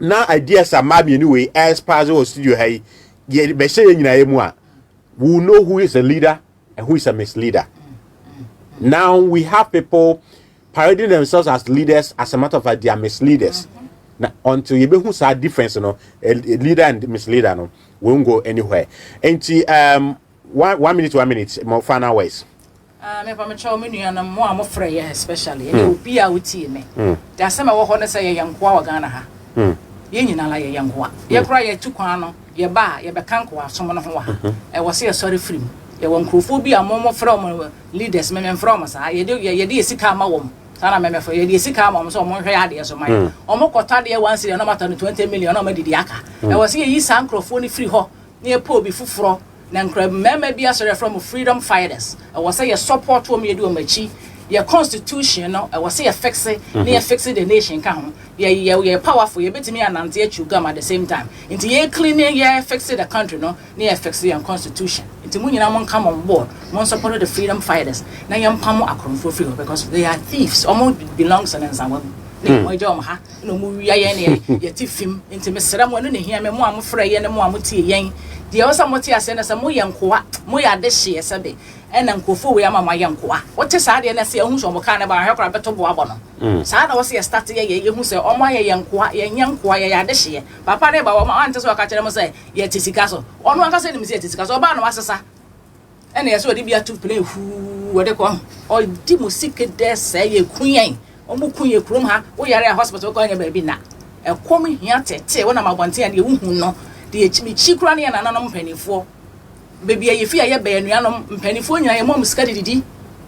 Now ideas are maybe anyway. As part of studio, hey, we know who is a leader and who is a misleader. Now we have people parading themselves as leaders. As a matter of fact, they are misleaders. Now, until you know who's our difference, you know, a leader and misleader, no, won't go anywhere. And 1 minute, 1 minute, more final ways. Me pa me chow me nua na mo amofra ye especially e obi a wuti me da sama wo ho na say ye yankoa wa Ghana ha ye nyina la ye yankoa ye kura ye tukwan no ye ba ye be kankoa som no ho ha e wo se ye sorry free ye won krofo bi a mo fra mo leaders me fra mo sa ye de sika ma wo sana me for ye de sika ma mo so mo hwe ade so mai o mo kota de 1 cedi no matter 20 million no ma didi aka e wo se ye yi san krofo ni free ho na ye po obi fufuro na nkra be asore from freedom fighters I was say your support wo me do machi your constitution no I was say fix it near fixing the nation ka ho ye powerful ye betimi anante achugam at the same time into ye cleaning ye fix the country no near fix your constitution into munyina mon come on board mon support the freedom fighters na yam pamo akromfo free because they are thieves almost belongs to them mo jom ha no mu wiya ye ne ye tifim into mesra mo no ne hia me mo amfra ye ne mo amotie yen de o samotie ase na se mo yenkoa mo ya de hye sebe ena nkofo we ama mo yenkoa wote sa de na se ehun so mo ka na ba hwekora beto bo abo no sa na wo se start ye hu se o mo ye yenkoa ye nyankoa ye ya de hye papa ne ba wo ma ante so ka kire mo se ye tisika so ono anka se ni mi se tisika so ba no asesa ena ye so de bia tu play hu wo de ko o di musike de se ye kunyen omukunye krom ha wo yare a hospital ko anya ba bi na e kom hia tete wo na mabonte ade huhu no de echimi chikura ne na nanom mpanifo bebi ye fi aye ba anuanom mpanifo nyina ye mom ska didi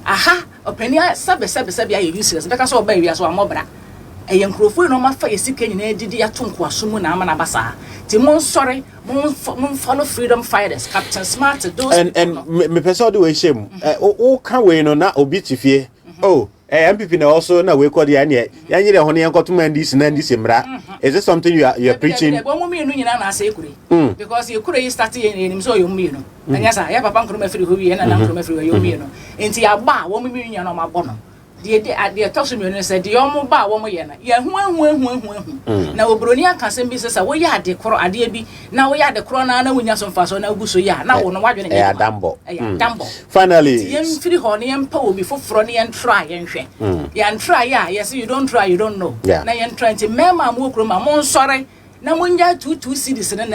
aha opani sabe aye useless beka so ba wi so amobra eye nkrofo no ma fa ye sika nyina didi atonko asomu na ama na basa ti mon sorry mon follow freedom fighters Captain Smart those and me person do we shame o kan we no na obi tifie oh MPP na also na we call the anya yanyere ho ne yankoto man this na this mra is this something you are preaching because you could start in so you mean no anya sa ya papa Nkrumah free ho wi na Nkrumah free you mean no enti ya ba wo me nya no ma bo no de talk to me no say de omo ba wo mo ye na ya hu na obroni aka sem bi sesa wo ya de kro ade bi na wo ya de kro na wonya so mfa so na guso ya na wo no wadwe ne ya dambo finally yem free ho ne yem pa obi foforo ne yen try yen hwe yen try ya yes you don't try you don't know na yen try nti mema mo kro ma mo nsore na mo nya 22 cities na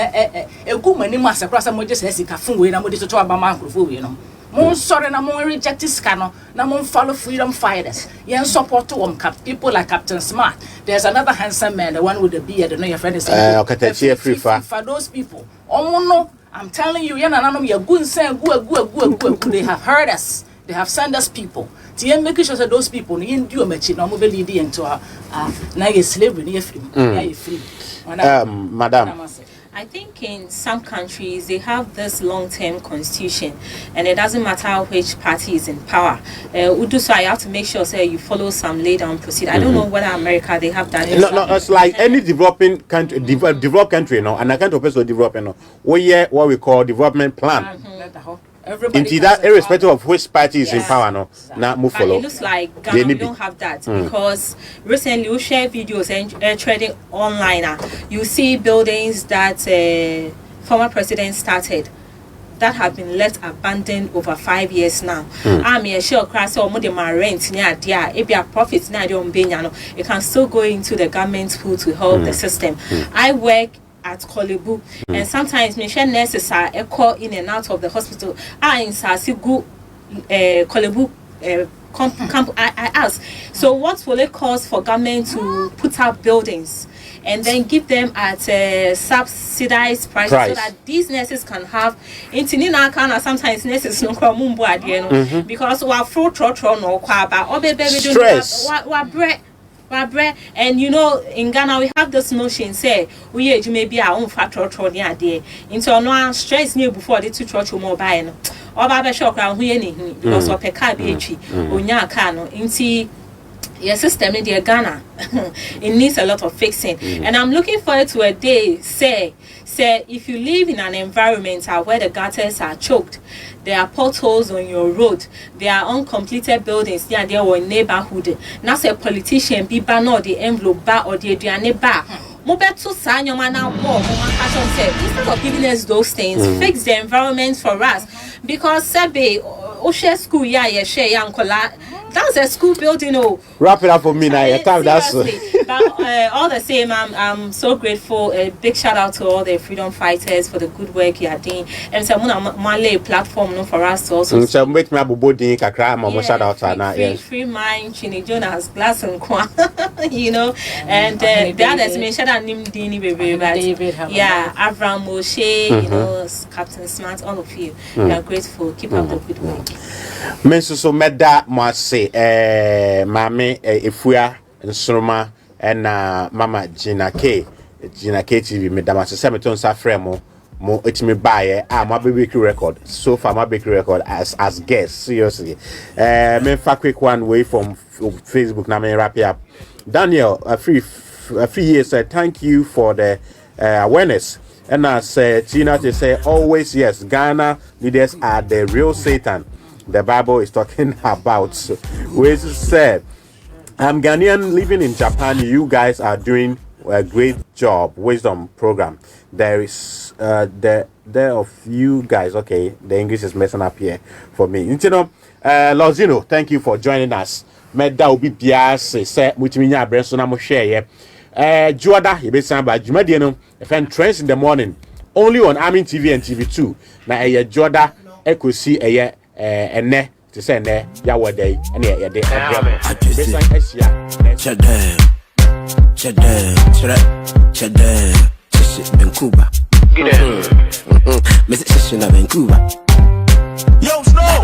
egu mani ma sekra sa mo je se sika fun we na mo de toto aba ma nkrofo we no mon sorry na mon reject scano na mon follow freedom fighters yen support people like Captain Smart. There's another handsome man, the one with the beard, no your friend is for those people no I'm telling you yen nanom ya gun say go they have heard us, they have sent us people to yen make sure that those people yen do machi na mo be lead into na ye slavery na ye free madam. I think in some countries they have this long-term constitution, and it doesn't matter which party is in power. So I have to make sure you follow some lay-down procedure. I don't know whether America they have that. No, it's like any developing country, developed country, and I can't also develop, what we call development plan. Into that, irrespective of which party is in power, no, not move follow. It looks like Ghana we don't have that because recently we share videos and trading online. You see buildings that former president started that have been left abandoned over 5 years now. I'm sure class or more than my rent near there. If your profits now don't be, it can still go into the government pool to help the system. I work at Kolebu and sometimes mission nurses are call in and out of the hospital. In Sasigu Kolebu camp I ask. So what will it cost for government to put up buildings and then give them at subsidized price so that these nurses can have intinina kana sometimes nurses no kwamumbu adie because we are full trotro no kwaba stress and you know in Ghana we have this notion say we age maybe our own fat trotro near there into no stress near before the two trotro mobile no oba shock around because of car onya car no inti your system in the Ghana it needs a lot of fixing and I'm looking forward to a day say if you live in an environment where the gutters are choked, there are potholes on your road, there are uncompleted buildings there or neighborhood, now say politician be ban or the envelope bar or the bar instead of giving us those things, fix the environment for us because Sebe school that's a school building. Wrap it up for me now. That's but all the same, I'm so grateful. A big shout out to all the freedom fighters for the good work you are doing. And so I'm lay platform for us to also. So make me shout out free mind, Chini Jonas, Glass and Kwa, you know, and the others may shout out Nimdini baby, but yeah, Avram Moshe, you know, Captain Smart, all of you. We are grateful. Keep up the good work. So meda mwase mame Efuya Nsroma and mama Gina K TV meda mwase se meton sa frame mo etimi baye my baby record so far my baby record as guest seriously me fa quick one way from Facebook na me wrap it up. Daniel a few years thank you for the awareness. And as Tina to say always yes, Ghana leaders are the real Satan the Bible is talking about. We said, I'm Ghanaian living in Japan. You guys are doing a great job. Wisdom program. There is there of you guys. Okay, the English is messing up here for me. You know, Lozino, thank you for joining us. Meda obi biase say mutiminya abreso na mo share Juada Ibesamba Jumadiano, a fan trends in the morning, only on Armin TV and TV2. Now a Juada Echo see a ne to say ne Yawa day and a day. Vancouver. Yo, Snow!